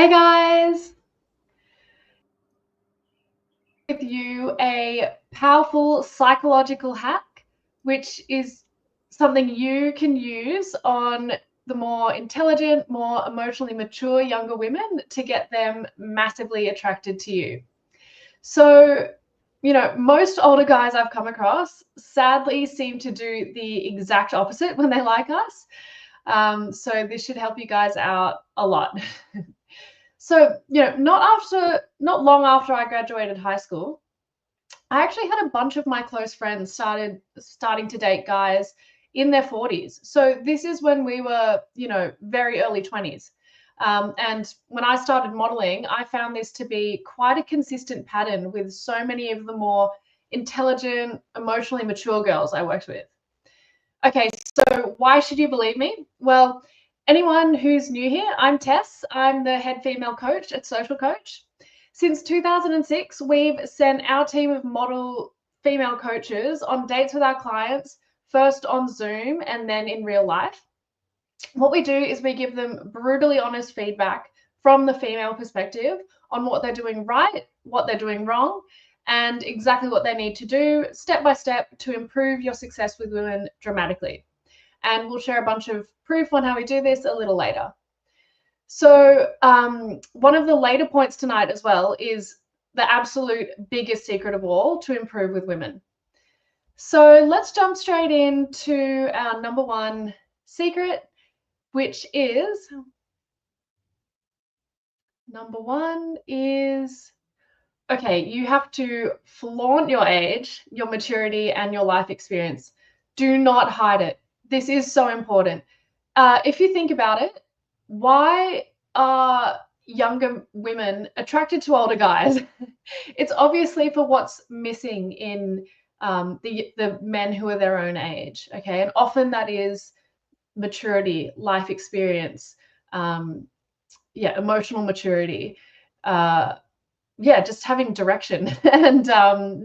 Hey guys, with you a powerful psychological hack, which is something you can use on the more intelligent, more emotionally mature younger women to get them massively attracted to you. So, most older guys I've come across sadly seem to do the exact opposite when they like us. So this should help you guys out a lot. So, not long after I graduated high school, I actually had a bunch of my close friends starting to date guys in their 40s. So this is when we were, very early 20s. And when I started modeling, I found this to be quite a consistent pattern with so many of the more intelligent, emotionally mature girls I worked with. Okay, so why should you believe me? Well, anyone who's new here, I'm Tess. I'm the head female coach at Social Coach. Since 2006, we've sent our team of model female coaches on dates with our clients, first on Zoom and then in real life. What we do is we give them brutally honest feedback from the female perspective on what they're doing right, what they're doing wrong, and exactly what they need to do step by step to improve your success with women dramatically. And we'll share a bunch of proof on how we do this a little later. So one of the later points tonight as well is the absolute biggest secret of all to improve with women. So let's jump straight into our number one secret, which is okay, you have to flaunt your age, your maturity, and your life experience. Do not hide it. This is so important. If you think about it, why are younger women attracted to older guys? It's obviously for what's missing in the men who are their own age, okay? And often that is maturity, life experience, emotional maturity, just having direction and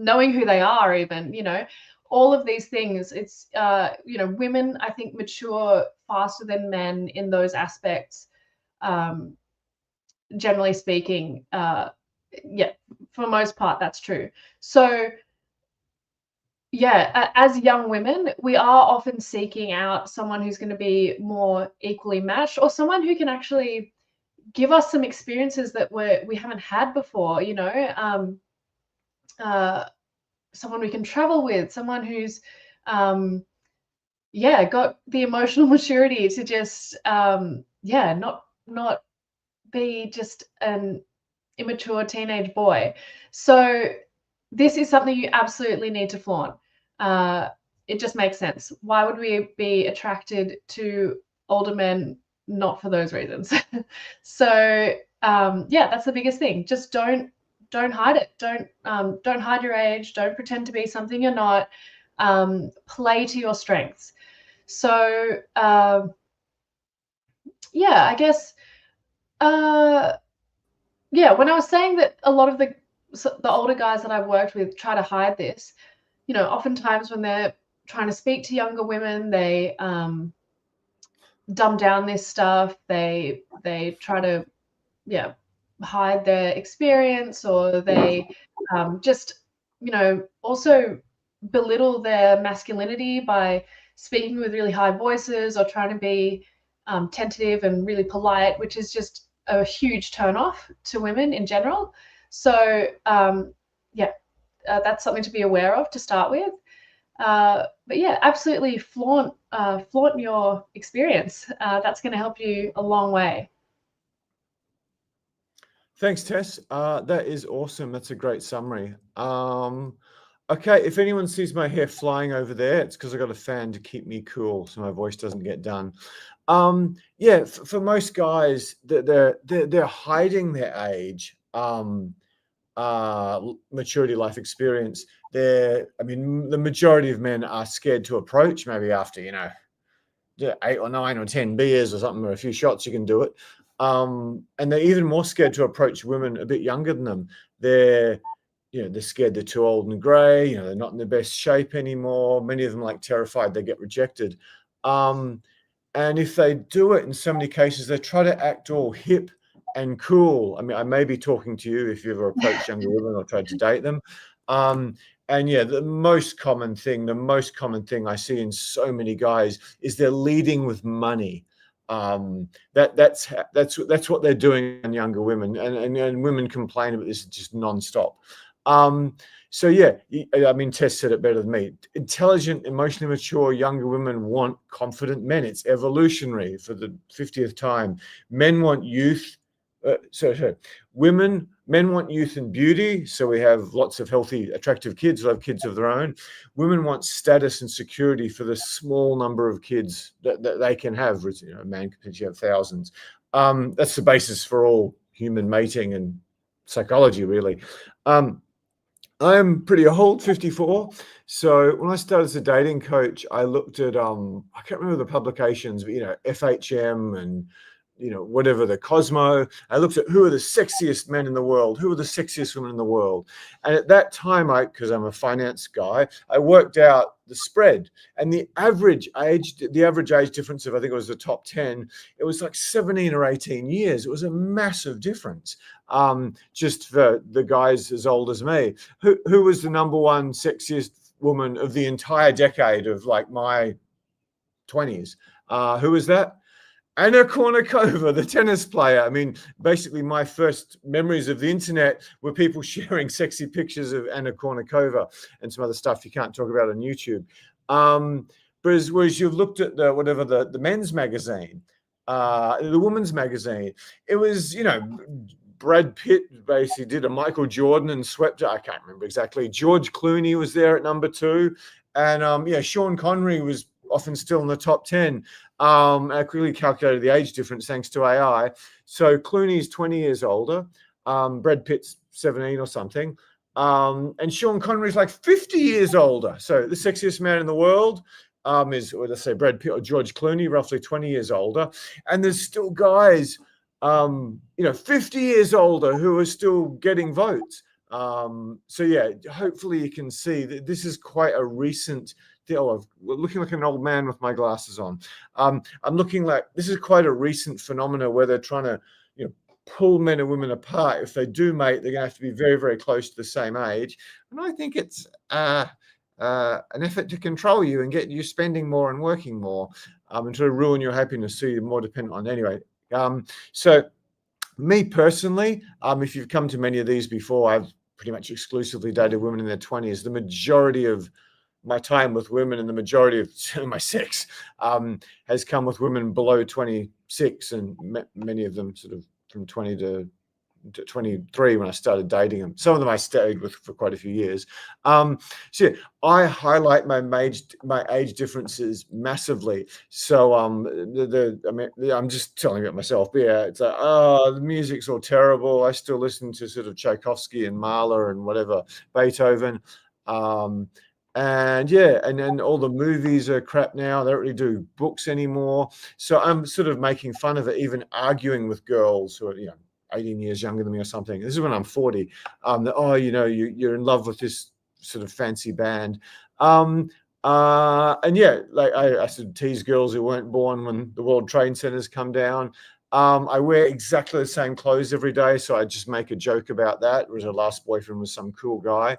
knowing who they are even, all of these things. It's, women, I think, mature faster than men in those aspects, generally speaking. For the most part, that's true. So, as young women, we are often seeking out someone who's going to be more equally matched, or someone who can actually give us some experiences that we haven't had before, someone we can travel with, someone who's got the emotional maturity to just not be just an immature teenage boy. So this is something you absolutely need to flaunt. It just makes sense. Why would we be attracted to older men? Not for those reasons. So that's the biggest thing. Just don't hide it. Don't hide your age. Don't pretend to be something you're not. Play to your strengths. So I guess when I was saying that a lot of the older guys that I've worked with try to hide this, oftentimes when they're trying to speak to younger women, they dumb down this stuff. They try to hide their experience, or they just also belittle their masculinity by speaking with really high voices or trying to be tentative and really polite, which is just a huge turnoff to women in general. So that's something to be aware of to start with. But absolutely flaunt your experience. That's going to help you a long way. Thanks, Tess. That is awesome. That's a great summary. Okay, if anyone sees my hair flying over there, it's because I got a fan to keep me cool so my voice doesn't get done. For most guys, they're hiding their age, maturity, life experience. The majority of men are scared to approach. Maybe after 8 or 9 or 10 beers or something, or a few shots, you can do it. And they're even more scared to approach women a bit younger than them. They're scared they're too old and grey. They're not in the best shape anymore. Many of them are terrified they get rejected. And if they do it, in so many cases, they try to act all hip and cool. I mean, I may be talking to you if you've ever approached younger women or tried to date them. And yeah, the most common thing I see in so many guys is they're leading with money. That's what they're doing on younger women, and women complain about this just nonstop. So yeah, I mean, Tess said it better than me. Intelligent, emotionally mature younger women want confident men. It's evolutionary for the 50th time. Men want youth. Men want youth and beauty. So we have lots of healthy, attractive kids who have kids of their own. Women want status and security for the small number of kids that they can have. You know, a man can potentially have thousands. That's the basis for all human mating and psychology, really. I'm pretty old, 54. So when I started as a dating coach, I looked at I can't remember the publications, but FHM and whatever, the Cosmo. I looked at who are the sexiest men in the world, who are the sexiest women in the world. And at that time, because I'm a finance guy, I worked out the spread, and the average age difference of, I think it was the top 10, it was like 17 or 18 years. It was a massive difference. Just for the guys as old as me. Who was the number one sexiest woman of the entire decade of like my 20s? Who was that? Anna Kournikova, the tennis player. I mean, basically, my first memories of the internet were people sharing sexy pictures of Anna Kournikova and some other stuff you can't talk about on YouTube. But as you've looked at the men's magazine, the women's magazine, it was, Brad Pitt basically did a Michael Jordan and swept it. I can't remember exactly. George Clooney was there at number 2. And Sean Connery was often still in the top 10. I quickly calculated the age difference thanks to AI. So Clooney's 20 years older. Brad Pitt's 17 or something. And Sean Connery's like 50 years older. So the sexiest man in the world is, let's say, Brad Pitt or George Clooney, roughly 20 years older. And there's still guys, 50 years older who are still getting votes. So yeah, hopefully you can see that this is quite a recent deal. I'm looking like an old man with my glasses on. I'm looking like this is quite a recent phenomena where they're trying to, pull men and women apart. If they do mate, they're going to have to be very, very close to the same age. And I think it's an effort to control you and get you spending more and working more, and to ruin your happiness so you're more dependent on anyway. So me personally, if you've come to many of these before, I've pretty much exclusively dated women in their 20s. The majority of my time with women and the majority of my sex has come with women below 26, and many of them sort of from 20 to 23 when I started dating them. Some of them I stayed with for quite a few years. So yeah, I highlight my age differences massively. So I'm just telling about myself. But yeah, it's like, the music's all terrible. I still listen to sort of Tchaikovsky and Mahler and whatever, Beethoven. And yeah, and then all the movies are crap now. They don't really do books anymore. So I'm sort of making fun of it, even arguing with girls who are, 18 years younger than me or something. This is when I'm 40. You're in love with this sort of fancy band. And yeah, like I sort of tease girls who weren't born when the World Trade Centers come down. I wear exactly the same clothes every day, so I just make a joke about that. Whereas her last boyfriend was some cool guy.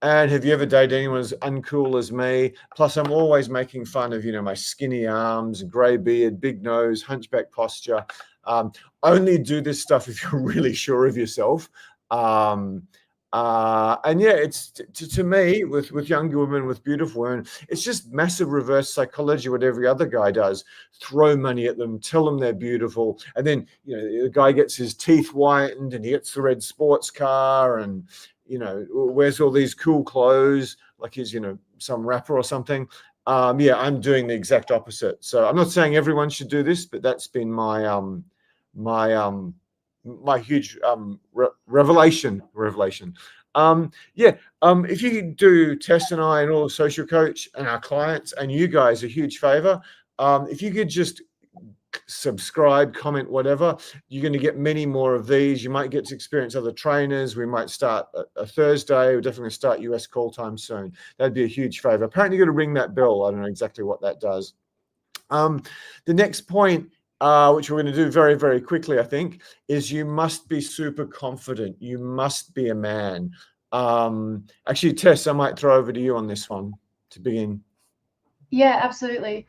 And have you ever dated anyone as uncool as me? Plus, I'm always making fun of, my skinny arms, grey beard, big nose, hunchback posture. Only do this stuff if you're really sure of yourself. And yeah, it's to me, with younger women, with beautiful women, it's just massive reverse psychology, what every other guy does. Throw money at them, tell them they're beautiful. And then, the guy gets his teeth whitened and he gets the red sports car and, wears all these cool clothes, like he's, some rapper or something. Yeah, I'm doing the exact opposite. So I'm not saying everyone should do this, but that's been my huge revelation. If you could do Tess and I and all the social coach and our clients and you guys a huge favor, if you could just subscribe, comment, whatever, you're going to get many more of these. You might get to experience other trainers. We might start a Thursday. We're definitely going to start US call time soon. That'd be a huge favor. Apparently you're going to ring that bell. I don't know exactly what that does. The next point which we're going to do very, very quickly, I think, is you must be super confident. You must be a man. Actually, Tess, I might throw over to you on this one to begin. Yeah, absolutely.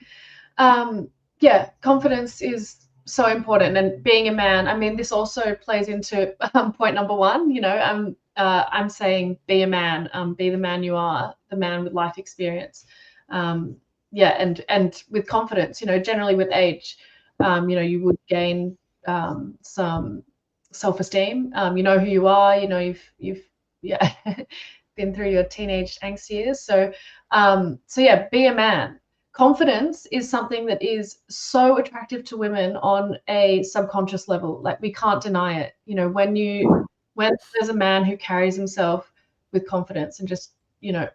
Yeah, confidence is so important, and being a man. I mean, this also plays into point number one. You know, I'm saying be a man. Be the man you are, the man with life experience. Yeah, and with confidence. You know, generally with age, you know, you would gain some self-esteem. You know who you are. You know, you've yeah been through your teenage angst years. So yeah, be a man. Confidence is something that is so attractive to women on a subconscious level. Like, we can't deny it. You know, when there's a man who carries himself with confidence and just, you know,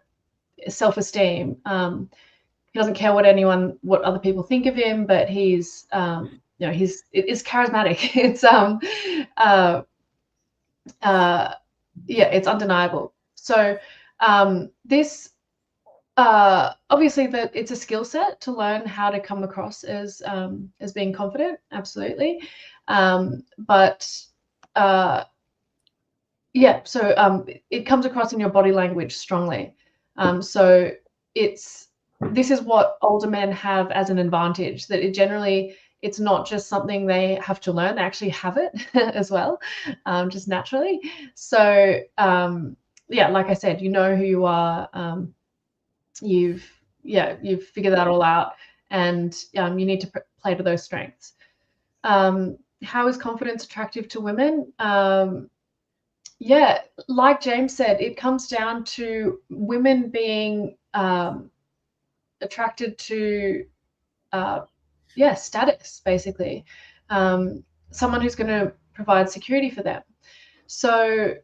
self-esteem, he doesn't care what other people think of him, but he's, you know, it is charismatic. It's uh, yeah, it's undeniable. So this obviously that it's a skill set to learn how to come across as being confident, absolutely. But yeah, so it comes across in your body language strongly. So this is what older men have as an advantage, that it's not just something they have to learn, they actually have it as well, just naturally. So yeah, like I said, you know who you are. You've figured that all out, and you need to play to those strengths. How is confidence attractive to women? Yeah, like James said, it comes down to women being attracted to status, basically. Someone who's going to provide security for them. So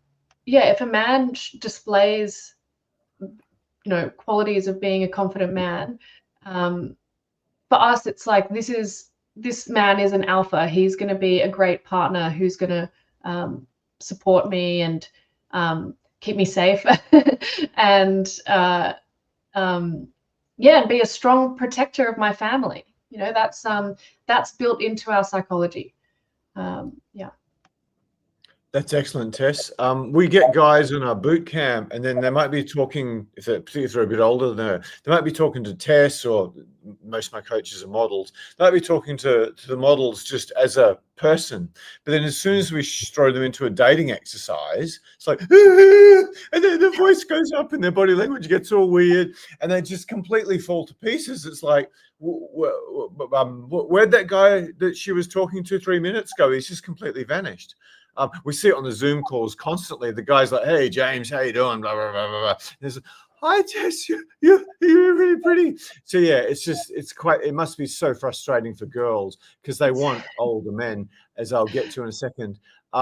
yeah, if a man displays, you know, qualities of being a confident man, for us it's like, this man is an alpha. He's going to be a great partner who's going to support me and keep me safe and yeah, and be a strong protector of my family. You know, that's built into our psychology. Yeah. That's excellent, Tess. We get guys in our boot camp, and then they might be talking, particularly if they're a bit older than her, they might be talking to Tess, or most of my coaches are models. They might be talking to the models just as a person. But then as soon as we throw them into a dating exercise, it's like, and then the voice goes up and their body language gets all weird, and they just completely fall to pieces. It's like, where'd that guy that she was talking to 3 minutes ago? He's just completely vanished. We see it on the Zoom calls constantly. The guy's like, "Hey, James, how you doing?" Blah blah blah blah blah. There's, "Hi, Tess, you're really pretty." So yeah, it must be so frustrating for girls because they want older men, as I'll get to in a second.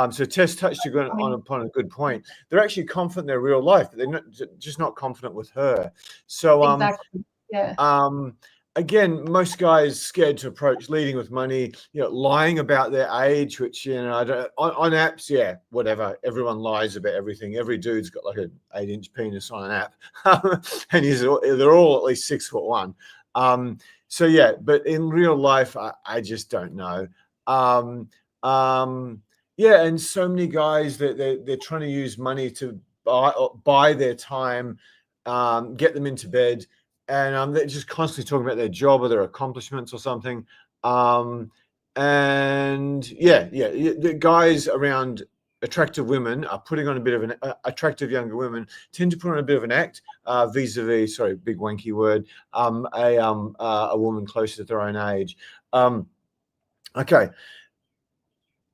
So Tess touched upon a good point. They're actually confident in their real life, but they're just not confident with her. So exactly. Yeah. Again, most guys scared to approach leading with money, you know, lying about their age, which, you know, on apps, yeah, whatever. Everyone lies about everything. Every dude's got like an 8-inch penis on an app, and they're all at least 6'1". So yeah, but in real life, I just don't know. Yeah, and so many guys that they're trying to use money to buy their time, get them into bed. And they're just constantly talking about their job or their accomplishments or something. And yeah, the guys around attractive women are putting on a bit of an attractive younger women tend to put on a bit of an act vis-a-vis, sorry, big wanky word, a woman closer to their own age. Okay,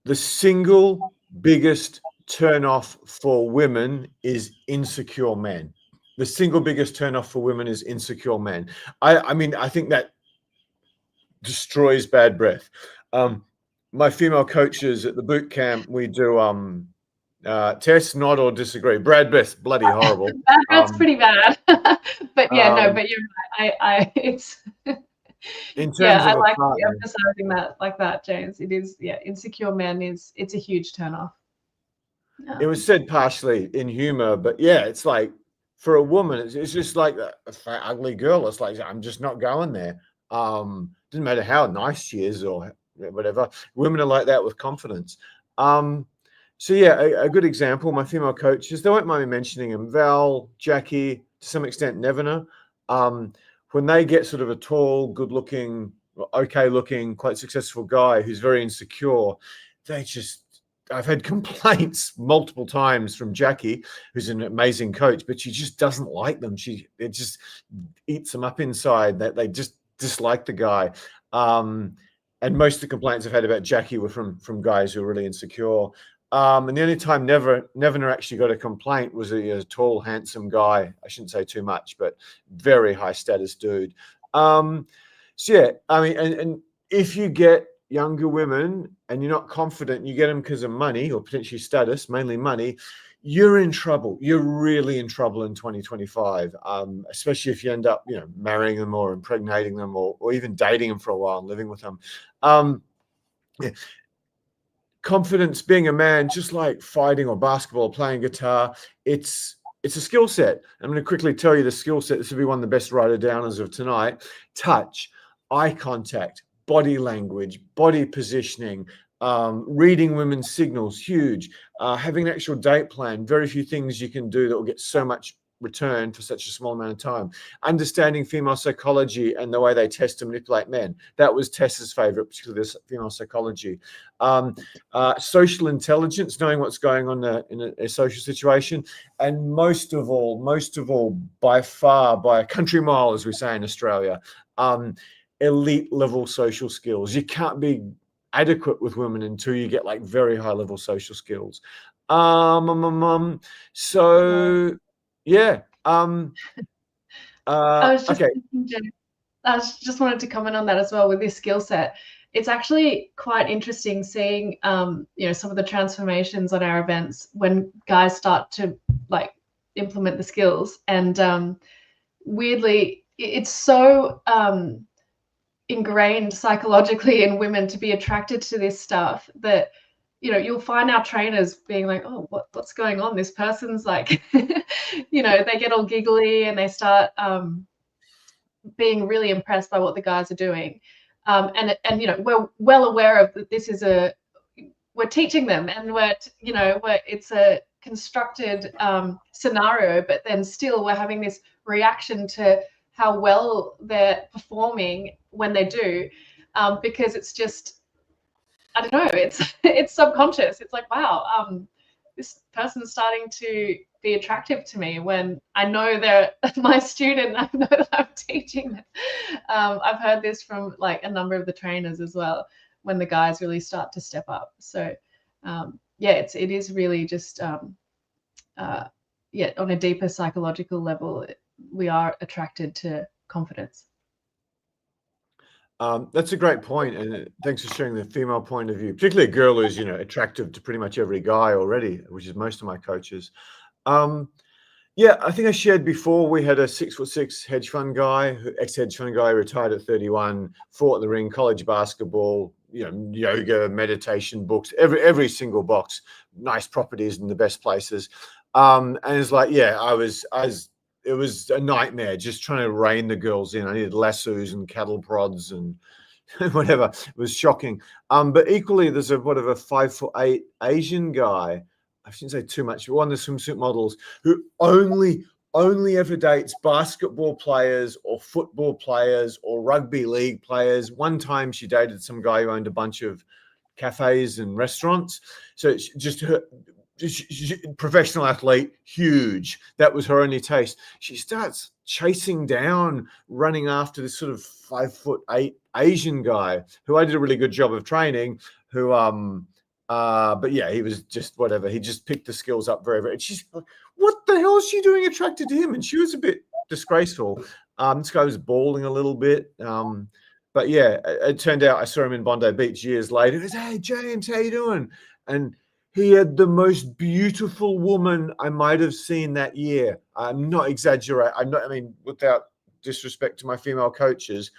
the single biggest turn off for women is insecure men. The single biggest turnoff for women is insecure men. I mean, I think that destroys bad breath. My female coaches at the boot camp, we do Tess, nod or disagree. Bad breath, bloody horrible. That's pretty bad. But yeah, no, but you're right. It's in terms yeah, I of a like partner, emphasizing that like that, James. It is, yeah, insecure men it's a huge turn off. it was said partially in humor, but yeah, it's like for a woman, it's just like a fat, ugly girl. It's like, I'm just not going there. Doesn't matter how nice she is or whatever. Women are like that with confidence. So yeah, a good example, my female coaches, they won't mind me mentioning them, Val, Jackie, to some extent, Nevena. When they get sort of a tall, good looking, okay looking, quite successful guy who's very insecure, I've had complaints multiple times from Jackie, who's an amazing coach, but she just doesn't like them. It just eats them up inside, that they just dislike the guy. And most of the complaints I've had about Jackie were from guys who are really insecure. And the only time Nevena actually got a complaint was a tall, handsome guy. I shouldn't say too much, but very high status dude. So yeah, I mean, and if you get younger women and you're not confident, you get them because of money or potentially status, mainly money, you're in trouble. You're really in trouble in 2025, especially if you end up, marrying them or impregnating them or even dating them for a while and living with them. Yeah. Confidence, being a man, just like fighting or basketball or playing guitar, it's a skill set. I'm going to quickly tell you the skill set. This will be one of the best writer-downers of tonight. Touch, eye contact, body language, body positioning, reading women's signals, huge. Having an actual date plan, very few things you can do that will get so much return for such a small amount of time. Understanding female psychology and the way they test and manipulate men. That was Tess's favorite, particularly this female psychology. Social intelligence, knowing what's going on in a social situation. And most of all, by far, by a country mile, as we say in Australia, elite level social skills. You can't be adequate with women until you get like very high level social skills. So yeah. I was just Okay. thinking, Jen, I just wanted to comment on that as well with this skill set. It's actually quite interesting seeing, some of the transformations at our events when guys start to like implement the skills. And weirdly, it's so ingrained psychologically in women to be attracted to this stuff that you'll find our trainers being like, oh, what's going on? This person's like, they get all giggly and they start being really impressed by what the guys are doing. And we're well aware of that. This is we're teaching them, and it's a constructed scenario, but then still we're having this reaction to how well they're performing when they do, because it's just, I don't know, it's subconscious. It's like, wow, this person's starting to be attractive to me when I know they're my student. I know that I'm teaching them. I've heard this from like a number of the trainers as well, when the guys really start to step up. So it is really just on a deeper psychological level, we are attracted to confidence. That's a great point, and thanks for sharing the female point of view, particularly a girl who's attractive to pretty much every guy already, which is most of my coaches. Yeah, I think I shared before, we had a 6'6" hedge fund guy, ex-hedge fund guy, retired at 31, fought in the ring, college basketball, yoga, meditation books, every single box, nice properties in the best places. And it's like, it was a nightmare just trying to rein the girls in. I needed lassos and cattle prods and whatever. It was shocking. But equally, there's a 5'8" Asian guy. I shouldn't say too much, but one of the swimsuit models who only ever dates basketball players or football players or rugby league players. One time she dated some guy who owned a bunch of cafes and restaurants. So it's just her, professional athlete, huge. That was her only taste. She starts chasing down, running after this sort of 5'8" Asian guy who I did a really good job of training, who but yeah, he was just whatever. He just picked the skills up very, very. She's like, what the hell is she doing attracted to him? And she was a bit disgraceful. This guy was balding a little bit. But yeah, it turned out I saw him in Bondi Beach years later. He goes, hey, James, how you doing? And he had the most beautiful woman I might have seen that year. I'm not exaggerating. I mean, without disrespect to my female coaches.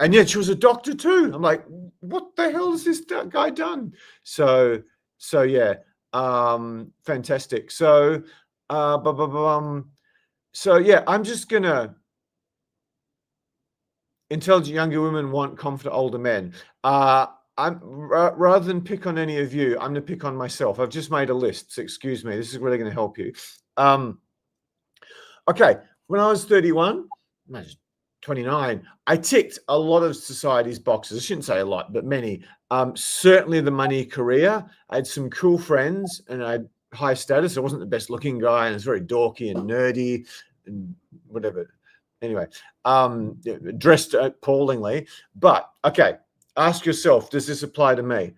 And yet she was a doctor too. I'm like, what the hell has this guy done? So yeah, fantastic. So, so yeah, I'm just gonna intelligent younger women want confident older men. Rather than pick on any of you, I'm going to pick on myself. I've just made a list, so excuse me. This is really going to help you. Okay, when I was 31, 29, I ticked a lot of society's boxes. I shouldn't say a lot, but many. Certainly the money career. I had some cool friends and I had high status. I wasn't the best looking guy and I was very dorky and nerdy and whatever. Anyway, dressed appallingly. But okay, ask yourself, does this apply to me?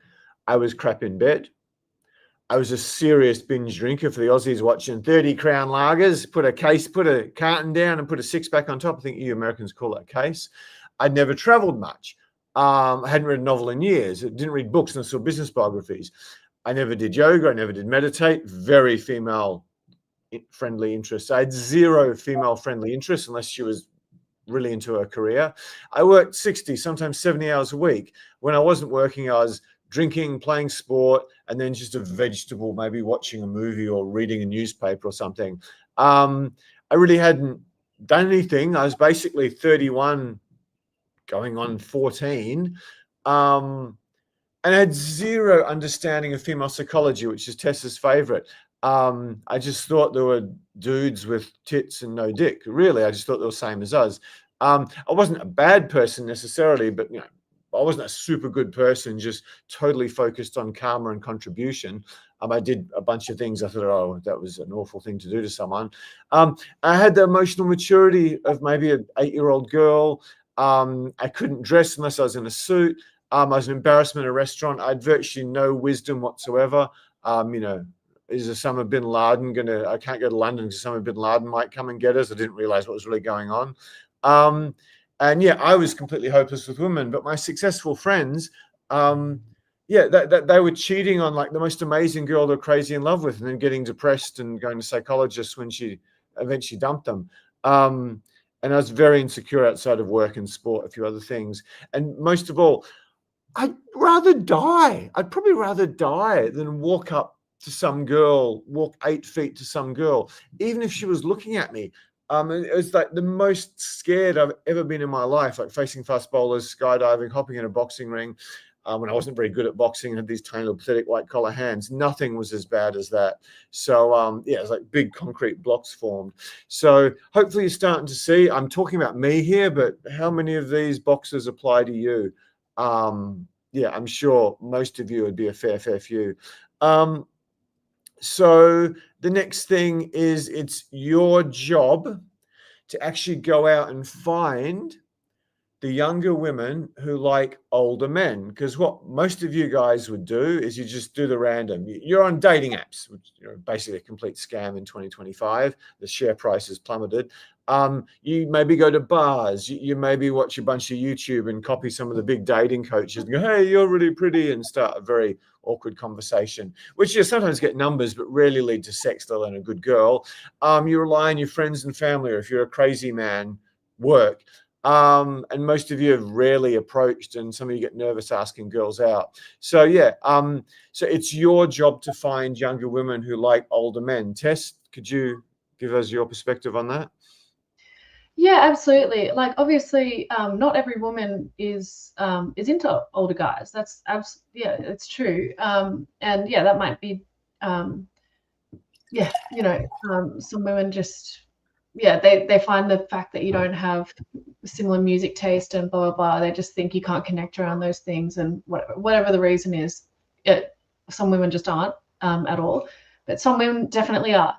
I was crap in bed. I was a serious binge drinker for the Aussies watching 30 Crown lagers, put a carton down and put a six pack on top. I think you Americans call that a case. I'd never traveled much. I hadn't read a novel in years. I didn't read books and I saw business biographies. I never did yoga. I never did meditate. Very female friendly interests. I had zero female friendly interests unless she was really into her career. I worked 60, sometimes 70 hours a week. When I wasn't working, I was drinking, playing sport, and then just a vegetable, maybe watching a movie or reading a newspaper or something. I really hadn't done anything. I was basically 31 going on 14. And I had zero understanding of female psychology, which is Tess's favorite. I just thought there were dudes with tits and no dick. Really, I just thought they were the same as us. I wasn't a bad person necessarily, but I wasn't a super good person, just totally focused on karma and contribution. I did a bunch of things. I thought, oh, that was an awful thing to do to someone. I had the emotional maturity of maybe an 8-year-old girl. I couldn't dress unless I was in a suit. I was an embarrassment at a restaurant. I had virtually no wisdom whatsoever. Is Osama bin Laden I can't go to London because Osama bin Laden might come and get us. I didn't realize what was really going on. And yeah, I was completely hopeless with women, but my successful friends, they were cheating on like the most amazing girl they're crazy in love with and then getting depressed and going to psychologists when she eventually dumped them. And I was very insecure outside of work and sport, a few other things. And most of all, I'd rather die. I'd probably rather die than walk up to some girl, walk 8 feet to some girl, even if she was looking at me. It was like the most scared I've ever been in my life, like facing fast bowlers, skydiving, hopping in a boxing ring. When I wasn't very good at boxing and had these tiny little pathetic white collar hands, nothing was as bad as that. So it was like big concrete blocks formed. So hopefully you're starting to see, I'm talking about me here, but how many of these boxes apply to you? I'm sure most of you would be a fair few. So the next thing is it's your job to actually go out and find the younger women who like older men. Because what most of you guys would do is you just do the random. You're on dating apps, which are basically a complete scam in 2025. The share price has plummeted. You maybe go to bars. You maybe watch a bunch of YouTube and copy some of the big dating coaches and go, hey, you're really pretty, and start a very awkward conversation, which you sometimes get numbers, but rarely lead to sex, let alone a good girl. You rely on your friends and family, or if you're a crazy man, work. And most of you have rarely approached, and some of you get nervous asking girls out. So so it's your job to find younger women who like older men. Tess, could you give us your perspective on that? Yeah, absolutely. Like, obviously, not every woman is into older guys. That's it's true. And yeah, that might be, some women just, they find the fact that you don't have similar music taste and blah blah blah. They just think you can't connect around those things, and whatever the reason is, some women just aren't at all. But some women definitely are.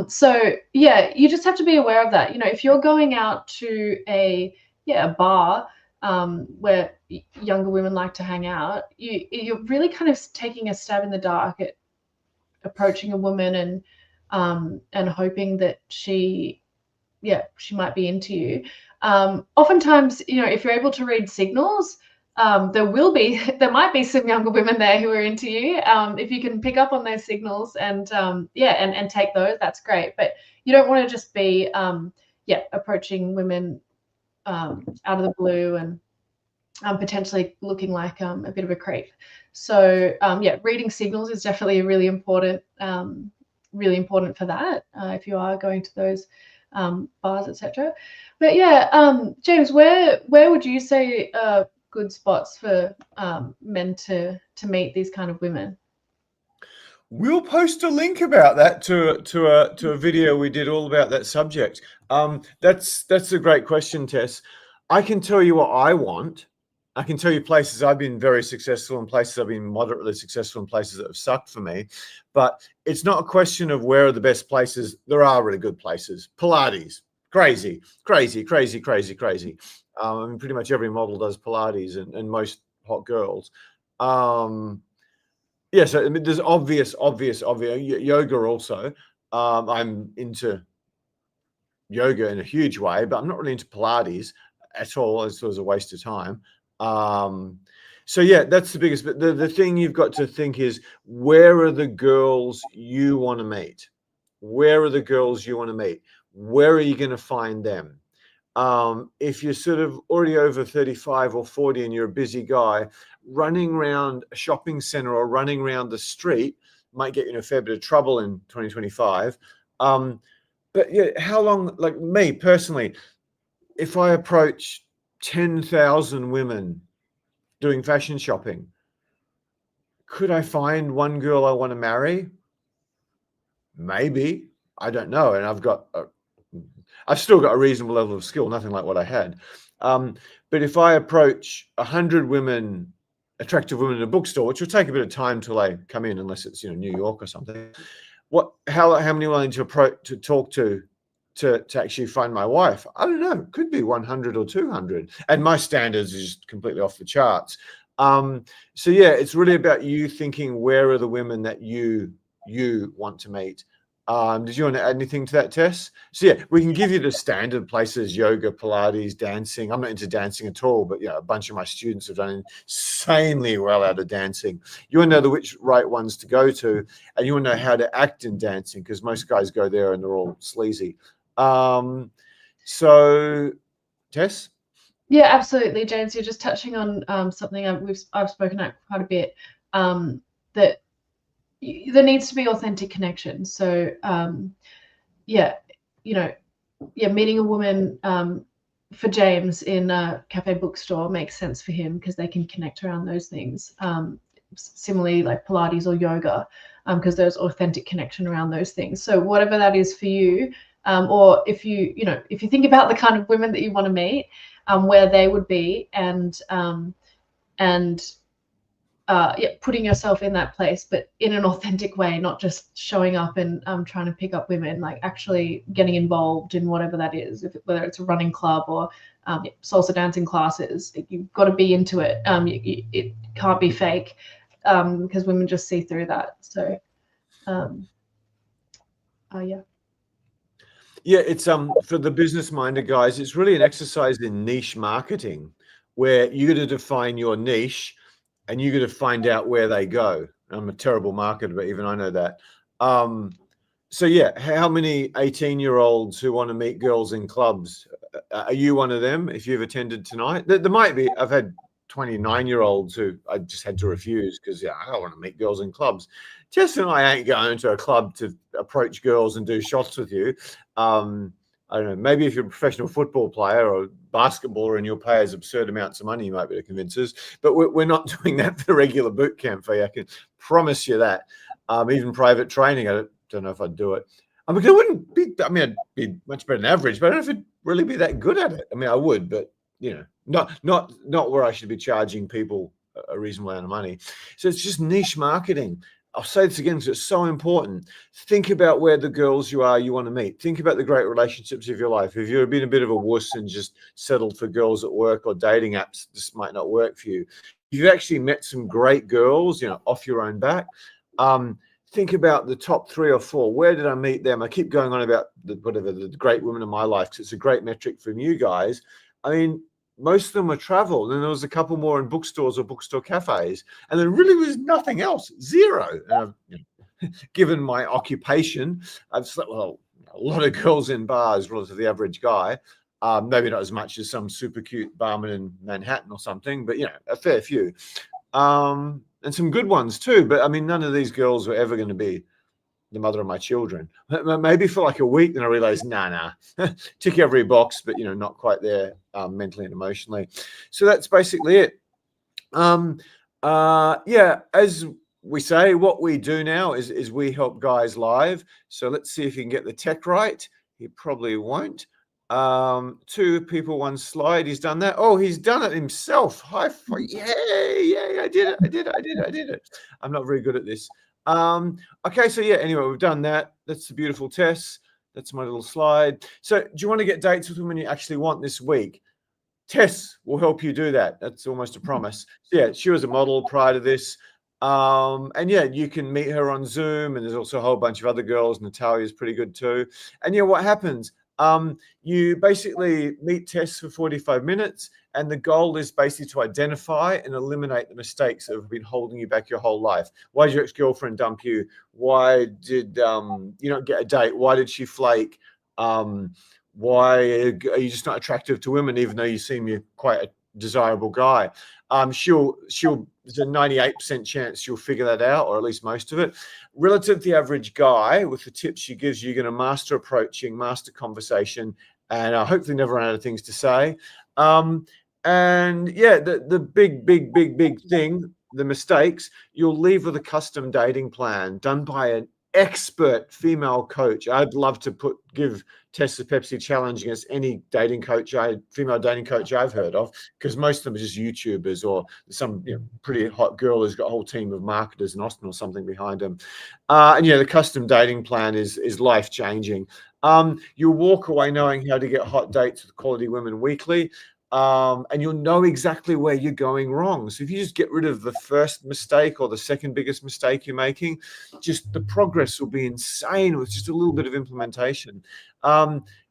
So yeah, you just have to be aware of that. If you're going out to a bar where younger women like to hang out, you're really kind of taking a stab in the dark at approaching a woman and hoping that she might be into you. Oftentimes, if you're able to read signals, there might be some younger women there who are into you. If you can pick up on those signals and take those, that's great. But you don't want to just be approaching women out of the blue and potentially looking like a bit of a creep. So reading signals is definitely really important for that if you are going to those bars, etc. But yeah, James, where would you say good spots for men to meet these kind of women? We'll post a link about that to a video we did all about that subject. That's a great question, Tess. I can tell you what I want. I can tell you places I've been very successful and places I've been moderately successful and places that have sucked for me. But it's not a question of where are the best places. There are really good places. Pilates, crazy, crazy, crazy, crazy, crazy. I mean, pretty much every model does Pilates and most hot girls. Yeah, so I mean, there's obvious yoga also. I'm into yoga in a huge way, but I'm not really into Pilates at all. It was a waste of time. So yeah, that's the biggest. But the thing you've got to think is, where are the girls you want to meet? Where are the girls you want to meet? Where are you going to find them? If you're sort of already over 35 or 40 and you're a busy guy, running around a shopping center or running around the street might get you in a fair bit of trouble in 2025. But yeah, how long, like me personally, if I approach 10,000 women doing fashion shopping, could I find one girl I want to marry? Maybe. I don't know. And I've still got a reasonable level of skill, nothing like what I had. But if I approach 100 women, attractive women in a bookstore, which will take a bit of time till they come in, unless it's New York or something. How many will I need to talk to actually find my wife? I don't know. It could be 100 or 200, and my standards is completely off the charts. So yeah, it's really about you thinking, where are the women that you want to meet. Did you want to add anything to that, Tess? So yeah, we can give you the standard places: yoga, Pilates, dancing. I'm not into dancing at all, but a bunch of my students have done insanely well out of dancing. You want to know which right ones to go to, and you want to know how to act in dancing, because most guys go there and they're all sleazy. So, Tess? Yeah, absolutely, James. You're just touching on something I've spoken at quite a bit. That there needs to be authentic connection. So meeting a woman for James in a cafe bookstore makes sense for him because they can connect around those things. Similarly, like Pilates or yoga, because there's authentic connection around those things. So whatever that is for you, or if you think about the kind of women that you want to meet, where they would be, and putting yourself in that place, but in an authentic way, not just showing up and trying to pick up women, like actually getting involved in whatever that is, whether it's a running club or salsa dancing classes. You've got to be into it. It can't be fake, because women just see through that. So, yeah. Yeah, it's for the business-minded guys, it's really an exercise in niche marketing, where you got to define your niche and you got to find out where they go. I'm a terrible marketer, but even I know that. So yeah, how many 18-year-olds who want to meet girls in clubs? Are you one of them? If you've attended tonight, there might be. I've had 29-year-olds who I just had to refuse because I don't want to meet girls in clubs. Jess and I ain't going to a club to approach girls and do shots with you. I don't know, maybe if you're a professional football player or basketballer and you'll pay us absurd amounts of money, you might be able to convince us. But we're not doing that for regular boot camp fee. I can promise you that. Even private training, I don't know if I'd do it. I mean, I'd be much better than average, but I don't know if I'd really be that good at it. I mean, I would, but not where I should be charging people a reasonable amount of money. So it's just niche marketing. I'll say this again because it's so important. Think about where the girls you want to meet. Think about the great relationships of your life. If you've been a bit of a wuss and just settled for girls at work or dating apps, this might not work for you. If you've actually met some great girls, off your own back, think about the top 3 or 4. Where did I meet them? I keep going on about the great women in my life because it's a great metric from you guys. I mean, most of them were travel, and there was a couple more in bookstores or bookstore cafes, and there really was nothing else, zero. Given my occupation, I've slept with a lot of girls in bars relative to the average guy. Maybe not as much as some super cute barman in Manhattan or something, but a fair few, and some good ones too. But I mean, none of these girls were ever going to be the mother of my children. Maybe for like a week, then I realized, nah, tick every box, but not quite there mentally and emotionally. So that's basically it. Yeah, as we say, what we do now is we help guys live. So let's see if you can get the tech right. He probably won't. 2 people, 1 slide. He's done that. Oh, he's done it himself. Yay, I did it. I'm not very good at this. Okay, so yeah, anyway, we've done that. That's the beautiful Tess. That's my little slide. So do you want to get dates with women you actually want this week? TESS will help you do that. That's almost a promise. So yeah, she was a model prior to this. And yeah, you can meet her on Zoom, and there's also a whole bunch of other girls. Natalia's pretty good too. And yeah, what happens? You basically meet TESS for 45 minutes, and the goal is basically to identify and eliminate the mistakes that have been holding you back your whole life. Why did your ex-girlfriend dump you? Why did you not get a date? Why did she flake? Why are you just not attractive to women, even though you seem you're quite a desirable guy? There's a 98% chance she'll figure that out, or at least most of it. Relative to the average guy, with the tips she gives you, you're going to master approaching, master conversation, and hopefully never run out of things to say. And yeah, the big thing, the mistakes, you'll leave with a custom dating plan done by an expert female coach. I'd love to give Tess the Pepsi challenge against any female dating coach I've heard of, because most of them are just YouTubers or some pretty hot girl who's got a whole team of marketers in Austin or something behind them. And the custom dating plan is life changing. You'll walk away knowing how to get hot dates with quality women weekly. And you'll know exactly where you're going wrong. So if you just get rid of the first mistake or the second biggest mistake you're making, just the progress will be insane with just a little bit of implementation.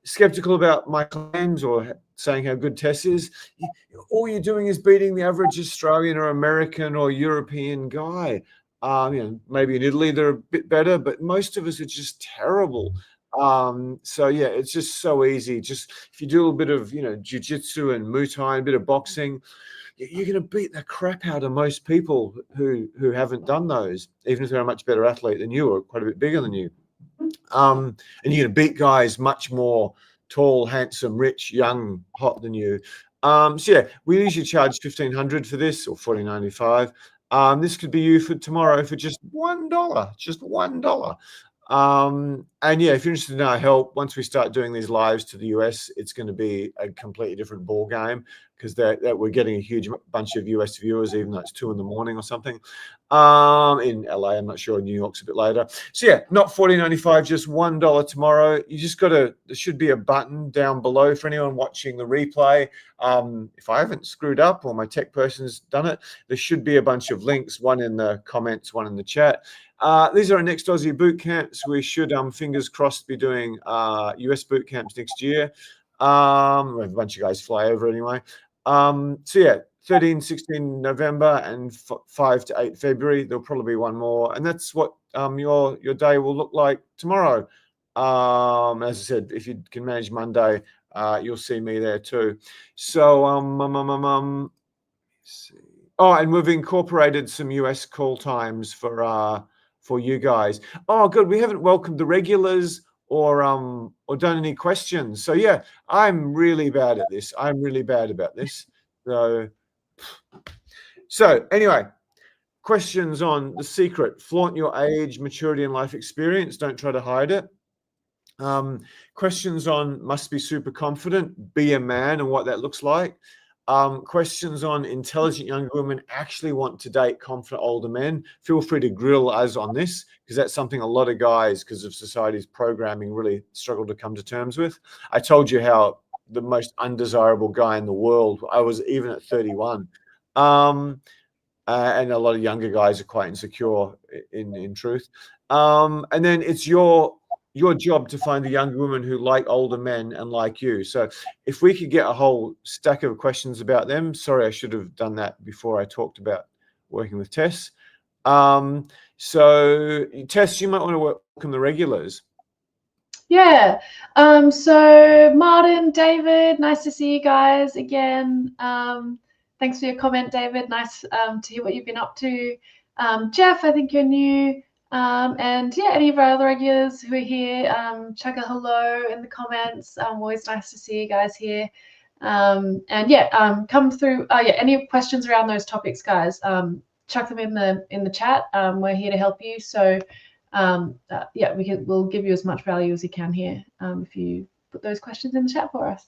Skeptical about my claims or saying how good Tess is, all you're doing is beating the average Australian or American or European guy. Maybe in Italy they're a bit better, but most of us are just terrible. So yeah, it's just so easy. Just if you do a little bit of jiu-jitsu and Muay Thai, a bit of boxing, you're going to beat the crap out of most people who haven't done those, even if they're a much better athlete than you or quite a bit bigger than you. And you're going to beat guys much more tall, handsome, rich, young, hot than you. So yeah, we usually charge $1,500 for this, or $1,495. This could be you for tomorrow for just $1, just $1. And yeah, if you're interested in our help, once we start doing these lives to the US, it's going to be a completely different ball game, because we're getting a huge bunch of US viewers, even though it's 2 a.m. or something. In LA, I'm not sure. New York's a bit later. So yeah, not $14.95, just $1 tomorrow. You just there should be a button down below for anyone watching the replay. If I haven't screwed up or my tech person's done it, there should be a bunch of links, one in the comments, one in the chat. These are our next Aussie boot camps. We should, fingers crossed, be doing US boot camps next year. We have a bunch of guys fly over anyway. So yeah, 13, 16 November and 5 to 8 February. There'll probably be one more, and that's what your day will look like tomorrow. As I said, if you can manage Monday, you'll see me there too. So let's see. Oh, and we've incorporated some US call times for you guys. Oh, good. We haven't welcomed the regulars or done any questions. So yeah, I'm really bad at this. I'm really bad about this. So anyway, questions on the secret: flaunt your age, maturity, and life experience. Don't try to hide it. Questions on must be super confident, be a man, and what that looks like. Questions on intelligent younger women actually want to date confident older men. Feel free to grill us on this, because that's something a lot of guys, because of society's programming, really struggle to come to terms with. I told you how the most undesirable guy in the world I was, even at 31. And a lot of younger guys are quite insecure in truth. And then it's your job to find the younger women who like older men and like you. So if we could get a whole stack of questions about them, sorry, I should have done that before I talked about working with Tess. So Tess, you might want to welcome the regulars. Yeah. So Martin, David, nice to see you guys again. Thanks for your comment, David. Nice to hear what you've been up to. Jeff, I think you're new. And yeah, any of our other regulars who are here, chuck a hello in the comments. Always nice to see you guys here. And yeah, come through. Yeah, any questions around those topics, guys? Chuck them in the chat. We're here to help you. So yeah, we'll give you as much value as we can here if you put those questions in the chat for us.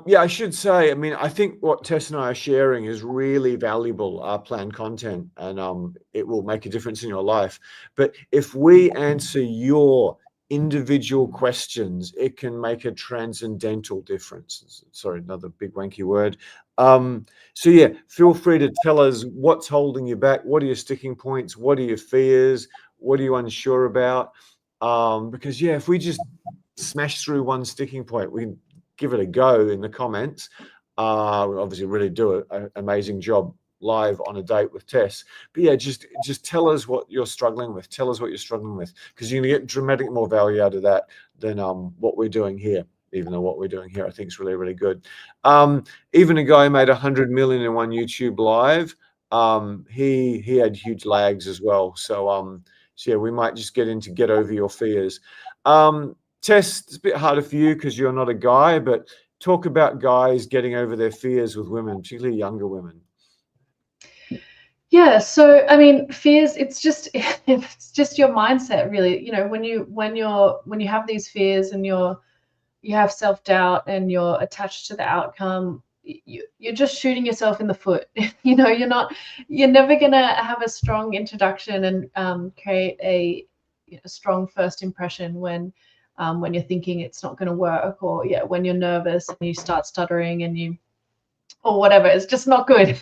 Yeah, I should say, I mean, I think what Tess and I are sharing is really valuable, our planned content, and it will make a difference in your life. But if we answer your individual questions, it can make a transcendental difference. Sorry, another big wanky word. So yeah, feel free to tell us what's holding you back. What are your sticking points? What are your fears? What are you unsure about? Because yeah, if we just smash through one sticking point, we can give it a go in the comments. We obviously really do an amazing job live on a date with Tess. But yeah, just tell us what you're struggling with. Tell us what you're struggling with, because you're going to get dramatic more value out of that than what we're doing here. Even though what we're doing here, I think, is really, really good. Even a guy made 100 million in one YouTube live. He had huge lags as well. So yeah, we might just get over your fears. Tess, it's a bit harder for you because you're not a guy, but talk about guys getting over their fears with women, particularly younger women. Yeah, so I mean, fears, it's just your mindset, really. You know, when you have these fears and you have self-doubt and you're attached to the outcome, you're just shooting yourself in the foot. You know, you're never gonna have a strong introduction and create a strong first impression when you're thinking it's not going to work, or yeah, when you're nervous and you start stuttering and or whatever. It's just not good.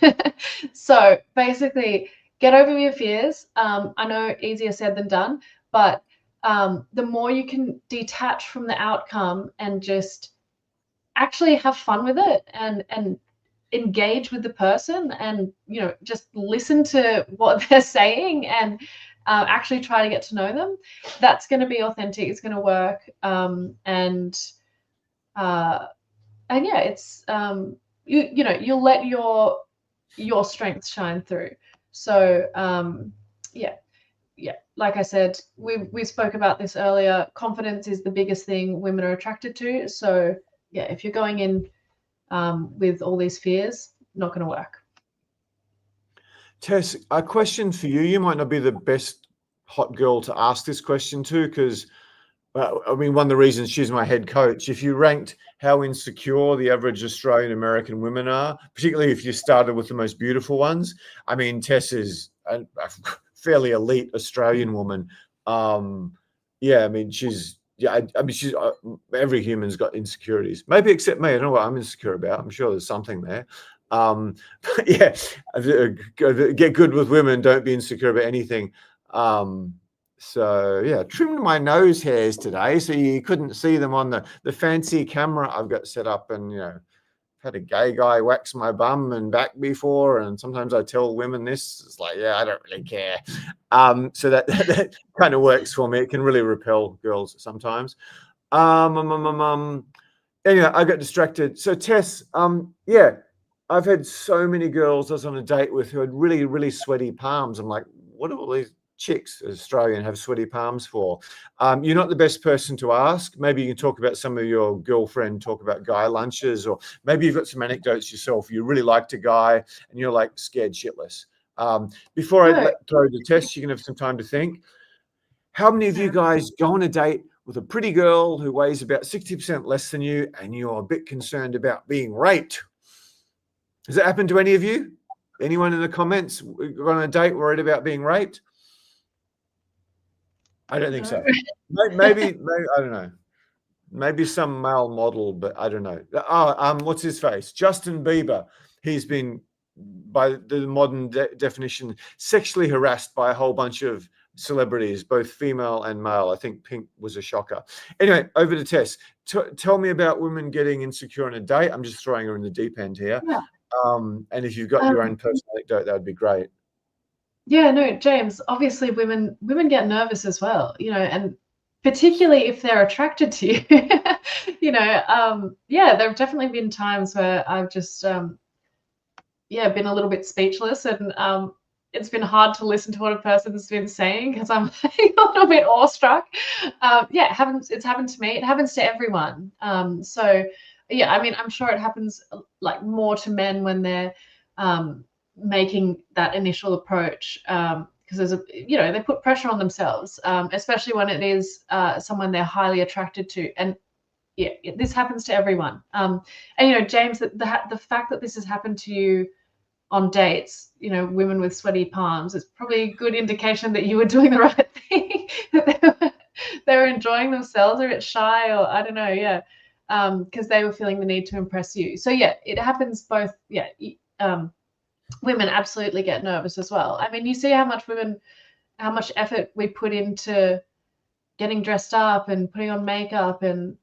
So basically, get over your fears. I know easier said than done, but the more you can detach from the outcome and just actually have fun with it and engage with the person and just listen to what they're saying and actually try to get to know them, that's going to be authentic. It's going to work. And yeah, it's you'll let your strengths shine through. So yeah, like I said, we spoke about this earlier. Confidence is the biggest thing women are attracted to. So yeah, if you're going in with all these fears, not going to work. Tess, a question for you. You might not be the best hot girl to ask this question to, because I mean, one of the reasons she's my head coach, if you ranked how insecure the average Australian American women are, particularly if you started with the most beautiful ones, I mean, Tess is a fairly elite Australian woman. Yeah, I mean, she's every human's got insecurities, maybe except me. I don't know what I'm insecure about. I'm sure there's something there. But yeah, get good with women. Don't be insecure about anything. So yeah, trimmed my nose hairs today, so you couldn't see them on the fancy camera I've got set up. And had a gay guy wax my bum and back before, and sometimes I tell women this. It's like, yeah, I don't really care. So that kind of works for me. It can really repel girls sometimes. Anyway, I got distracted. So Tess, yeah, I've had so many girls I was on a date with who had really, really sweaty palms. I'm like, what are all these chicks, Australian, have sweaty palms for? You're not the best person to ask. Maybe you can talk about some of your girlfriend, talk about guy lunches, or maybe you've got some anecdotes yourself. You really liked a guy and you're like scared shitless. Before I throw the test, you can have some time to think. How many of you guys go on a date with a pretty girl who weighs about 60% less than you and you're a bit concerned about being raped? Has that happened to any of you? Anyone in the comments on a date worried about being raped? I don't think so. Maybe I don't know. Maybe some male model, but I don't know. What's his face? Justin Bieber. He's been, by the modern definition, sexually harassed by a whole bunch of celebrities, both female and male. I think Pink was a shocker. Anyway, over to Tess. Tell me about women getting insecure on a date. I'm just throwing her in the deep end here. Yeah. And if you've got your own personal anecdote, that would be great. Yeah, no, James, obviously women get nervous as well, and particularly if they're attracted to you. Yeah, there have definitely been times where I've just been a little bit speechless and it's been hard to listen to what a person's been saying because I'm like a little bit awestruck. Yeah, it's happened to me. It happens to everyone. So yeah, I mean, I'm sure it happens like more to men when they're making that initial approach, because there's they put pressure on themselves, especially when it is someone they're highly attracted to. And yeah, this happens to everyone. And James, the fact that this has happened to you on dates, women with sweaty palms, it's probably a good indication that you were doing the right thing, that they were enjoying themselves, or a bit shy, or I don't know, yeah, because they were feeling the need to impress you. So yeah, it happens both. Yeah, women absolutely get nervous as well. I mean, you see how much effort we put into getting dressed up and putting on makeup, and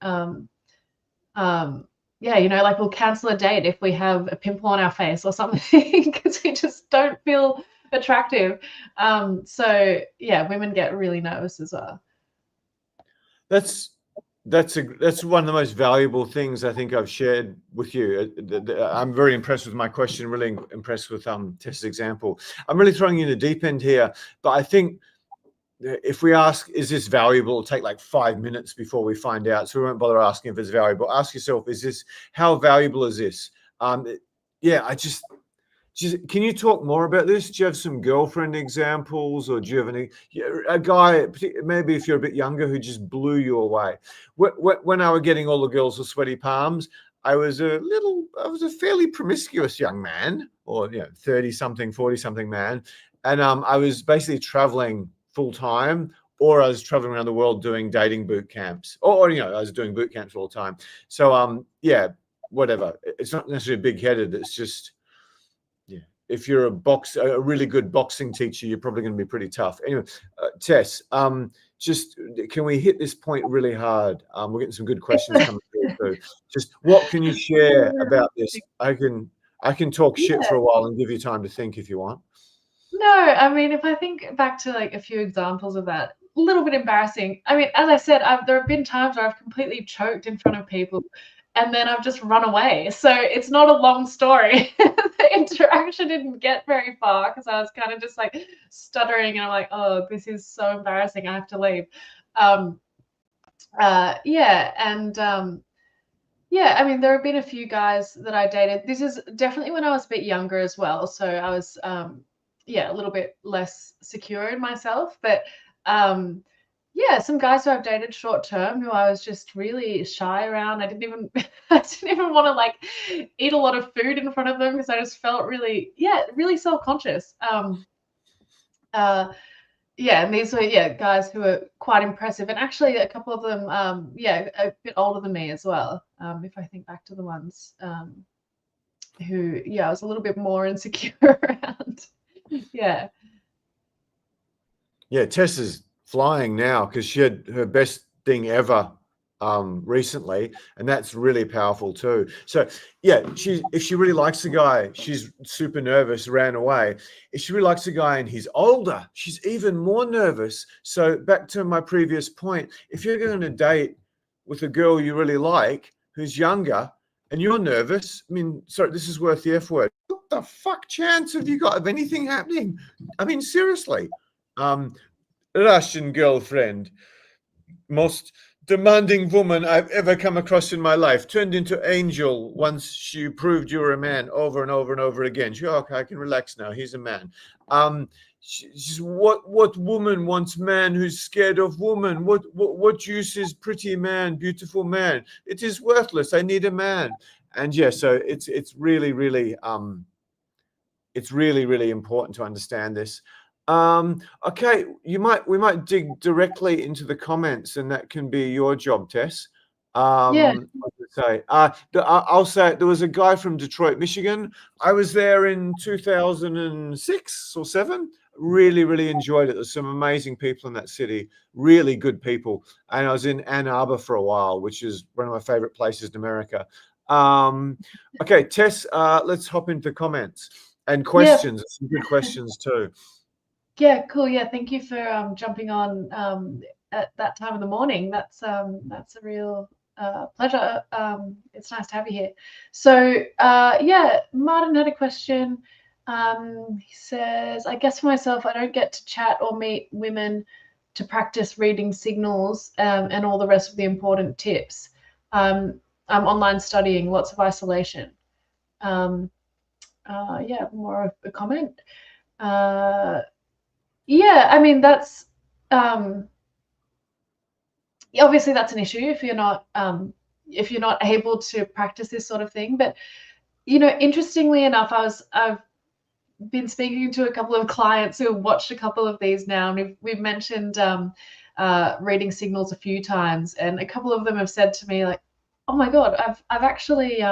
yeah, like we'll cancel a date if we have a pimple on our face or something because we just don't feel attractive. So yeah, women get really nervous as well. That's one of the most valuable things I think I've shared with you. I'm very impressed with my question, really impressed with Tess's example. I'm really throwing you in the deep end here, but I think if we ask, is this valuable, it'll take like 5 minutes before we find out. So we won't bother asking if it's valuable. Ask yourself, how valuable is this? Yeah, can you talk more about this? Do you have some girlfriend examples, or do you have a guy, maybe if you're a bit younger, who just blew you away? When I was getting all the girls with sweaty palms, I was a fairly promiscuous young man, or 30-something, 40-something man. And I was basically traveling full time, or I was traveling around the world doing dating boot camps, or I was doing boot camps all the time. So yeah, whatever. It's not necessarily big headed. It's just, yeah. If you're a really good boxing teacher, you're probably going to be pretty tough. Anyway, Tess, just can we hit this point really hard? We're getting some good questions coming through. Just what can you share about this? I can talk shit for a while and give you time to think if you want. No, I mean, if I think back to like a few examples of that, a little bit embarrassing. I mean, as I said, there have been times where I've completely choked in front of people and then I've just run away. So it's not a long story. The interaction didn't get very far because I was kind of just like stuttering, and I'm like, oh, this is so embarrassing, I have to leave. Yeah, and yeah, I mean, there have been a few guys that I dated. This is definitely when I was a bit younger as well. So I was, yeah, a little bit less secure in myself. But yeah, some guys who I've dated short term who I was just really shy around. I didn't even want to like eat a lot of food in front of them because I just felt really self-conscious. Yeah, and these were guys who were quite impressive, and actually a couple of them a bit older than me as well. If I think back to the ones who I was a little bit more insecure around. Yeah Tess is flying now because she had her best thing ever recently, and that's really powerful too. So yeah, if she really likes the guy, she's super nervous, ran away. If she really likes the guy and he's older, she's even more nervous. So back to my previous point, if you're going to date with a girl you really like who's younger and you're nervous, I mean, sorry, this is worth the F word. What the fuck chance have you got of anything happening? I mean, seriously. Russian girlfriend, most demanding woman I've ever come across in my life, turned into angel once she proved you were a man over and over and over again. She, okay, I can relax now. He's a man. She's, what woman wants man who's scared of woman? What use is pretty man, beautiful man? It is worthless. I need a man. And yeah, so it's really, really important to understand this. Okay, we might dig directly into the comments, and that can be your job, Tess. Yeah. I'll say there was a guy from Detroit, Michigan. I was there in 2006 or 7. Really enjoyed it. There's some amazing people in that city, really good people. And I was in Ann Arbor for a while, which is one of my favorite places in America. Okay, Tess, let's hop into comments and questions. Some good questions too. Yeah, cool. Yeah, thank you for jumping on at that time of the morning. That's a real pleasure. It's nice to have you here. So yeah, Martin had a question. He says, I guess for myself, I don't get to chat or meet women to practice reading signals and all the rest of the important tips. I'm online studying, lots of isolation. Yeah, more of a comment. Yeah, I mean, that's obviously that's an issue if you're not able to practice this sort of thing. But interestingly enough, I've been speaking to a couple of clients who have watched a couple of these now, and we've mentioned reading signals a few times, and a couple of them have said to me like, "Oh my God, I've actually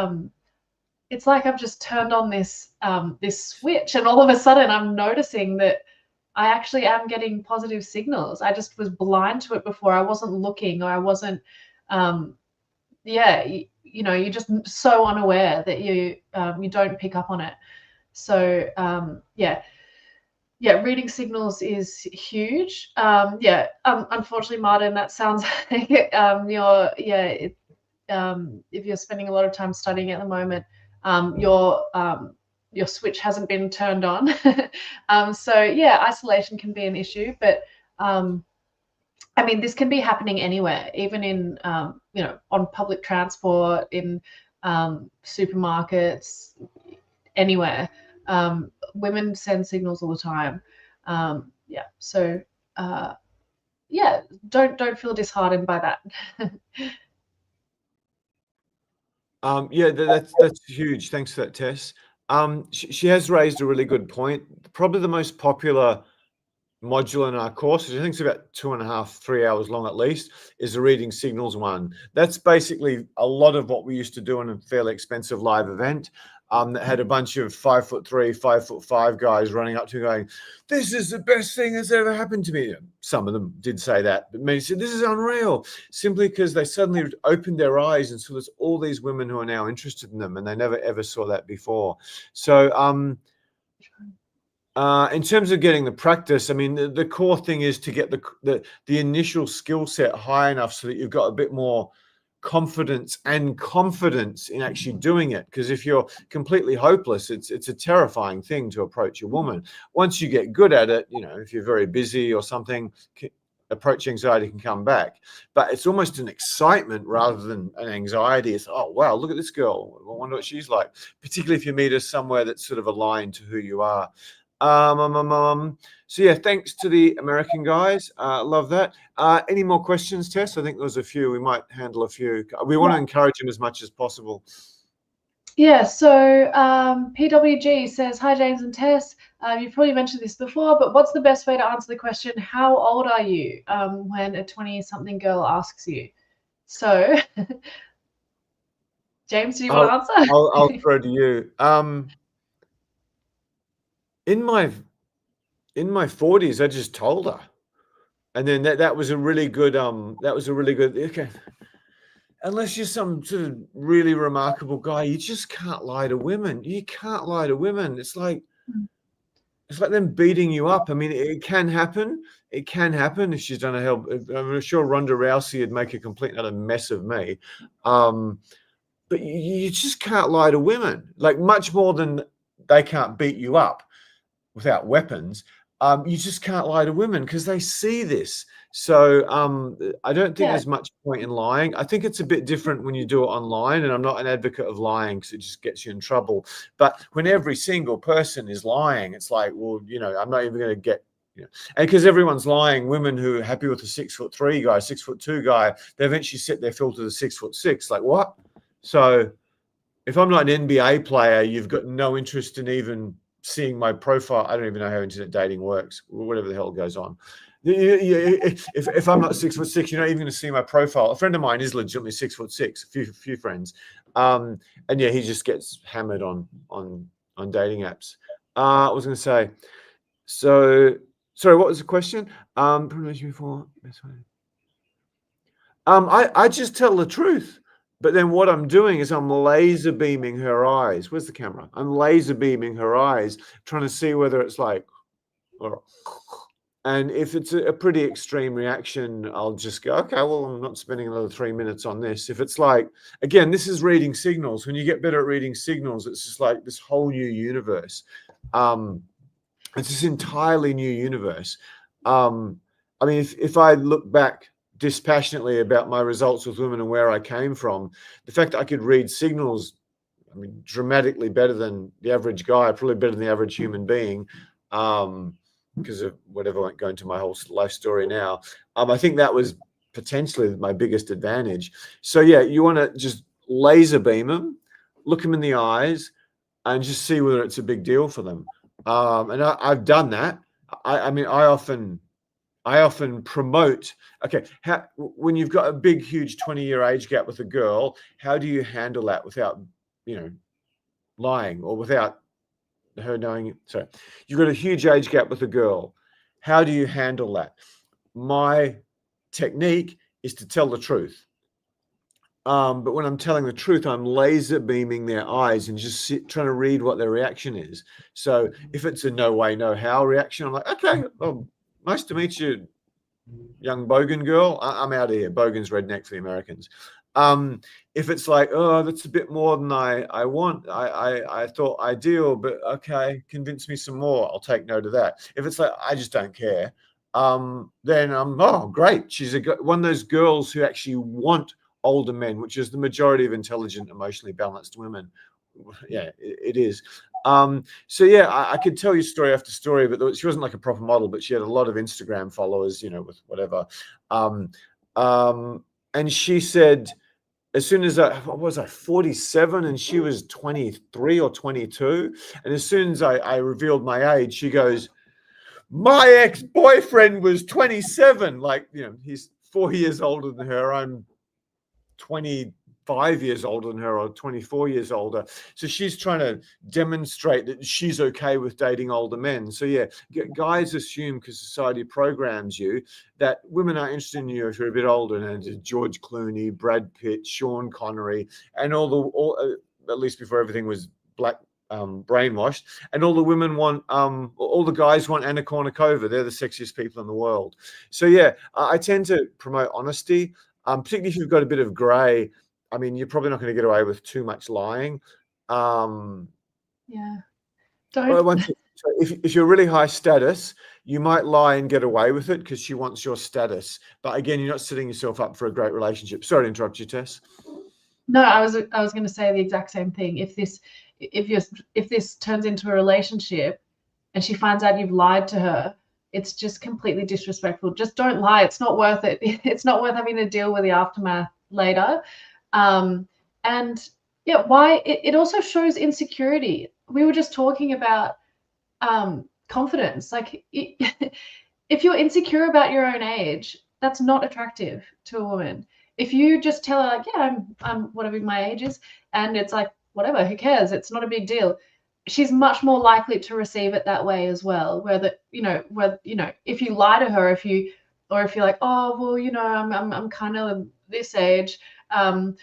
it's like I've just turned on this this switch, and all of a sudden I'm noticing that I actually am getting positive signals. I just was blind to it before. I wasn't looking, or I wasn't yeah, you're just so unaware that you don't pick up on it. So yeah, reading signals is huge. Yeah, unfortunately, Martin, that sounds like if you're spending a lot of time studying at the moment, your switch hasn't been turned on. So yeah, isolation can be an issue, but I mean, this can be happening anywhere, even in on public transport, in supermarkets, anywhere. Women send signals all the time. Yeah, so yeah, don't feel disheartened by that. Yeah, that's huge. Thanks for that, Tess. She has raised a really good point. Probably the most popular module in our course, which I think is about 2.5, 3 hours long at least, is the reading signals one. That's basically a lot of what we used to do in a fairly expensive live event that had a bunch of 5'3", 5'5" guys running up to me going, "This is the best thing that's ever happened to me." Some of them did say that, but many said, "This is unreal," simply because they suddenly opened their eyes and saw there's all these women who are now interested in them, and they never ever saw that before. So in terms of getting the practice, I mean, the core thing is to get the initial skill set high enough so that you've got a bit more confidence and confidence in actually doing it. Because if you're completely hopeless, it's a terrifying thing to approach a woman. Once you get good at it, if you're very busy or something, approach anxiety can come back. But it's almost an excitement rather than an anxiety. It's, oh, wow, look at this girl. I wonder what she's like, particularly if you meet her somewhere that's sort of aligned to who you are. So yeah, thanks to the American guys. Love that. Any more questions, Tess? I think there was a few. We might handle a few. We want to encourage them as much as possible. Yeah, so PWG says, "Hi, James and Tess. You've probably mentioned this before, but what's the best way to answer the question, how old are you, when a 20-something girl asks you?" So, James, do you want to answer? I'll throw to you. In my 40s, I just told her. And then that was a really good, okay. Unless you're some sort of really remarkable guy, you just can't lie to women. You can't lie to women. It's like them beating you up. I mean, it can happen. It can happen if she's done a hell. I'm sure Ronda Rousey would make a complete and utter mess of me. But you just can't lie to women, like much more than they can't beat you up without weapons. You just can't lie to women because they see this. So I don't think there's much point in lying. I think it's a bit different when you do it online, and I'm not an advocate of lying because it just gets you in trouble. But when every single person is lying, it's like, well, I'm not even going to get, and because everyone's lying, women who are happy with a 6'3" guy, 6'2" guy, they eventually set their filter to 6'6". Like what? So if I'm not an NBA player, you've got no interest in even seeing my profile. I don't even know how internet dating works, whatever the hell goes on. If I'm not 6'6", you're not even going to see my profile. A friend of mine is legitimately 6'6", a few friends. And yeah, he just gets hammered on dating apps. I was going to say, so sorry, what was the question? Before. I just tell the truth. But then what I'm doing is I'm laser beaming her eyes. Where's the camera? I'm laser beaming her eyes, trying to see whether it's like, or And if it's a pretty extreme reaction, I'll just go, okay, well, I'm not spending another 3 minutes on this. If it's like, again, this is reading signals. When you get better at reading signals, it's just like this whole new universe. It's this entirely new universe. I mean, if I look back dispassionately about my results with women and where I came from, the fact that I could read signals, I mean, dramatically better than the average guy, probably better than the average human being, because of whatever, I won't go into my whole life story now. I think that was potentially my biggest advantage. So yeah, you want to just laser beam them, look them in the eyes, and just see whether it's a big deal for them. And I've done that. I mean, I often promote, okay, when you've got a big, huge 20-year age gap with a girl, how do you handle that without, lying, or without her knowing? So you've got a huge age gap with a girl. How do you handle that? My technique is to tell the truth. But when I'm telling the truth, I'm laser beaming their eyes and just trying to read what their reaction is. So if it's a no way, no how reaction, I'm like, okay, well, nice to meet you, young Bogan girl. I'm out of here. Bogan's redneck for the Americans. If it's like, oh, that's a bit more than I want, I thought ideal, but okay, convince me some more. I'll take note of that. If it's like, I just don't care, then oh, great. She's one of those girls who actually want older men, which is the majority of intelligent, emotionally balanced women. Yeah, it is. So yeah, I could tell you story after story, but she wasn't like a proper model, but she had a lot of Instagram followers, with whatever. And she said, as soon as what was I, 47, and she was 23 or 22, and as soon as I revealed my age, she goes, my ex-boyfriend was 27. Like, he's 4 years older than her. I'm 25 years older than her, or 24 years older. So she's trying to demonstrate that she's okay with dating older men. So yeah, guys assume, because society programs you, that women are interested in you if you're a bit older. And George Clooney, Brad Pitt, Sean Connery, and all at least before everything was black, brainwashed, and all the women want, all the guys want Anna Kournikova. They're the sexiest people in the world. So yeah, I tend to promote honesty. Particularly if you've got a bit of gray. I mean, you're probably not going to get away with too much lying. Yeah. Don't. So if you're really high status, you might lie and get away with it because she wants your status. But again, you're not setting yourself up for a great relationship. Sorry to interrupt you, Tess. No, I was going to say the exact same thing. If this turns into a relationship and she finds out you've lied to her, it's just completely disrespectful. Just don't lie. It's not worth it. It's not worth having to deal with the aftermath later. And yeah, why it also shows insecurity. We were just talking about confidence. Like, if you're insecure about your own age, that's not attractive to a woman. If you just tell her, like, yeah, I'm whatever my age is, and it's like, whatever, who cares? It's not a big deal. She's much more likely to receive it that way as well. Where if you lie to her, if you're like, oh, well, I'm kind of this age, I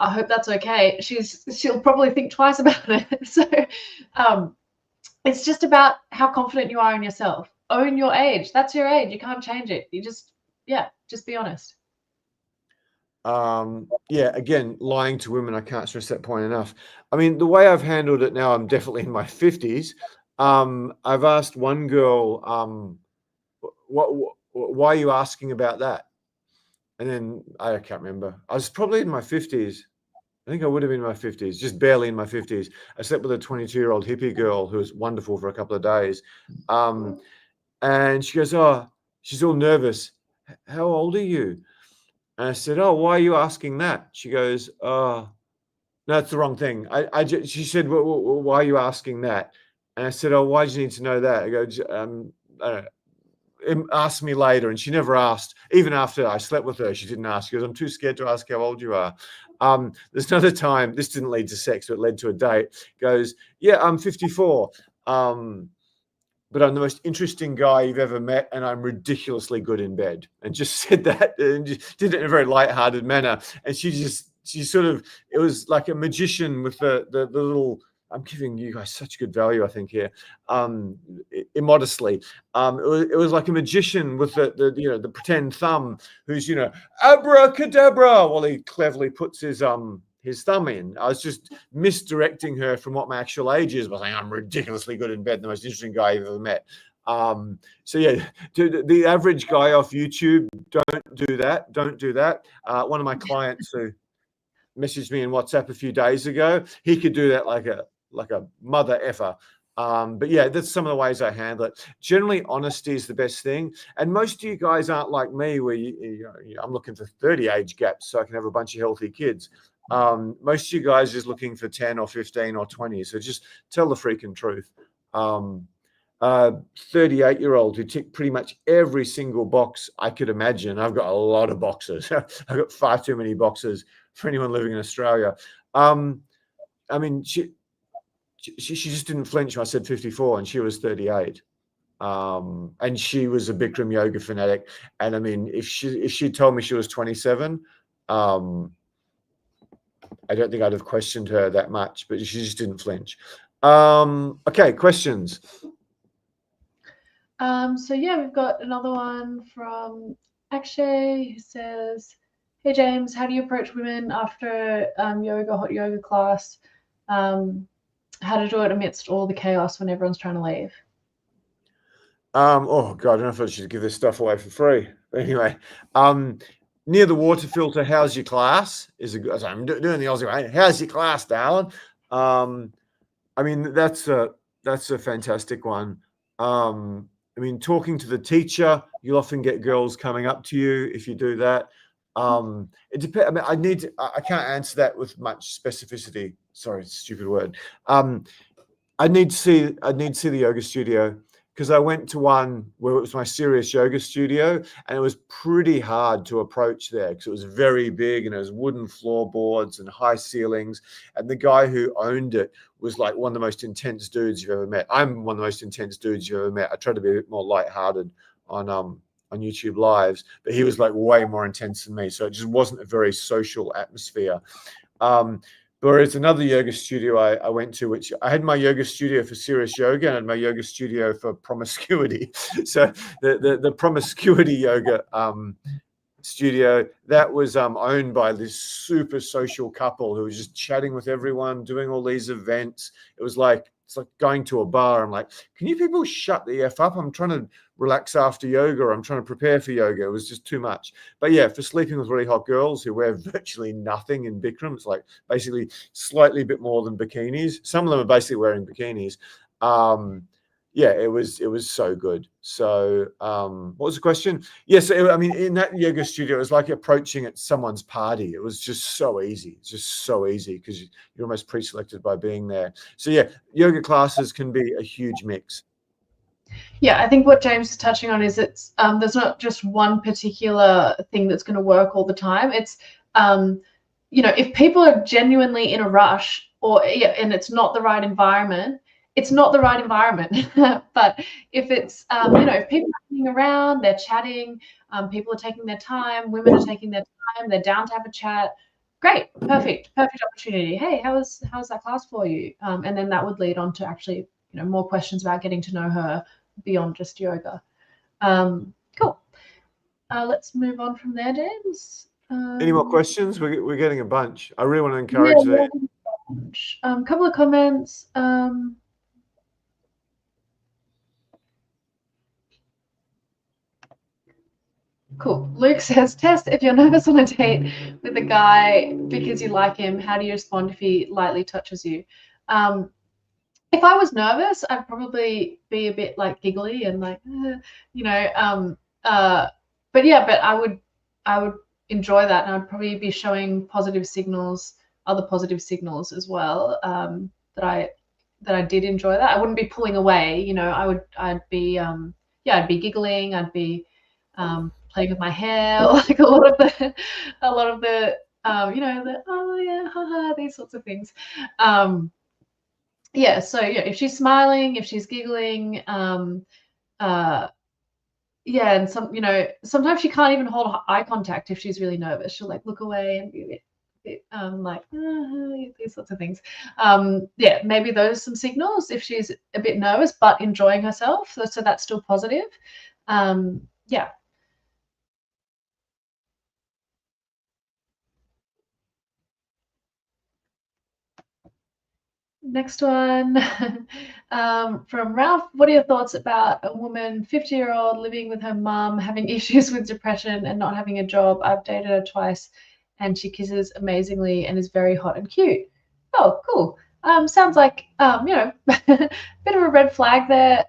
hope that's okay. She'll probably think twice about it. So, it's just about how confident you are in yourself. Own your age. That's your age. You can't change it. You just be honest. Yeah, again, lying to women, I can't stress that point enough. I mean, the way I've handled it now, I'm definitely in my 50s. I've asked one girl, why are you asking about that? And then I can't remember. I was probably in my 50s. I think I would have been in my 50s, just barely in my 50s. I slept with a 22-year-old hippie girl who was wonderful for a couple of days. And she goes, oh, she's all nervous. How old are you? And I said, oh, why are you asking that? She goes, oh, no, that's the wrong thing. She said, well, why are you asking that? And I said, oh, why do you need to know that? I go, I don't know, ask me later. And she never asked. Even after I slept with her, she didn't ask. She goes, I'm too scared to ask how old you are. There's another time, this didn't lead to sex, but it led to a date. Goes, yeah, I'm 54. But I'm the most interesting guy you've ever met, and I'm ridiculously good in bed. And just said that, and just did it in a very lighthearted manner. And she sort of, it was like a magician with the little I'm giving you guys such good value, I think, here. Immodestly, it was like a magician with the pretend thumb, who's abracadabra, while he cleverly puts his thumb in. I was just misdirecting her from what my actual age is by saying I'm ridiculously good in bed, the most interesting guy you've ever met. So yeah, the average guy off YouTube, don't do that. Don't do that. One of my clients who messaged me in WhatsApp a few days ago, he could do that like a mother effer. But yeah, that's some of the ways I handle it. Generally, honesty is the best thing. And most of you guys aren't like me, where I'm looking for 30 age gaps so I can have a bunch of healthy kids. Most of you guys are just looking for 10 or 15 or 20. So just tell the freaking truth. 38-year-old who ticked pretty much every single box I could imagine. I've got a lot of boxes. I've got far too many boxes for anyone living in Australia. I mean, she just didn't flinch when I said 54, and she was 38. And she was a Bikram yoga fanatic. And I mean, if she told me she was 27, I don't think I'd have questioned her that much, but she just didn't flinch. Okay, questions. So yeah, we've got another one from Akshay, who says, "Hey James, how do you approach women after hot yoga class? How to do it amidst all the chaos when everyone's trying to leave?" Oh God, I don't know if I should give this stuff away for free. But anyway, near the water filter, how's your class? I'm doing the Aussie way. How's your class, darling? I mean, that's a fantastic one. I mean, talking to the teacher, you'll often get girls coming up to you if you do that. It depends. I mean, I can't answer that with much specificity. Sorry, stupid word. I need to see the yoga studio, because I went to one where it was my serious yoga studio, and it was pretty hard to approach there because it was very big and it was wooden floorboards and high ceilings. And the guy who owned it was like one of the most intense dudes you've ever met. I'm one of the most intense dudes you've ever met. I try to be a bit more lighthearted on YouTube lives, but he was like way more intense than me. So it just wasn't a very social atmosphere. Whereas another yoga studio I went to, which I had my yoga studio for serious yoga and I had my yoga studio for promiscuity. So the promiscuity yoga studio, that was owned by this super social couple who was just chatting with everyone, doing all these events. It's like going to a bar. I'm like, can you people shut the F up? I'm trying to relax after yoga. I'm trying to prepare for yoga. It was just too much. But yeah, for sleeping with really hot girls who wear virtually nothing in Bikram, it's like basically slightly a bit more than bikinis. Some of them are basically wearing bikinis. Yeah, it was so good. So what was the question? Yes, I mean, in that yoga studio, it was like approaching at someone's party. It was just so easy. It's just so easy because you're almost pre-selected by being there. So yeah, yoga classes can be a huge mix. Yeah, I think what James is touching on is there's not just one particular thing that's going to work all the time. It's if people are genuinely in a rush and it's not the right environment, it's not the right environment. But if it's if people are hanging around, they're chatting, people are taking their time, women are taking their time, they're down to have a chat. Great, perfect opportunity. Hey, how was that class for you? And then that would lead on to actually more questions about getting to know her beyond just yoga. Cool. Let's move on from there, James. Any more questions? We're getting a bunch. I really want to encourage that. A couple of comments. Cool. Luke says, "Tess, if you're nervous on a date with a guy because you like him, how do you respond if he lightly touches you?" If I was nervous, I'd probably be a bit like giggly and like, but I would enjoy that, and I'd probably be showing other positive signals as well, that I did enjoy that. I wouldn't be pulling away, I'd be giggling, I'd be playing with my hair, like a lot of the the oh yeah, haha, these sorts of things. Yeah, so yeah, if she's smiling, if she's giggling, yeah, and sometimes she can't even hold eye contact if she's really nervous. She'll like look away and be a bit like these sorts of things. Yeah, maybe those are some signals if she's a bit nervous but enjoying herself. So that's still positive. Yeah. Next one from Ralph. What are your thoughts about a woman, 50-year-old, living with her mum, having issues with depression and not having a job? I've dated her twice and she kisses amazingly and is very hot and cute. Oh, cool. Sounds like, bit of a red flag there.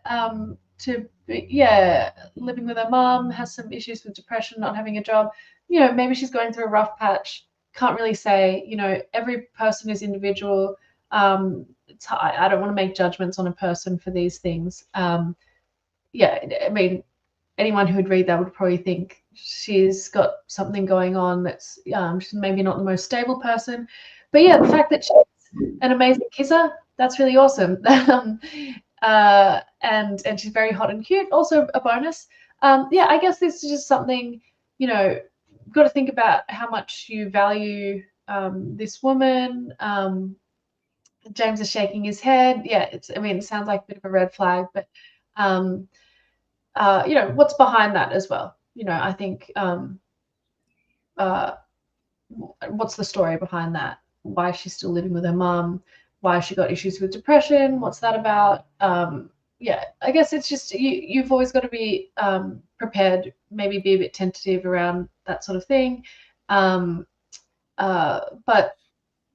Living with her mum, has some issues with depression, not having a job. Maybe she's going through a rough patch. Can't really say, every person is individual. I don't want to make judgments on a person for these things. I mean, anyone who would read that would probably think she's got something going on that's she's maybe not the most stable person. But yeah, the fact that she's an amazing kisser, that's really awesome. And she's very hot and cute, also a bonus. I guess this is just something, got to think about how much you value this woman. James is shaking his head. Yeah, it sounds like a bit of a red flag, but what's behind that as well? I think what's the story behind that? Why she's still living with her mum? Why she got issues with depression? What's that about? I guess it's just you've always got to be prepared, maybe be a bit tentative around that sort of thing. But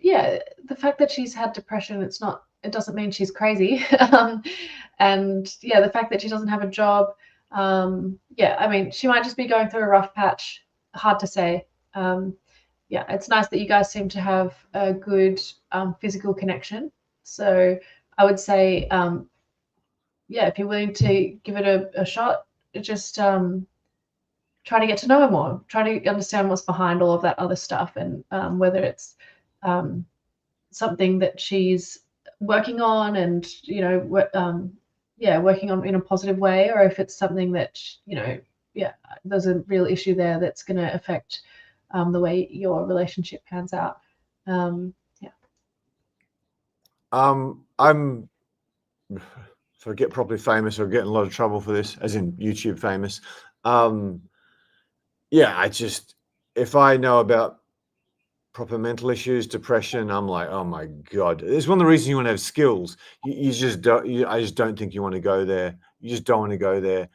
yeah, the fact that she's had depression, it doesn't mean she's crazy. And the fact that she doesn't have a job, she might just be going through a rough patch. Hard to say. It's nice that you guys seem to have a good physical connection. So I would say, if you're willing to give it a shot, just try to get to know her more, try to understand what's behind all of that other stuff, and whether it's something that she's working on and working on in a positive way, or if it's something that there's a real issue there that's going to affect the way your relationship pans out. I'm if I get properly famous or get in a lot of trouble for this, as in YouTube famous. If I know about proper mental issues, depression, I'm like, oh my God. It's one of the reasons you want to have skills. You just don't, I just don't think you want to go there. You just don't want to go there.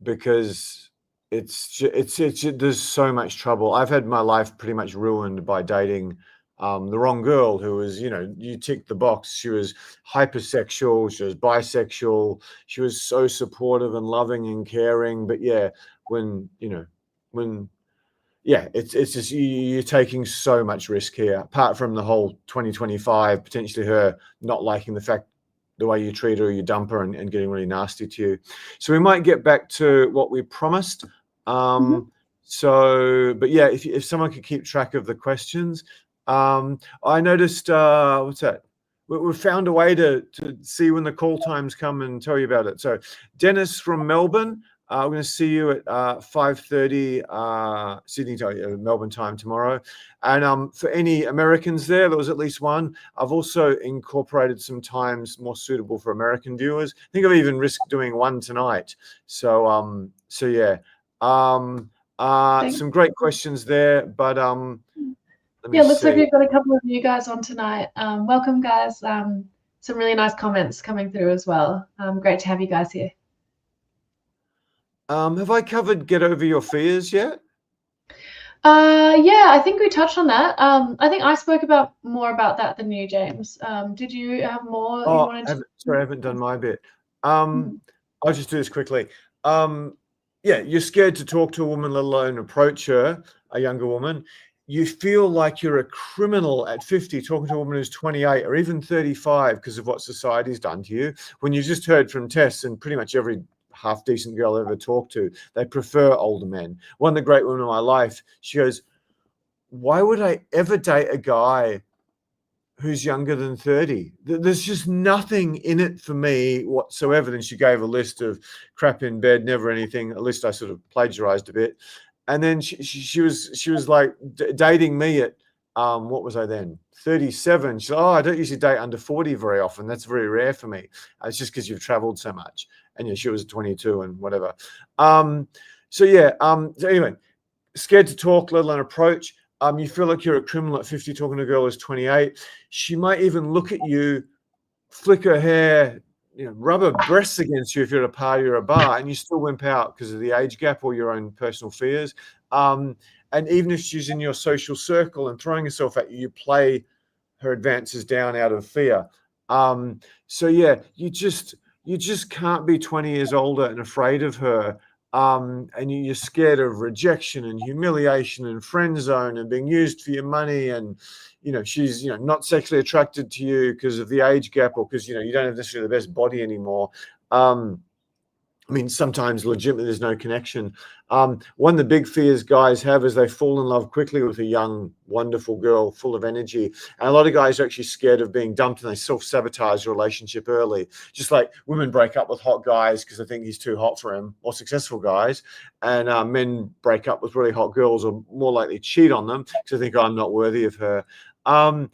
Because there's so much trouble. I've had my life pretty much ruined by dating the wrong girl who was, you tick the box. She was hypersexual. She was bisexual. She was so supportive and loving and caring. But it's just you're taking so much risk here. Apart from the whole 2025, potentially her not liking the way you treat her, you dump her, and getting really nasty to you. So we might get back to what we promised. If someone could keep track of the questions. I noticed, what's that? We found a way to see when the call times come and tell you about it. So Dennis from Melbourne, we're going to see you at 5:30 Sydney time, Melbourne time tomorrow. And for any Americans there was at least one. I've also incorporated some times more suitable for American viewers. I think I've even risked doing one tonight. So some great questions there, but looks like we've got a couple of you guys on tonight. Welcome, guys. Some really nice comments coming through as well. Great to have you guys here. Have I covered Get Over Your Fears yet? I think we touched on that. I think I spoke more about that than you, James. Did you have more you wanted to? Sorry, I haven't done my bit. I'll just do this quickly. You're scared to talk to a woman, let alone approach her, a younger woman. You feel like you're a criminal at 50 talking to a woman who's 28 or even 35 because of what society's done to you. When you just heard from TESS and pretty much every half decent girl I ever talked to, they prefer older men. One of the great women in my life, she goes, why would I ever date a guy who's younger than 30? There's just nothing in it for me whatsoever. Then she gave a list of crap in bed, never anything, a list I sort of plagiarized a bit. And then she was like dating me at what was I then? 37. She's like, oh, I don't usually date under 40 very often. That's very rare for me. It's just because you've traveled so much. And yeah, she was 22 and whatever. So anyway, scared to talk, let alone approach. You feel like you're a criminal at 50 talking to a girl who's 28. She might even look at you, flick her hair, rub her breasts against you if you're at a party or a bar, and you still wimp out because of the age gap or your own personal fears. And even if she's in your social circle and throwing herself at you, you play her advances down out of fear. So yeah, you just can't be 20 years older and afraid of her. And you're scared of rejection and humiliation and friend zone and being used for your money. And, she's, not sexually attracted to you because of the age gap or because, you don't have necessarily the best body anymore. I mean, sometimes legitimately there's no connection. One of the big fears guys have is they fall in love quickly with a young, wonderful girl full of energy. And a lot of guys are actually scared of being dumped and they self-sabotage a relationship early. Just like women break up with hot guys because they think he's too hot for him, or successful guys. And men break up with really hot girls or more likely cheat on them because they think, oh, I'm not worthy of her. And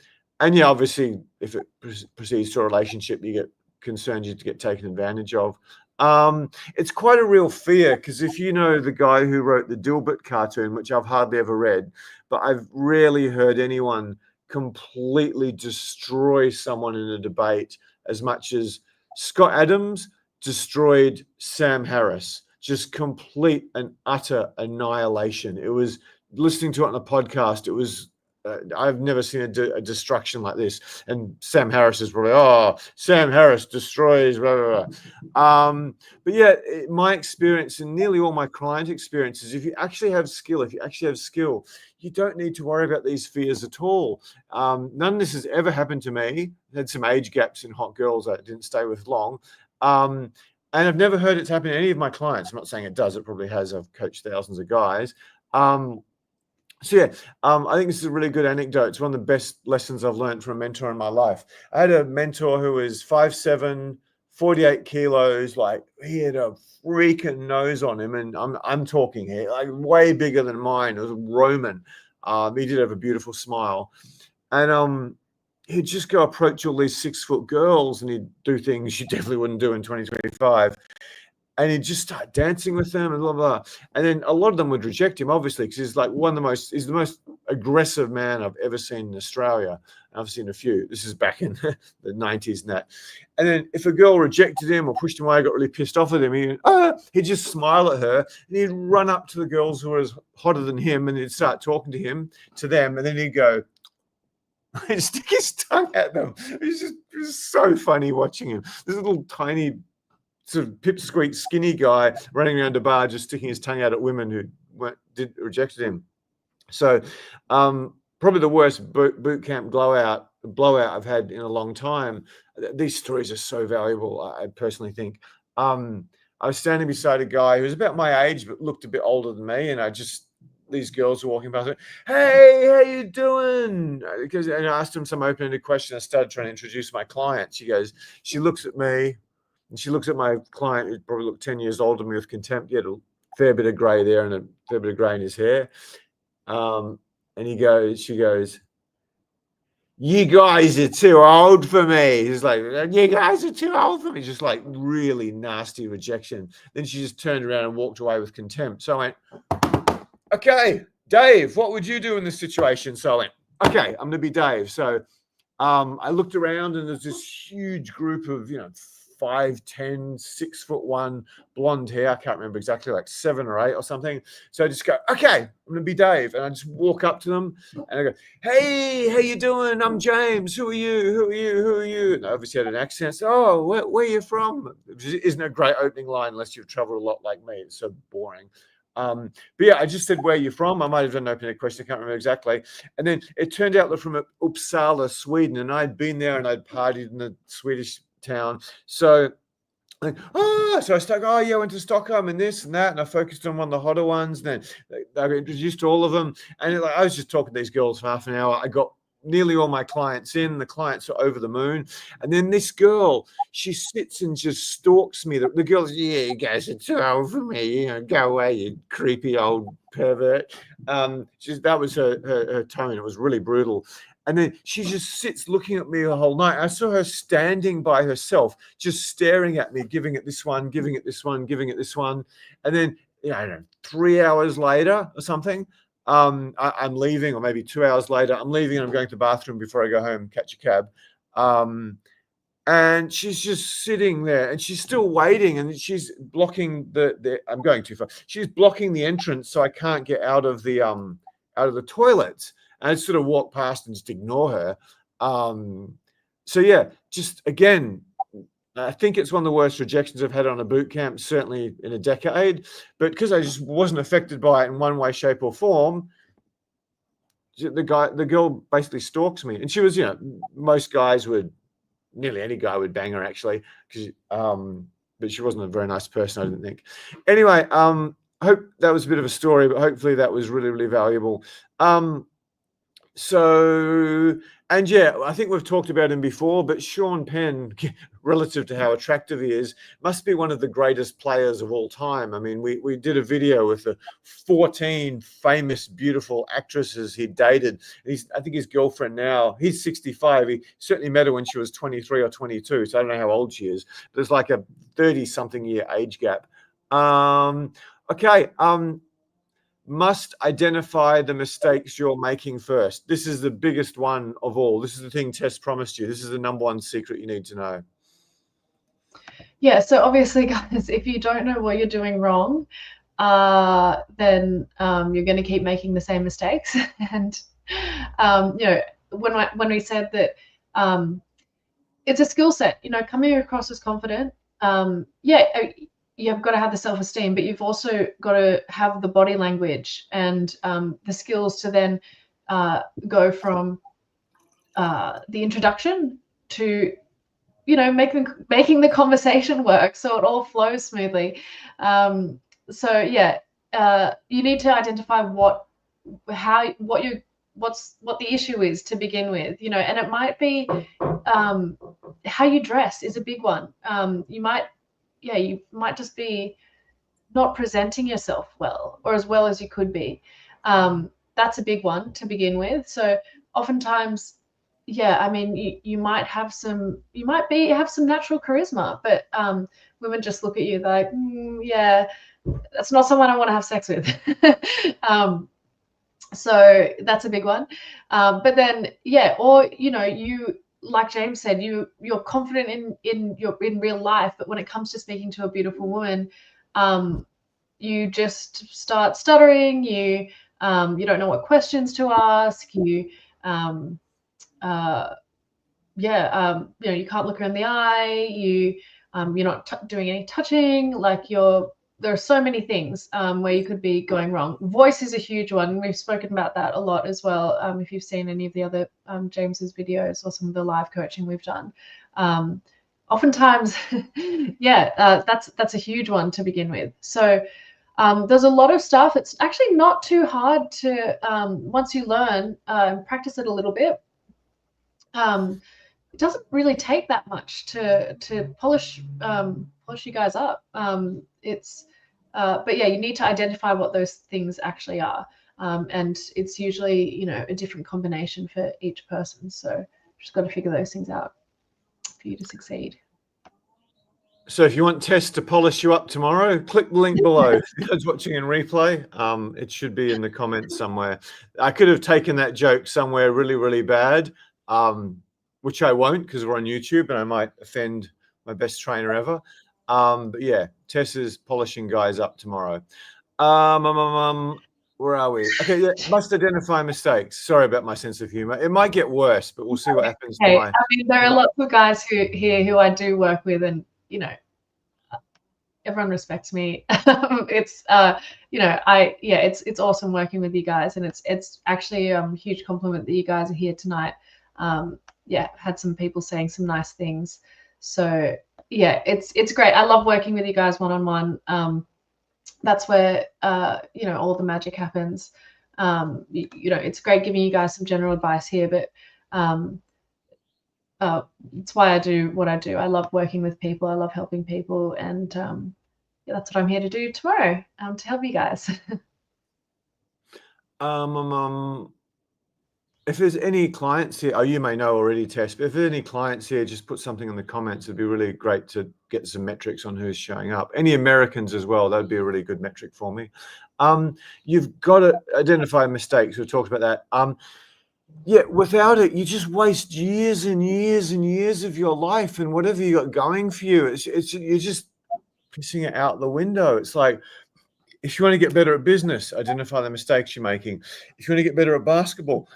yeah, obviously, if it proceeds to a relationship, you get concerned you get taken advantage of. It's quite a real fear because if you know the guy who wrote the Dilbert cartoon, which I've hardly ever read, but I've rarely heard anyone completely destroy someone in a debate as much as Scott Adams destroyed Sam Harris. Just complete and utter annihilation. It was, listening to it on a podcast, it was, I've never seen a destruction like this. And Sam Harris is probably, Sam Harris destroys, blah, blah, blah. But yeah, my experience and nearly all my client experiences, if you actually have skill, you don't need to worry about these fears at all. None of this has ever happened to me. I had some age gaps in hot girls I didn't stay with long. And I've never heard it's happened to any of my clients. I'm not saying it does. It probably has. I've coached thousands of guys. So yeah, I think this is a really good anecdote. It's one of the best lessons I've learned from a mentor in my life. I had a mentor who was 5'7", 48 kilos. Like, he had a freaking nose on him, and I'm talking here, like way bigger than mine. It was Roman. He did have a beautiful smile, and he'd just go approach all these 6-foot girls, and he'd do things you definitely wouldn't do in 2025. And he'd just start dancing with them and blah, blah. And then a lot of them would reject him, obviously, because he's like he's the most aggressive man I've ever seen in Australia. I've seen a few. This is back in the 90s and that. And then if a girl rejected him or pushed him away, got really pissed off at him, he'd just smile at her and he'd run up to the girls who were as hotter than him and he'd start talking to them. And then he'd go, and stick his tongue at them. It was so funny watching him. This little tiny sort of pipsqueak skinny guy running around a bar just sticking his tongue out at women who rejected him. So probably the worst boot camp blowout I've had in a long time. These stories are so valuable, I personally think. I was standing beside a guy who was about my age but looked a bit older than me, and these girls were walking past me. Hey, how you doing? And I asked him some open-ended question. I started trying to introduce my client. She looks at me, and she looks at my client, who probably looked 10 years older than me, with contempt. He had a fair bit of grey there and a fair bit of grey in his hair. And she goes, you guys are too old for me. He's like, you guys are too old for me. Just like really nasty rejection. Then she just turned around and walked away with contempt. So I went, okay, Dave, what would you do in this situation? So I went, okay, I'm going to be Dave. So I looked around and there's this huge group of, 5'10", 6'1", blonde hair. I can't remember exactly, like 7 or 8 or something. So I just go, okay, I'm going to be Dave. And I just walk up to them and I go, hey, how you doing? I'm James. Who are you? Who are you? Who are you? And I obviously had an accent. So, oh, where are you from? Which isn't a great opening line unless you've traveled a lot like me. It's so boring. But yeah, I just said, where are you from? I might have done an opening question. I can't remember exactly. And then it turned out they're from Uppsala, Sweden. And I'd been there and I'd partied in the Swedish town. So I started, I went to Stockholm and this and that, and I focused on one of the hotter ones. And then I got introduced to all of them, and I was just talking to these girls for half an hour. I got nearly all my clients in. The clients are over the moon. And then this girl, she sits and just stalks me. The girl's, yeah, you guys are too old for me. You know, go away, you creepy old pervert. That was her tone. It was really brutal. And then she just sits looking at me the whole night. I saw her standing by herself, just staring at me, giving it this one, giving it this one, giving it this one. And then, I don't know, 3 hours later or something, I'm leaving, or maybe 2 hours later, I'm leaving and I'm going to the bathroom before I go home, catch a cab. And she's just sitting there and she's still waiting, and she's blocking I'm going too far. She's blocking the entrance so I can't get out of the toilets. And I sort of walk past and just ignore her. So yeah, just again, I think it's one of the worst rejections I've had on a boot camp, certainly in a decade. But because I just wasn't affected by it in one way, shape, or form, the girl basically stalks me. And she was, nearly any guy would bang her actually, but she wasn't a very nice person, I didn't think. Anyway, I hope that was a bit of a story, but hopefully that was really, really valuable. And yeah, I think we've talked about him before, but Sean Penn, relative to how attractive he is, must be one of the greatest players of all time. I mean, we did a video with the 14 famous, beautiful actresses he dated. I think his girlfriend now, he's 65. He certainly met her when she was 23 or 22, so I don't know how old she is. There's like a 30-something year age gap. Must identify the mistakes you're making first. This is the biggest one of all. This is the thing TESS promised you. This is the number one secret you need to know. Yeah, so obviously, guys, if you don't know what you're doing wrong, then you're going to keep making the same mistakes. And when we said that it's a skill set, coming across as confident, you've got to have the self-esteem, but you've also got to have the body language and the skills to then go from the introduction to, making the conversation work so it all flows smoothly. So yeah, you need to identify what the issue is to begin with, and it might be how you dress is a big one. You might just be not presenting yourself well, or as well as you could be. That's a big one to begin with. So oftentimes, you might have some natural charisma, but women just look at you like, that's not someone I want to have sex with. So that's a big one. But then, you, like James said, you're confident in real life, but when it comes to speaking to a beautiful woman, you just start stuttering. You don't know what questions to ask. You can't look her in the eye. You're not doing any touching. There are so many things where you could be going wrong. Voice is a huge one. We've spoken about that a lot as well. If you've seen any of the other James's videos or some of the live coaching we've done, oftentimes, that's a huge one to begin with. So there's a lot of stuff. It's actually not too hard to once you learn and practice it a little bit. It doesn't really take that much to polish you guys up. But yeah, you need to identify what those things actually are, and it's usually a different combination for each person. So just got to figure those things out for you to succeed. So if you want TESS to polish you up tomorrow, click the link below. If you're watching in replay, it should be in the comments somewhere. I could have taken that joke somewhere really, really bad, which I won't because we're on YouTube and I might offend my best trainer ever. But yeah, TESS is polishing guys up tomorrow. Where are we? Okay, yeah, must identify mistakes. Sorry about my sense of humor. It might get worse, but we'll see what happens. There are lots of guys who I do work with, and everyone respects me. It's awesome working with you guys, and it's actually a huge compliment that you guys are here tonight. Had some people saying some nice things. So yeah, it's great. I love working with you guys one-on-one. That's where all the magic happens. It's great giving you guys some general advice here, but it's why I do what I do. I love working with people. I love helping people, and yeah, that's what I'm here to do tomorrow, to help you guys. If there's any clients here, you may know already, Tess, but if there's any clients here, just put something in the comments. It'd be really great to get some metrics on who's showing up. Any Americans as well, that'd be a really good metric for me. You've got to identify mistakes. We talked about that. Yeah, without it, you just waste years and years and years of your life, and whatever you got going for you, you're just pissing it out the window. It's like, if you want to get better at business, identify the mistakes you're making. If you want to get better at basketball,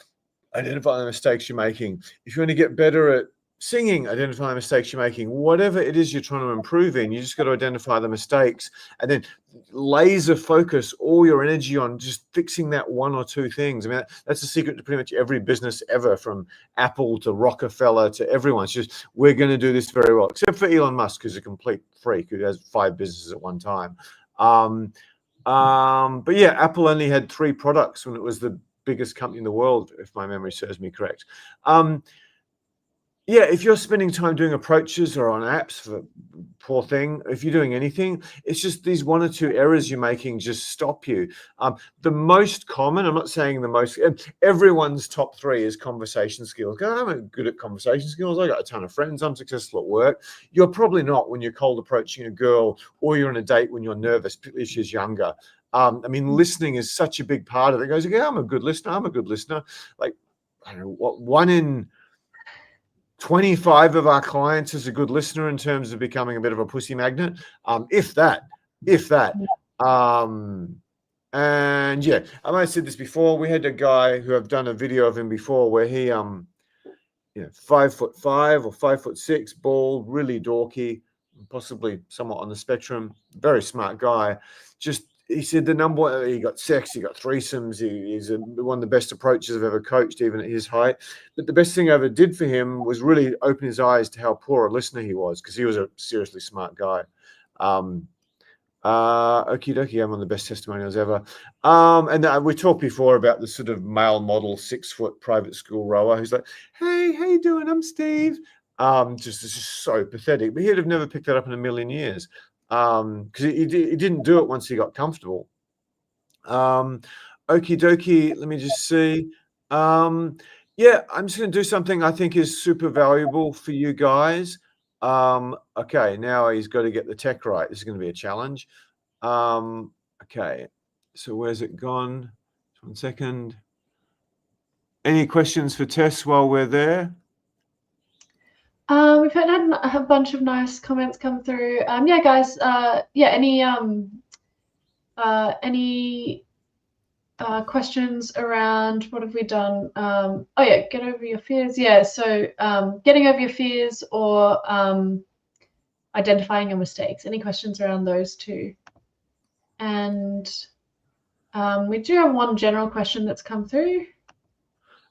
identify the mistakes you're making. If you want to get better at singing, identify the mistakes you're making. Whatever it is you're trying to improve in, you just got to identify the mistakes and then laser focus all your energy on just fixing that one or two things. I mean, that's the secret to pretty much every business ever, from Apple to Rockefeller to everyone. It's just, we're going to do this very well, except for Elon Musk, who's a complete freak who has 5 businesses at one time. But yeah, Apple only had 3 products when it was the biggest company in the world, if my memory serves me correct. Yeah, if you're spending time doing approaches or on apps, for poor thing, if you're doing anything, it's just these 1 or 2 errors you're making just stop you. The most common, I'm not saying the most, everyone's top 3 is conversation skills. I'm good at conversation skills. I got a ton of friends. I'm successful at work. You're probably not when you're cold approaching a girl, or you're on a date when you're nervous, particularly if she's younger. I mean, listening is such a big part of it. It goes, yeah, I'm a good listener. I'm a good listener. Like, I don't know, what, 1 in 25 of our clients is a good listener in terms of becoming a bit of a pussy magnet, if that. And yeah, I might have said this before. We had a guy who I've done a video of him before, where he, 5'5" or 5'6", bald, really dorky, possibly somewhat on the spectrum, very smart guy. Just, he said the number one, he got sex, he got threesomes, he's one of the best approaches I've ever coached, even at his height. But the best thing I ever did for him was really open his eyes to how poor a listener he was, because he was a seriously smart guy. Okie dokie, I'm on the best testimonials ever. And we talked before about the sort of male model 6-foot private school rower who's like, hey, how you doing? I'm Steve. It's just so pathetic. But he'd have never picked that up in a million years, because he didn't do it once he got comfortable. Okie dokie, let me just see. Yeah, I'm just going to do something I think is super valuable for you guys. Okay, now he's got to get the tech right. This is going to be a challenge. Okay, so where's it gone? 1 second. Any questions for Tess while we're there? We've had a bunch of nice comments come through. Yeah, guys. Yeah, any questions around what have we done? Oh yeah, get over your fears. Yeah, so getting over your fears, or identifying your mistakes. Any questions around those 2? And we do have one general question that's come through.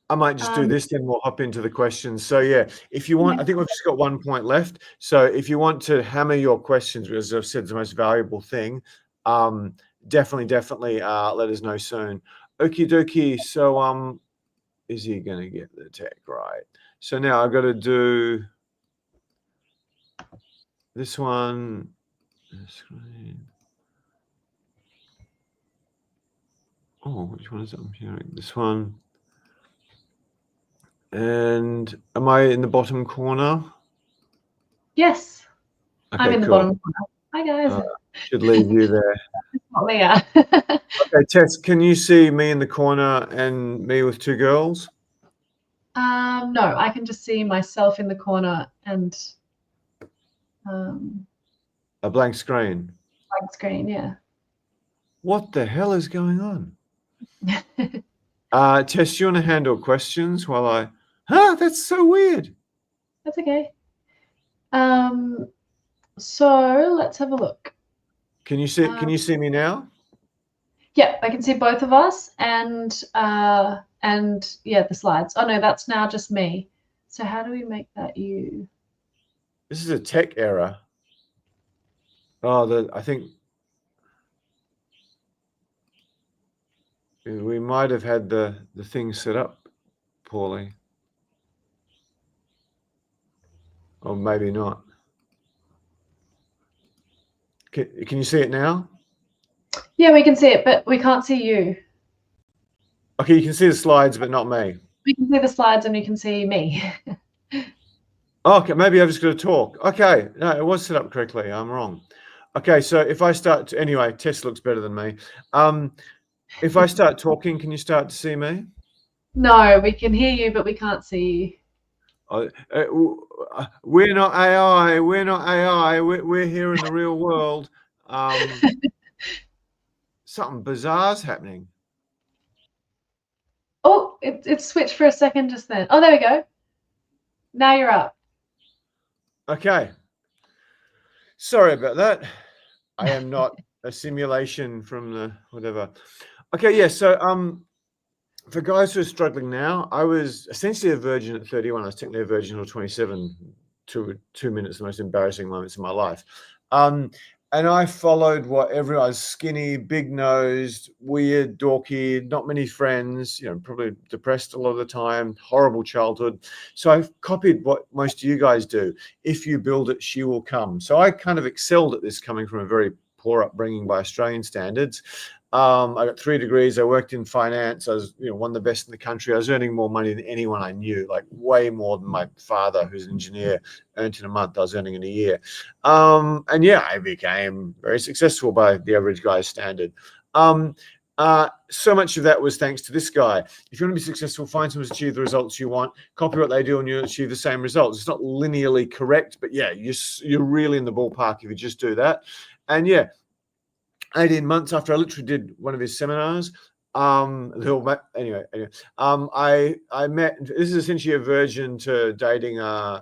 I might just do this, then we'll hop into the questions. So yeah, if you want, I think we've just got 1 point left. So if you want to hammer your questions, as I've said, it's the most valuable thing, definitely let us know soon. Okie dokie. So is he going to get the tech right? So now I've got to do this one. Oh, which one is it? I'm hearing this one. And am I in the bottom corner? Yes. Okay, I'm in the cool. bottom corner. Hi guys. Should leave you there. Not Leah. Okay, Tess, can you see me in the corner and me with 2 girls? No, I can just see myself in the corner and a blank screen. Blank screen, yeah. What the hell is going on? Tess, you want to handle questions while I... that's so weird. That's okay. So let's have a look. Can you see me now? Yeah, I can see both of us, and yeah, the slides. Oh no, that's now just me. So how do we make that you? This is a tech error. Oh, I think we might have had the thing set up poorly. or maybe not. Can you see it now? Yeah, we can see it, but we can't see you. Okay, you can see the slides, but not me. We can see the slides and we can see me. Okay, maybe I've just got to talk. Okay, no, it was set up correctly. I'm wrong. Okay, so if I start to, anyway, Tess looks better than me. If I start talking, can you start to see me? No, we can hear you, but we can't see you. We're not AI. We're not AI. We're here in the real world. Something bizarre's happening. Oh, it switched for a second just then. Oh, there we go. Now you're up. Okay. Sorry about that. I am not a simulation from the whatever. Okay, yeah. So for guys who are struggling now, I was essentially a virgin at 31. I was technically a virgin until 27. 2 minutes, the most embarrassing moments in my life. And I followed what everyone was: skinny, big nosed, weird, dorky, not many friends, probably depressed a lot of the time, horrible childhood. So I copied what most of you guys do. If you build it, she will come. So I kind of excelled at this, coming from a very poor upbringing by Australian standards. I got 3 degrees. I worked in finance. I was, one of the best in the country. I was earning more money than anyone I knew, like way more than my father, who's an engineer, earned in a month. I was earning in a year. And yeah, I became very successful by the average guy's standard. So much of that was thanks to this guy. If you want to be successful, find someone to achieve the results you want, copy what they do, and you'll achieve the same results. It's not linearly correct, but yeah, you're really in the ballpark if you just do that. And yeah, 18 months after I literally did one of his seminars, anyway, I met, this is essentially a version to dating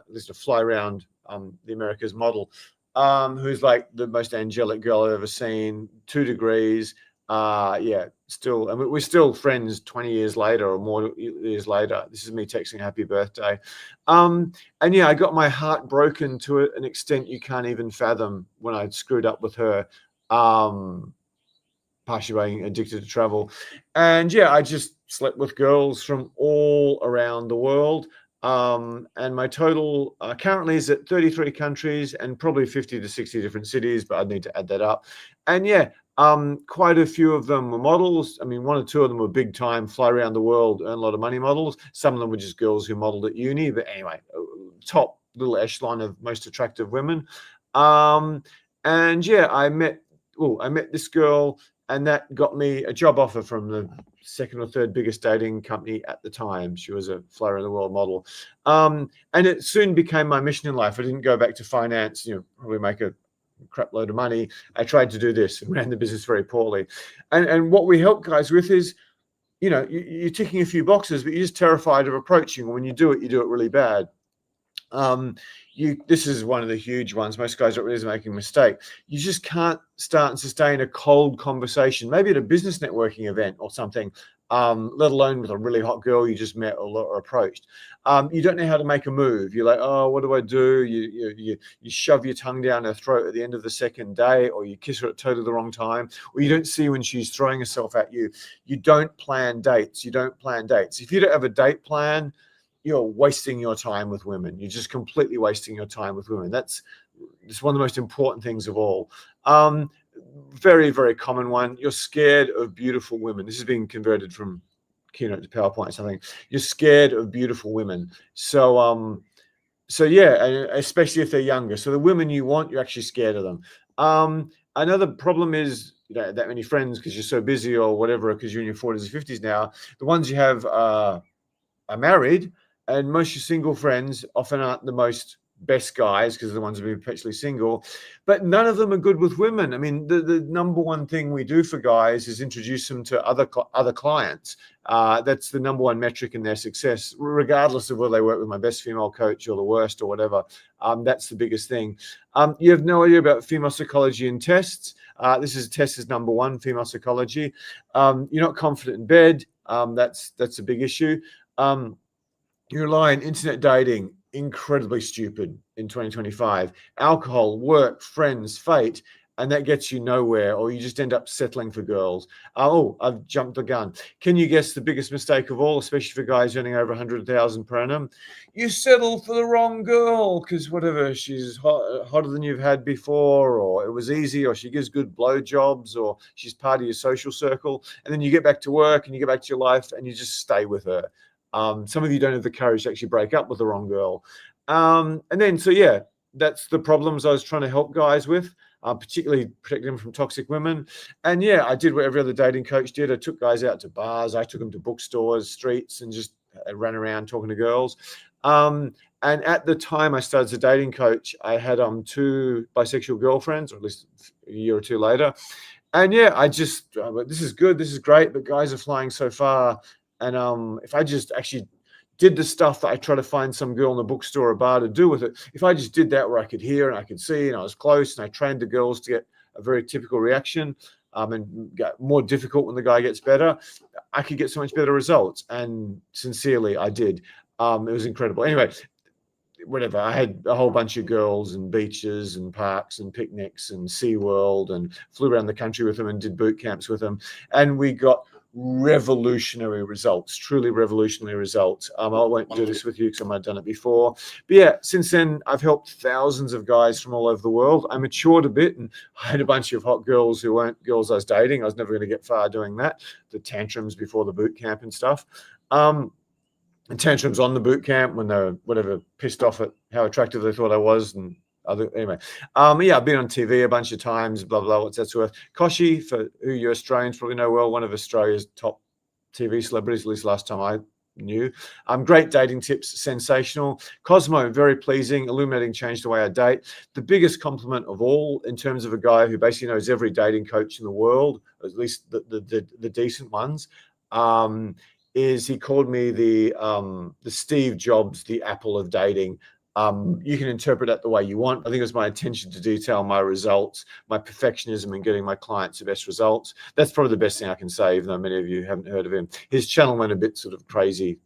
this is a fly around the Americas model, who's like the most angelic girl I've ever seen, 2 degrees. Yeah, still, I mean, we're still friends 20 years later or more years later. This is me texting happy birthday. And yeah, I got my heart broken to an extent you can't even fathom when I screwed up with her. Partially being addicted to travel. And yeah, I just slept with girls from all around the world. And my total currently is at 33 countries and probably 50 to 60 different cities, but I'd need to add that up. And yeah, quite a few of them were models. I mean, 1 or 2 of them were big time, fly around the world, earn a lot of money models. Some of them were just girls who modeled at uni, but anyway, top little echelon of most attractive women. And yeah, I met this girl, and that got me a job offer from the 2nd or 3rd biggest dating company at the time. She was a fly around the world model. And it soon became my mission in life. I didn't go back to finance, probably make a crap load of money. I tried to do this and ran the business very poorly. And what we help guys with is, you're ticking a few boxes, but you're just terrified of approaching. When you do it really bad. This is one of the huge ones. Most guys are really making a mistake. You just can't start and sustain a cold conversation, maybe at a business networking event or something, let alone with a really hot girl you just met or approached. You don't know how to make a move. You're like, oh, what do I do? You shove your tongue down her throat at the end of the 2nd day, or you kiss her at totally the wrong time, or you don't see when she's throwing herself at you. You don't plan dates. If you don't have a date plan, you're wasting your time with women. You're just completely wasting your time with women. That's one of the most important things of all. Very, very common one. You're scared of beautiful women. This is being converted from Keynote to PowerPoint or something. You're scared of beautiful women. So yeah, and especially if they're younger. So the women you want, you're actually scared of them. Another problem is you don't have that many friends because you're so busy or whatever, because you're in your 40s or 50s now. The ones you have are married, and most of your single friends often aren't the most best guys because they're the ones who are perpetually single, but none of them are good with women. I mean, the number one thing we do for guys is introduce them to other clients. That's the number one metric in their success, regardless of whether they work with my best female coach or the worst or whatever. That's the biggest thing. You have no idea about female psychology and tests. This is TESS number 1, female psychology. You're not confident in bed. That's a big issue. You rely on internet dating, incredibly stupid in 2025. Alcohol, work, friends, fate. and that gets you nowhere, or you just end up settling for girls. Oh, I've jumped the gun. Can you guess the biggest mistake of all, especially for guys earning over 100,000 per annum? You settle for the wrong girl because whatever, she's hotter than you've had before, or it was easy, or she gives good blowjobs, or she's part of your social circle, and then you get back to work and you get back to your life and you just stay with her. Some of you don't have the courage to actually break up with the wrong girl. And then, so yeah, that's the problems I was trying to help guys with. Particularly protecting them from toxic women. And yeah, I did what every other dating coach did. I took guys out to bars. I took them to bookstores, streets, and just ran around talking to girls. And at the time I started as a dating coach, I had 2 bisexual girlfriends, or at least a year or 2 later. And yeah, I just, this is good, this is great, but guys are flying so far. And if I just actually did the stuff that I try to find some girl in the bookstore or bar to do with it, if I just did that where I could hear and I could see and I was close and I trained the girls to get a very typical reaction, and get more difficult when the guy gets better, I could get so much better results. And sincerely, I did. It was incredible. Anyway, whatever, I had a whole bunch of girls and beaches and parks and picnics and SeaWorld, and flew around the country with them and did boot camps with them. And we got revolutionary results, truly revolutionary results. I won't do this with you because I might have done it before. But yeah, since then, I've helped thousands of guys from all over the world. I matured a bit, and I had a bunch of hot girls who weren't girls I was dating. I was never going to get far doing that. The tantrums before the boot camp and stuff. And tantrums on the boot camp when they were whatever pissed off at how attractive they thought I was, and anyway, yeah, I've been on TV a bunch of times, blah blah. What's that worth? Koshi, for who you Australians probably know well, one of Australia's top TV celebrities, at least last time I knew. Great dating tips, sensational. Cosmo, very pleasing, illuminating, changed the way I date. The biggest compliment of all, in terms of a guy who basically knows every dating coach in the world, at least the decent ones, is he called me the Steve Jobs, the Apple of dating. You can interpret that the way you want. I think it was my attention to detail, my results, my perfectionism in getting my clients the best results. That's probably the best thing I can say, even though many of you haven't heard of him. His channel went a bit sort of crazy,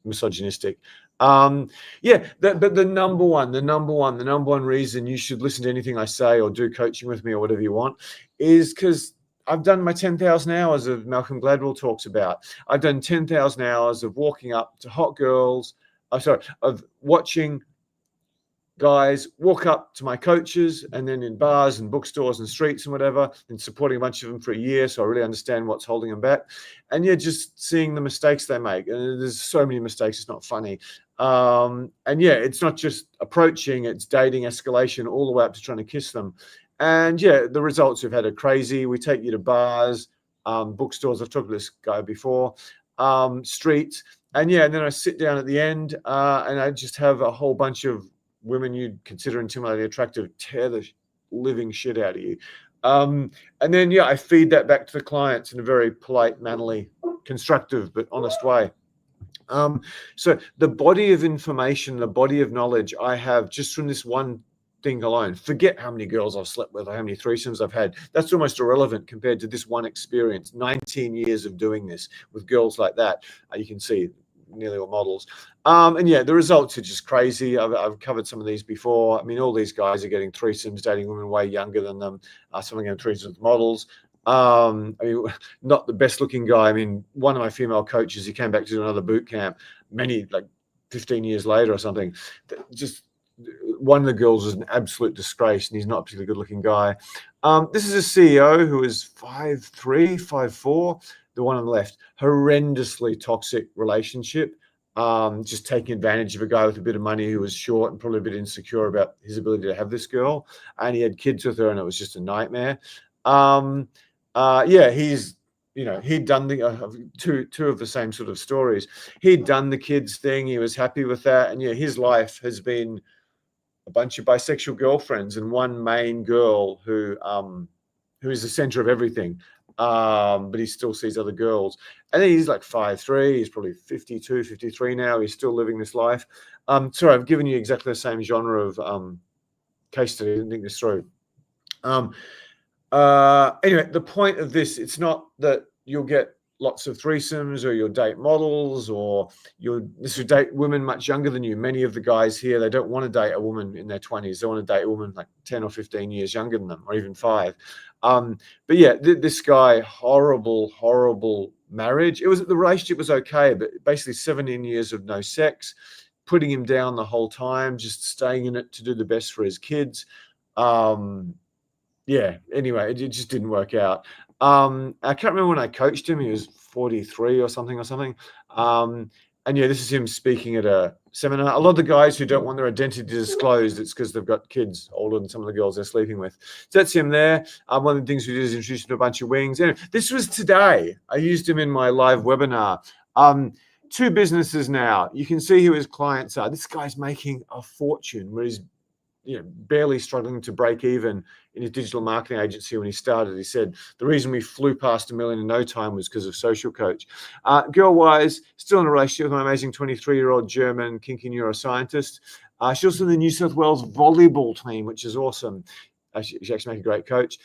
misogynistic. Yeah, but the number one reason you should listen to anything I say or do coaching with me or whatever you want is because I've done my 10,000 hours of Malcolm Gladwell talks about. I've done 10,000 hours of walking up to hot girls. Of watching guys walk up to my coaches, and then in bars and bookstores and streets and whatever, and supporting a bunch of them for a year, so I really understand what's holding them back. And yeah, just seeing the mistakes they make. And there's so many mistakes, it's not funny. And yeah, it's not just approaching, it's dating, escalation, all the way up to trying to kiss them. And yeah, the results we've had are crazy. We take you to bars, bookstores, I've talked to this guy before, streets. And yeah, and then I sit down at the end, and I just have a whole bunch of women you'd consider intimidating, attractive, tear the living shit out of you. And then, yeah, I feed that back to the clients in a very polite, mannerly, constructive, but honest way. So the body of information, the body of knowledge I have just from this one thing alone, forget how many girls I've slept with or how many threesomes I've had. That's almost irrelevant compared to this one experience, 19 years of doing this with girls like that. You can see nearly all models. And yeah, the results are just crazy. I've covered some of these before. I mean, all these guys are getting threesomes, dating women way younger than them. Some are getting threesomes with models. I mean, not the best looking guy. I mean, one of my female coaches, he came back to do another boot camp like 15 years later or something. Just one of the girls was an absolute disgrace, and he's not a particularly good looking guy. This is a CEO who is 5'3", 5'4", the one on the left. Horrendously toxic relationship. Just taking advantage of a guy with a bit of money who was short and probably a bit insecure about his ability to have this girl. And he had kids with her, and it was just a nightmare. Yeah, he'd done the two of the same sort of stories. He'd done the kids thing. He was happy with that. And yeah, his life has been a bunch of bisexual girlfriends and one main girl who is the center of everything. But he still sees other girls. And then he's like 5'3", he's probably 52, 53 now. He's still living this life. Sorry, I've given you exactly the same genre of case study. I didn't think this through. Anyway, the point of this, it's not that you'll get lots of threesomes, or you'll date models, or this would date women much younger than you. Many of the guys here, they don't want to date a woman in their 20s. They want to date a woman like 10 or 15 years younger than them, or even 5. But yeah, this guy, horrible marriage. The relationship was okay, but basically 17 years of no sex, putting him down the whole time, just staying in it to do the best for his kids. Yeah, anyway, it just didn't work out. I can't remember when I coached him. He was 43 or something. And yeah, this is him speaking at a seminar. A lot of the guys who don't want their identity disclosed, it's because they've got kids older than some of the girls they're sleeping with. So that's him there. One of the things we did is introduce him to a bunch of wings. Anyway, this was today. I used him in my live webinar. 2 businesses now. You can see who his clients are. This guy's making a fortune, where he's barely struggling to break even in his digital marketing agency. When he started, he said the reason we flew past $1 million in no time was because of Social Coach. Girl-wise, still in a relationship with my amazing 23-year-old German kinky neuroscientist. She's also in the New South Wales volleyball team, which is awesome. She actually makes a great coach.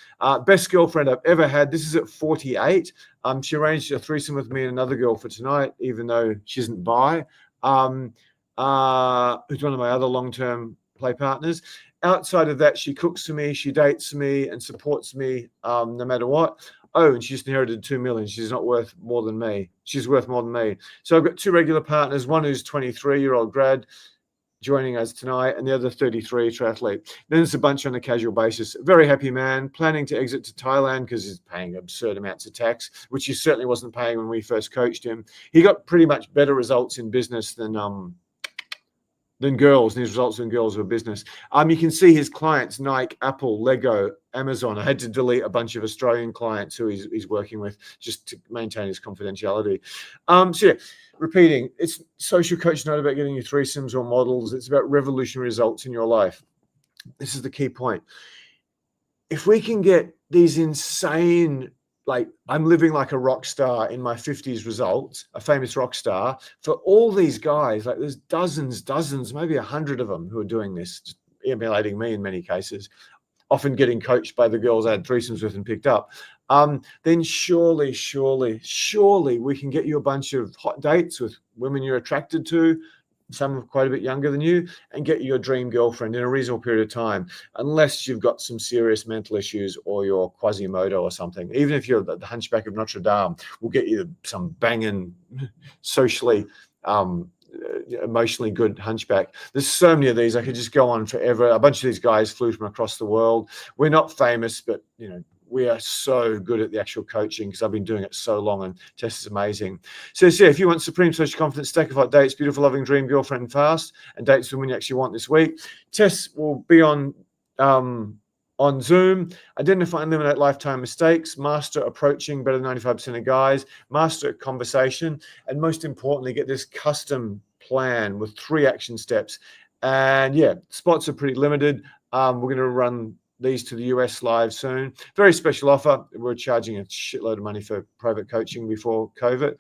Best girlfriend I've ever had. This is at 48. She arranged a threesome with me and another girl for tonight, even though she isn't bi. Who's one of my other long-term play partners. Outside of that, she cooks for me, she dates me, and supports me no matter what. Oh, and she just inherited 2 million. She's not worth more than me. She's worth more than me. So I've got 2 regular partners, one who's 23-year-old grad joining us tonight, and the other 33 triathlete. Then there's a bunch on a casual basis. Very happy man, planning to exit to Thailand because he's paying absurd amounts of tax, which he certainly wasn't paying when we first coached him. He got pretty much better results in business than girls, and his results in girls were business. You can see his clients: Nike, Apple, Lego, Amazon. I had to delete a bunch of Australian clients who he's working with just to maintain his confidentiality. So yeah, repeating, it's Social Coach, not about getting you threesomes or models. It's about revolutionary results in your life. This is the key point. If we can get these insane, like I'm living like a rock star in my 50s results, a famous rock star, for all these guys, like there's dozens, maybe 100 of them who are doing this, just emulating me in many cases, often getting coached by the girls I had threesomes with and picked up. Then surely we can get you a bunch of hot dates with women you're attracted to, some quite a bit younger than you, and get you your dream girlfriend in a reasonable period of time, unless you've got some serious mental issues or you're Quasimodo or something. Even if you're the Hunchback of Notre Dame, we'll get you some banging, socially, emotionally good hunchback. There's so many of these. I could just go on forever. A bunch of these guys flew from across the world. We're not famous, but we are so good at the actual coaching because I've been doing it so long, and TESS is amazing. So yeah, if you want supreme social confidence, stack of hot dates, beautiful, loving, dream girlfriend fast, and dates with women you actually want this week, TESS will be on Zoom. Identify and eliminate lifetime mistakes, master approaching better than 95% of guys, master conversation, and most importantly, get this custom plan with 3 action steps. And yeah, spots are pretty limited. We're going to run these to the US live soon. Very special offer. We're charging a shitload of money for private coaching before COVID.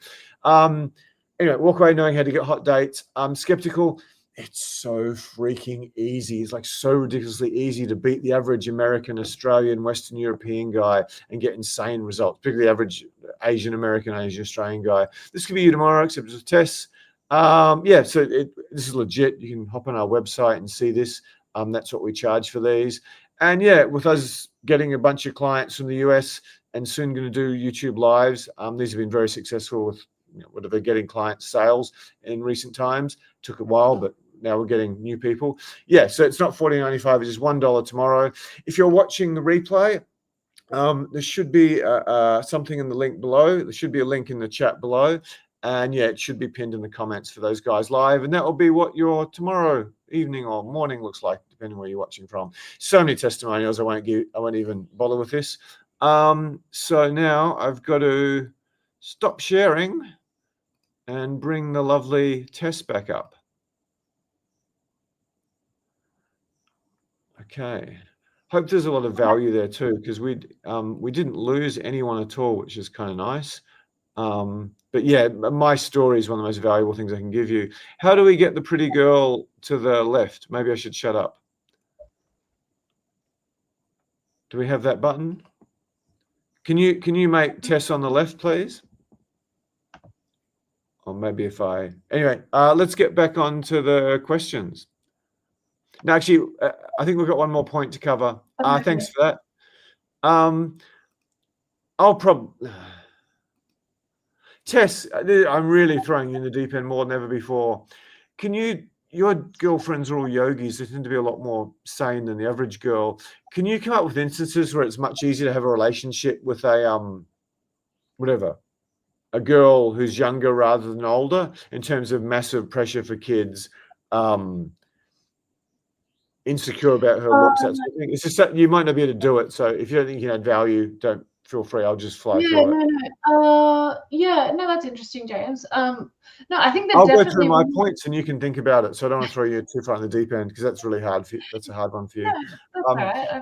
Anyway, walk away knowing how to get hot dates. I'm skeptical. It's so freaking easy. It's like so ridiculously easy to beat the average American, Australian, Western European guy and get insane results, particularly the average Asian American, Asian Australian guy. This could be you tomorrow, except it's a test. Yeah, so this is legit. You can hop on our website and see this. That's what we charge for these. And yeah, with us getting a bunch of clients from the US and soon going to do YouTube lives, these have been very successful with whatever, getting client sales in recent times. Took a while, but now we're getting new people. Yeah, so it's not $14.95, it's just $1 tomorrow. If you're watching the replay, there should be something in the link below. There should be a link in the chat below. And yeah, it should be pinned in the comments for those guys live. And that will be what your tomorrow evening or morning looks like, depending where you're watching from. So many testimonials. I won't even bother with this. So now I've got to stop sharing and bring the lovely TESS back up. Okay. Hope there's a lot of value there too, because we didn't lose anyone at all, which is kind of nice. But yeah, my story is one of the most valuable things I can give you. How do we get the pretty girl to the left? Maybe I should shut up. Do we have that button? Can you make TESS on the left, please? or maybe if anyway, let's get back on to the questions. Now, actually, I think we've got one more point to cover. Okay. Thanks for that. I'll probably Tess, I'm really throwing you in the deep end more than ever before. Your girlfriends are all yogis. They tend to be a lot more sane than the average girl. Can you come up with instances where it's much easier to have a relationship with a girl who's younger rather than older, in terms of massive pressure for kids, insecure about her looks, that sort of thing? It's just that you might not be able to do it. So if you don't think you can add value, don't feel free. I'll just fly through it. No, that's interesting, James. No, I think there's I'll go definitely through my points and you can think about it. So I don't want to throw you too far in the deep end, because that's really hard. That's a hard one for you. That's all right.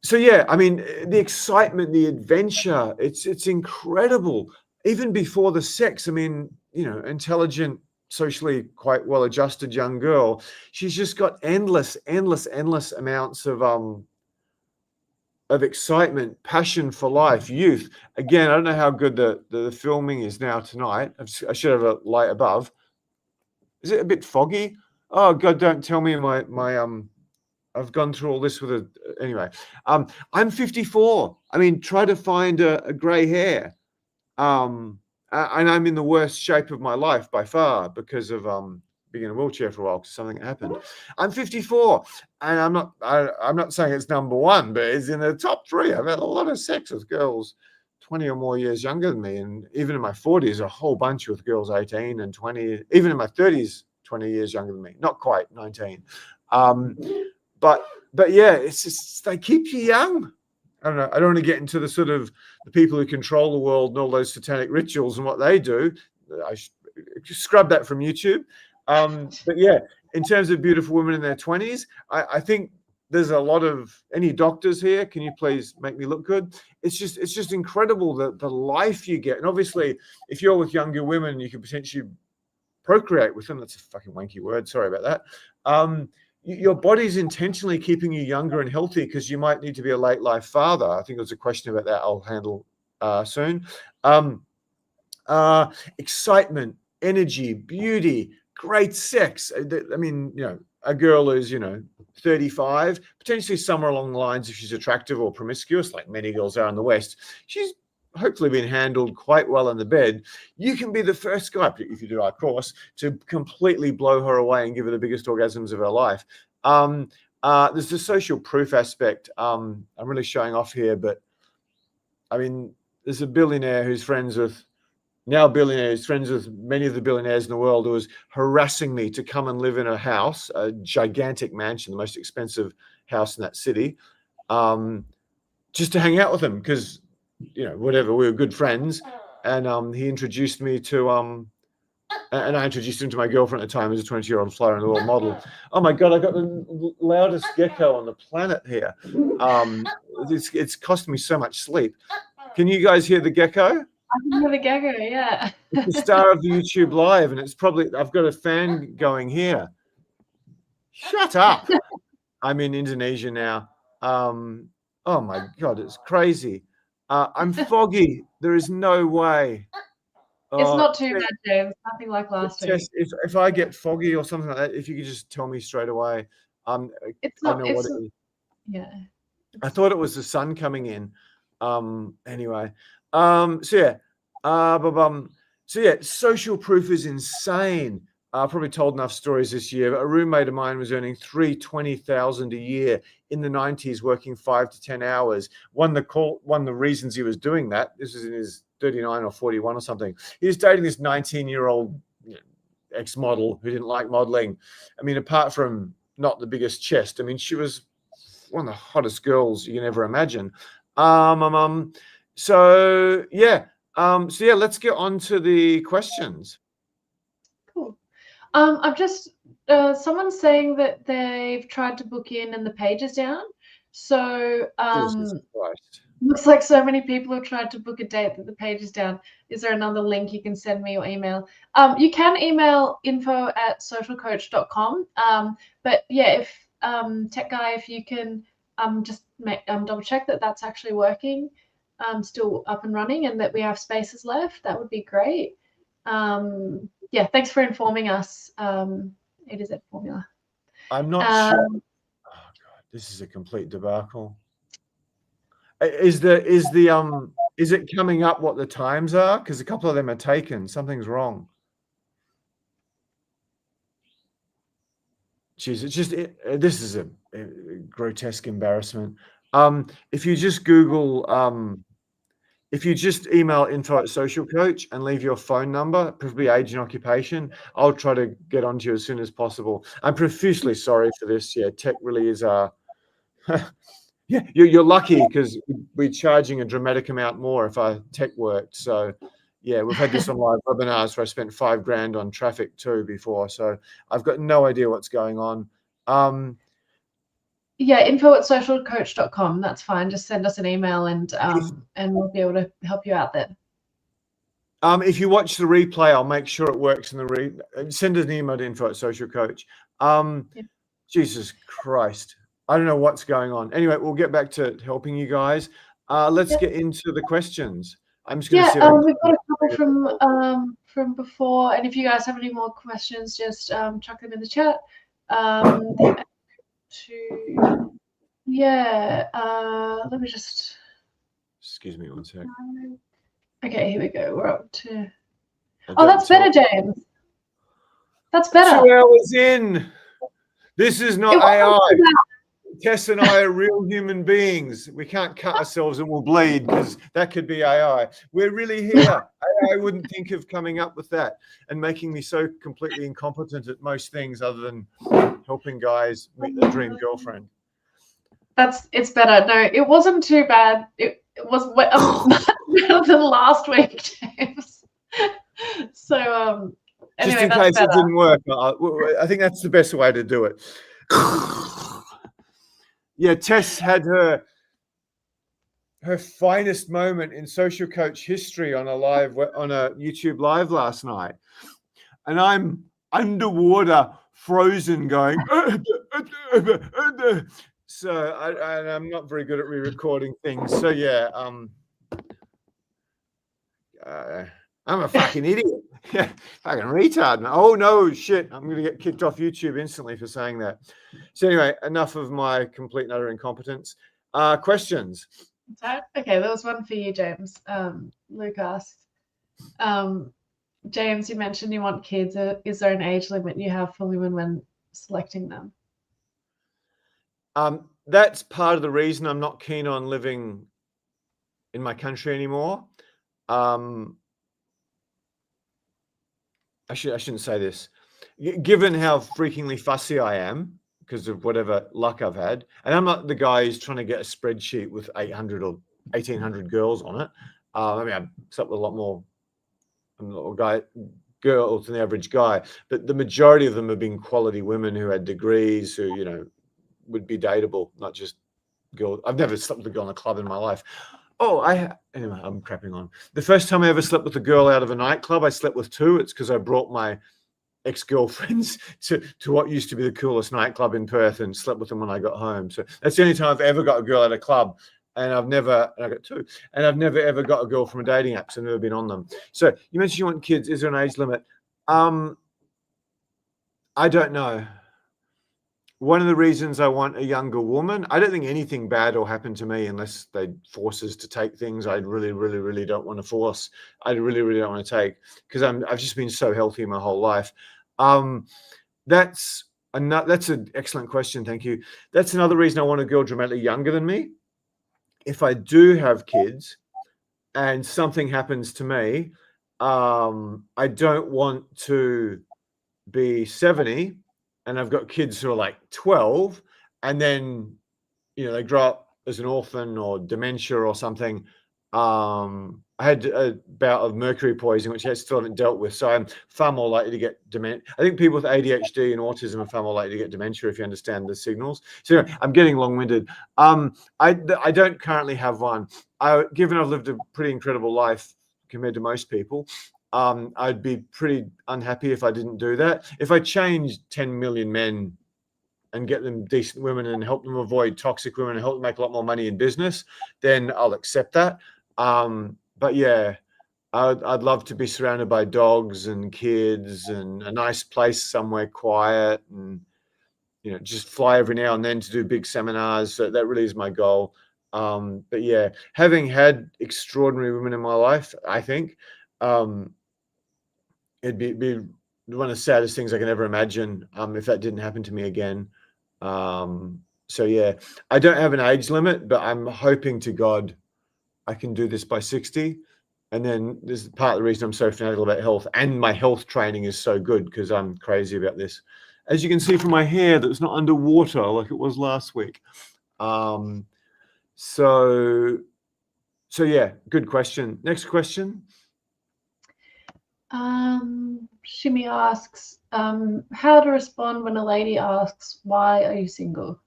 So yeah, I mean, the excitement, the adventure, it's incredible. Even before the sex, I mean, intelligent, socially quite well-adjusted young girl. She's just got endless amounts of excitement, passion for life, youth. Again, I don't know how good the filming is now tonight. I should have a light above. Is it a bit foggy? Oh God, don't tell me my I've gone through all this with anyway. I'm 54. I mean, try to find a grey hair. And I'm in the worst shape of my life by far, because of being in a wheelchair for a while because something happened. I'm 54, and I'm not saying it's number one, but it's in the top three. I've had a lot of sex with girls 20 or more years younger than me, and even in my 40s, a whole bunch with girls 18 and 20. Even in my 30s, 20 years younger than me. Not quite 19. But yeah, it's just, they keep you young. I don't know. I don't want to get into the sort of the people who control the world and all those satanic rituals and what they do. I scrub that from YouTube. But yeah, in terms of beautiful women in their 20s, I think there's a lot of, any doctors here, can you please make me look good? It's just incredible the life you get. And obviously, if you're with younger women, you can potentially procreate with them. That's a fucking wanky word. Sorry about that. Your body's intentionally keeping you younger and healthy, because you might need to be a late life father. I think there's a question about that I'll handle soon. Excitement, energy, beauty, great sex. I mean, a girl who's 35, potentially somewhere along the lines, if she's attractive or promiscuous, like many girls are in the West, she's hopefully been handled quite well in the bed. You can be the first guy, if you do our course, to completely blow her away and give her the biggest orgasms of her life. There's the social proof aspect. I'm really showing off here, but I mean, there's a billionaire who's friends with many of the billionaires in the world, who was harassing me to come and live in a house, a gigantic mansion, the most expensive house in that city, just to hang out with him, because whatever, we were good friends. And he introduced me to and I introduced him to my girlfriend at the time, who's a 20-year-old flyer in the world model. Oh my God, I got the loudest gecko on the planet here. It's costing me so much sleep. Can you guys hear the gecko? I can hear the gecko, yeah. It's the star of the YouTube live, and it's probably, I've got a fan going here. Shut up. I'm in Indonesia now. Oh my God, it's crazy. I'm foggy. There is no way. It's not too bad, James. Nothing like last week. If I get foggy or something like that, if you could just tell me straight away. It's not. I know what it is. Yeah. I thought it was the sun coming in. Anyway. So yeah, social proof is insane. I've probably told enough stories this year, but a roommate of mine was earning $320,000 a year in the 90s, working 5 to 10 hours. One of the reasons he was doing that, this was in his 39 or 41 or something. He was dating this 19-year-old ex-model who didn't like modeling. I mean, apart from not the biggest chest, I mean, she was one of the hottest girls you can ever imagine. So yeah, let's get on to the questions. Cool. I've just someone's saying that they've tried to book in and the page is down. So looks like so many people have tried to book a date that the page is down. Is there another link you can send me or email? You can email info@socialcoach.com. But yeah, if tech guy, if you can just double check that that's actually working, still up and running, and that we have spaces left, that would be great. Yeah, thanks for informing us. It is a formula. I'm not sure. Oh God, this is a complete debacle. Is it coming up what the times are? Because a couple of them are taken. Something's wrong. Jeez, it's just this is a grotesque embarrassment. If you just Google, if you just email info@social coach and leave your phone number, preferably age and occupation, I'll try to get onto you as soon as possible. I'm profusely sorry for this. Yeah, tech really is yeah, you're lucky because we're charging a dramatic amount more if our tech worked. So yeah, we've had this on live webinars where I spent $5,000 on traffic too before. So I've got no idea what's going on. Yeah, info@socialcoach.com. That's fine. Just send us an email and we'll be able to help you out there. If you watch the replay, I'll make sure it works in the send us an email to info@socialcoach. Yeah. Jesus Christ. I don't know what's going on. Anyway, we'll get back to helping you guys. Let's get into the questions. I'm just going to see. We've got a couple from before, and if you guys have any more questions, just chuck them in the chat. Let me just. Excuse me one sec. Okay, here we go. We're up to. Oh, that's better, James. That's better. 2 hours in. This is not AI. Tess and I are real human beings. We can't cut ourselves and we'll bleed because that could be AI. We're really here. AI wouldn't think of coming up with that and making me so completely incompetent at most things other than helping guys meet their dream girlfriend. It's better. No, it wasn't too bad. It was better than last week, James. So anyway, just in case it didn't work, I think that's the best way to do it. Yeah, Tess had her finest moment in social coach history on a YouTube live last night, and I'm underwater, frozen, going. So I'm not very good at re-recording things. So yeah, I'm a fucking idiot. Yeah, fucking retard. Oh no, shit! I'm gonna get kicked off YouTube instantly for saying that. So anyway, enough of my complete and utter incompetence. Questions? Okay, there was one for you, James. Luke asked, James, you mentioned you want kids. Is there an age limit you have for women when selecting them? That's part of the reason I'm not keen on living in my country anymore. I shouldn't say this. Given how freakingly fussy I am because of whatever luck I've had, and I'm not the guy who's trying to get a spreadsheet with 800 or 1,800 girls on it. I mean, I've slept with a lot more girls than the average guy, but the majority of them have been quality women who had degrees, who would be dateable, not just girls. I've never slept with a girl in a club in my life. Oh, anyway, I'm crapping on. The first time I ever slept with a girl out of a nightclub, I slept with two. It's because I brought my ex-girlfriends to what used to be the coolest nightclub in Perth and slept with them when I got home. So that's the only time I've ever got a girl at a club. And I got two. And I've never ever got a girl from a dating app, so I've never been on them. So you mentioned you want kids. Is there an age limit? I don't know. One of the reasons I want a younger woman, I don't think anything bad will happen to me unless they force us to take things I really, really, really don't want to force. I really, really don't want to take because I've just been so healthy my whole life. That's an excellent question. Thank you. That's another reason I want a girl dramatically younger than me. If I do have kids and something happens to me, I don't want to be 70 and I've got kids who are like 12 and then, they grow up as an orphan or dementia or something. I had a bout of mercury poisoning, which I still haven't dealt with. So I'm far more likely to get dementia. I think people with ADHD and autism are far more likely to get dementia if you understand the signals. So I'm getting long-winded. I don't currently have one. Given I've lived a pretty incredible life compared to most people, I'd be pretty unhappy if I didn't do that. If I changed 10 million men and get them decent women and help them avoid toxic women and help them make a lot more money in business, then I'll accept that. But yeah, I'd love to be surrounded by dogs and kids and a nice place somewhere quiet, and just fly every now and then to do big seminars. So that really is my goal. But yeah, having had extraordinary women in my life, I think it'd be one of the saddest things I can ever imagine if that didn't happen to me again. So yeah, I don't have an age limit, but I'm hoping to God I can do this by 60. And then this is part of the reason I'm so fanatical about health, and my health training is so good because I'm crazy about this. As you can see from my hair, that's not underwater like it was last week. So yeah, good question. Next question. Shimi asks, how to respond when a lady asks, why are you single?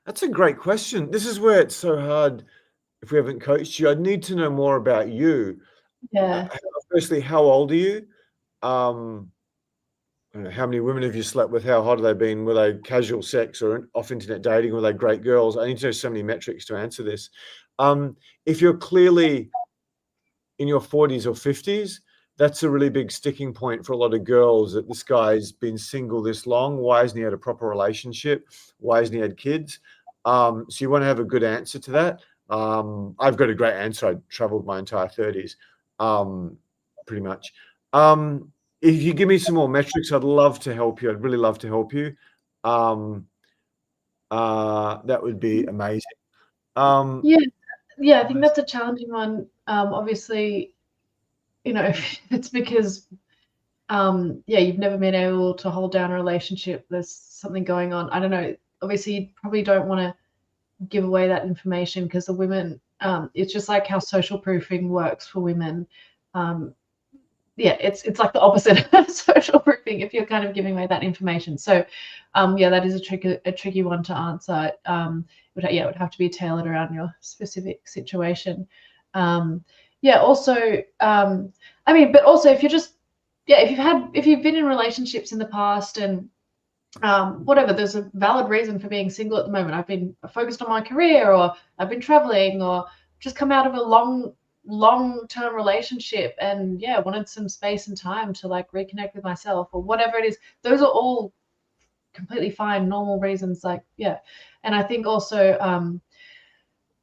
That's a great question. This is where it's so hard. If we haven't coached you, I'd need to know more about you. Yeah. Firstly, how old are you? How many women have you slept with? How hot have they been? Were they casual sex or off internet dating? Were they great girls? I need to know so many metrics to answer this. If you're clearly in your 40s or 50s, that's a really big sticking point for a lot of girls, that this guy's been single this long. Why hasn't he had a proper relationship? Why hasn't he had kids? So you want to have a good answer to that. I've got a great answer. I traveled my entire 30s, pretty much. If you give me some more metrics, I'd love to help you. I'd really love to help you. That would be amazing. Yeah, I think that's a challenging one. Obviously, it's because you've never been able to hold down a relationship. There's something going on. I don't know. Obviously, you probably don't want to give away that information because the women, it's just like how social proofing works for women. It's like the opposite of social proofing if you're kind of giving away that information. So, that is a tricky one to answer. It would have to be tailored around your specific situation. Also, but also if you're just, if you've been in relationships in the past and whatever, there's a valid reason for being single at the moment. I've been focused on my career, or I've been traveling, or just come out of a long-term relationship and wanted some space and time to like reconnect with myself, or whatever it is. Those are all completely fine, normal reasons. And I think also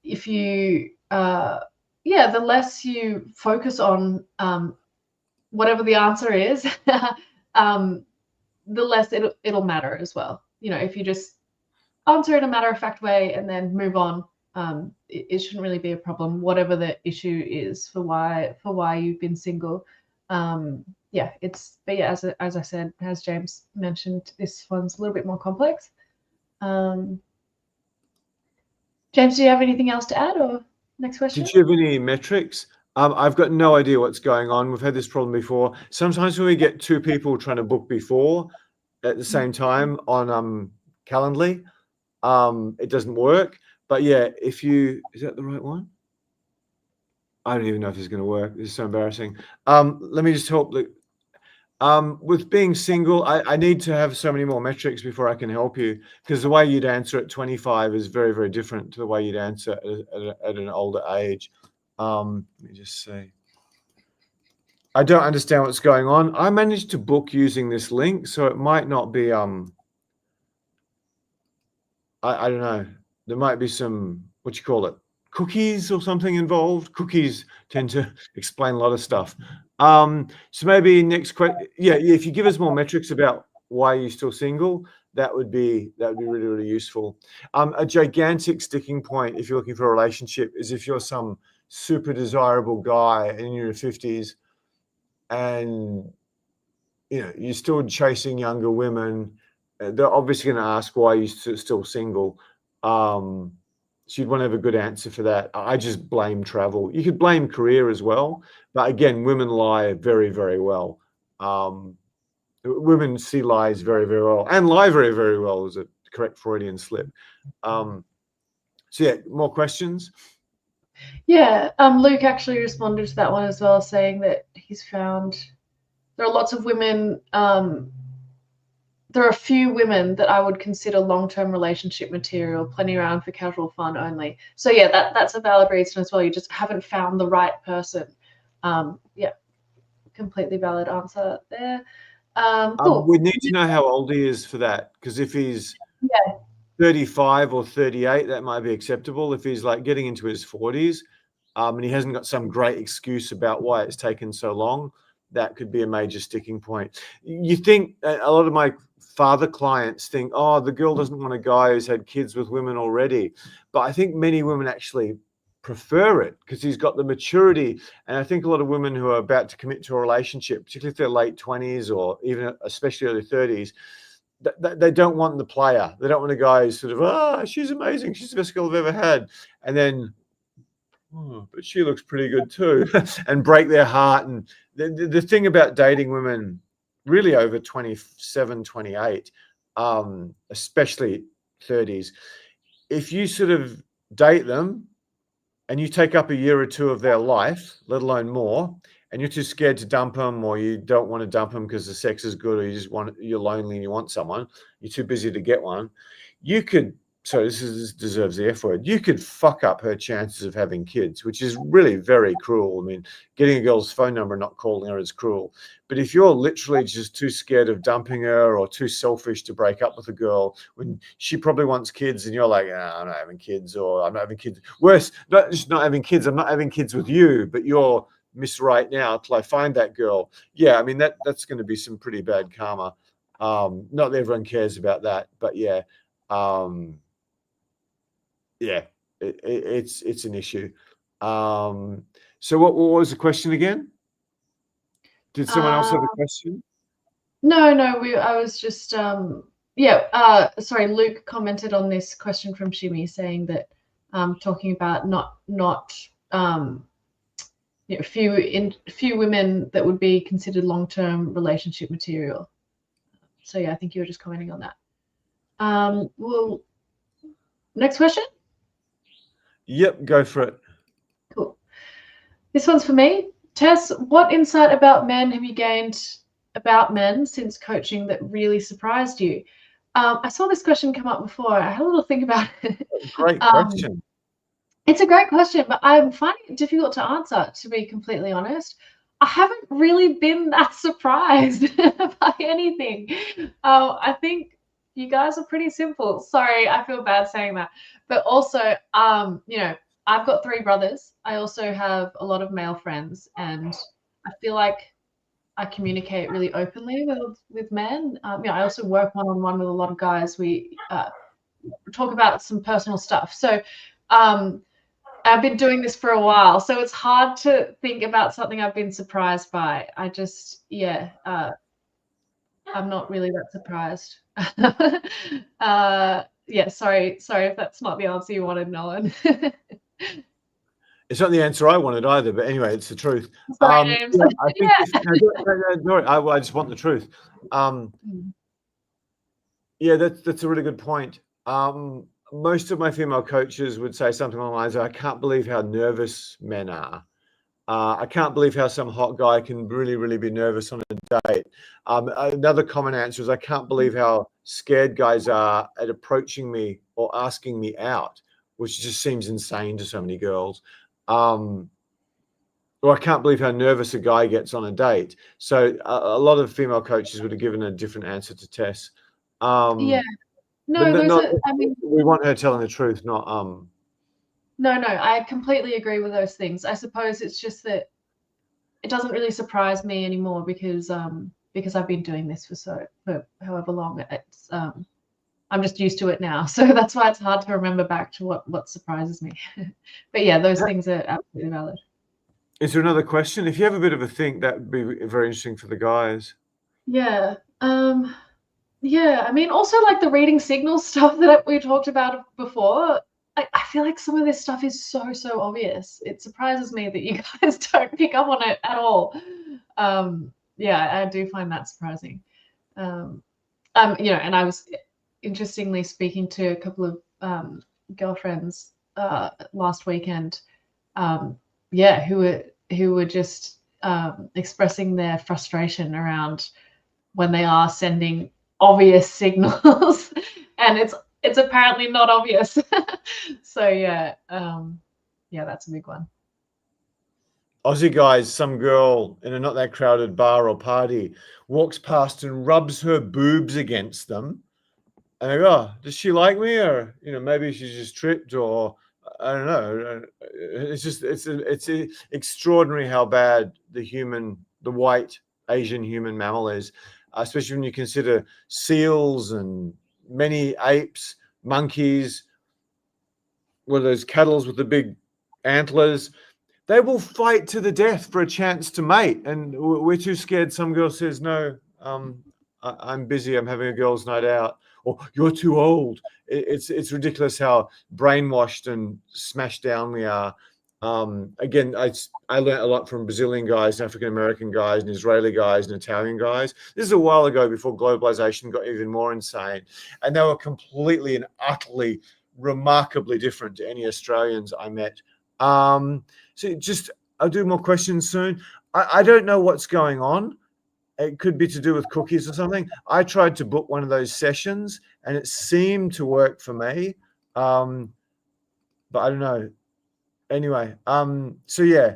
if you the less you focus on whatever the answer is, the less it'll matter as well. If you just answer in a matter-of-fact way and then move on, it shouldn't really be a problem, whatever the issue is for why you've been single. As I said, as James mentioned, this one's a little bit more complex. James, do you have anything else to add, or next question? Did you have any metrics? I've got no idea what's going on. We've had this problem before. Sometimes when we get two people trying to book before at the same time on Calendly, it doesn't work. But yeah, is that the right one? I don't even know if this is going to work. This is so embarrassing. Let me just help. With being single, I need to have so many more metrics before I can help you, because the way you'd answer at 25 is very, very different to the way you'd answer at an older age. Let me just see. I don't understand what's going on. I managed to book using this link, so it might not be, I don't know. There might be some, what you call it, cookies or something involved. Cookies tend to explain a lot of stuff. So maybe next question. Yeah, if you give us more metrics about why you're still single, that would be really, really useful. A gigantic sticking point if you're looking for a relationship is if you're some super desirable guy in your 50s and you're still chasing younger women. They're obviously going to ask why you're still single. So you'd want to have a good answer for that. I just blame travel. You could blame career as well, but again, women lie very, very well. Women see lies very, very well, and lie very, very well is a correct Freudian slip. So yeah, more questions? Yeah, Luke actually responded to that one as well, saying that he's found there are lots of women there are a few women that I would consider long-term relationship material, plenty around for casual fun only. So yeah, that's a valid reason as well. You just haven't found the right person. Yeah, completely valid answer there. Cool. We need to know how old he is for that, because if he's Yeah. 35 or 38, that might be acceptable. If he's like getting into his 40s, and he hasn't got some great excuse about why it's taken so long, that could be a major sticking point. You think a lot of my father clients think, oh, the girl doesn't want a guy who's had kids with women already. But I think many women actually prefer it because he's got the maturity. And I think a lot of women who are about to commit to a relationship, particularly if they're late 20s or even especially early 30s, they don't want the player. They don't want a guy who's sort of, oh, she's amazing. She's the best girl I've ever had. And then, oh, but she looks pretty good too, and break their heart. And the thing about dating women really over 27, 28, especially 30s, if you sort of date them and you take up a year or two of their life, let alone more, and you're too scared to dump them, or you don't want to dump them because the sex is good, or you're lonely and you want someone, you're too busy to get one, you could, so this deserves the F word, you could fuck up her chances of having kids, which is really very cruel. I mean, getting a girl's phone number and not calling her is cruel. But if you're literally just too scared of dumping her or too selfish to break up with a girl when she probably wants kids and you're like, I'm not having kids, or I'm not having kids. Worse, not just not having kids, I'm not having kids with you, but you're miss right now till I find that girl. Yeah, I mean, that's going to be some pretty bad karma. Not that everyone cares about that, but yeah. Yeah, it's an issue. So what was the question again? Did someone else have a question? No, I was just sorry, Luke commented on this question from Shimi saying that talking about not few women that would be considered long-term relationship material. So yeah, I think you were just commenting on that. Well, next question. Yep, go for it. Cool. This one's for me. Tess, what insight about men have you gained about men since coaching that really surprised you? I saw this question come up before. I had a little think about it. Great question. It's a great question, but I'm finding it difficult to answer, to be completely honest. I haven't really been that surprised by anything. I think you guys are pretty simple. Sorry, I feel bad saying that. But also, I've got 3 brothers. I also have a lot of male friends, and I feel like I communicate really openly with men. I also work one-on-one with a lot of guys. We talk about some personal stuff. So I've been doing this for a while, so it's hard to think about something I've been surprised by. I just, I'm not really that surprised. Sorry if that's not the answer you wanted, Nolan. It's not the answer I wanted either, but anyway, it's the truth. Sorry, James. Yeah, I think I just want the truth. Yeah, that's a really good point. Most of my female coaches would say something along the lines of, I can't believe how nervous men are. I can't believe how some hot guy can really, really be nervous on a date. Another common answer is, I can't believe how scared guys are at approaching me or asking me out, which just seems insane to so many girls. Or I can't believe how nervous a guy gets on a date. So a lot of female coaches would have given a different answer to Tess. Yeah. No, we want her telling the truth, not No, I completely agree with those things. I suppose it's just that it doesn't really surprise me anymore because I've been doing this for however long. It's I'm just used to it now, so that's why it's hard to remember back to what surprises me. But yeah, those things are absolutely valid. Is there another question? If you have a bit of a think, that would be very interesting for the guys. Yeah. Yeah, I mean, also like the reading signals stuff that we talked about before. I feel like some of this stuff is so obvious. It surprises me that you guys don't pick up on it at all. Yeah, I do find that surprising. And I was interestingly speaking to a couple of girlfriends last weekend. Who were just expressing their frustration around when they are sending obvious signals, and it's apparently not obvious. So yeah, that's a big one. Aussie guys, some girl in a not that crowded bar or party walks past and rubs her boobs against them. And I go, oh, does she like me? Or, maybe she's just tripped, or I don't know. It's extraordinary how bad the white Asian human mammal is, especially when you consider seals and many apes, monkeys, those cattle with the big antlers. They will fight to the death for a chance to mate, and we're too scared. Some girl says, no, I'm busy, I'm having a girls' night out, or you're too old. It's ridiculous how brainwashed and smashed down we are. Again, I learned a lot from Brazilian guys, African-American guys, and Israeli guys, and Italian guys. This is a while ago, before globalization got even more insane, and they were completely and utterly remarkably different to any Australians I met. So I'll do more questions soon. I don't know what's going on. It could be to do with cookies or something. I tried to book one of those sessions and it seemed to work for me. But I don't know. Anyway, so yeah,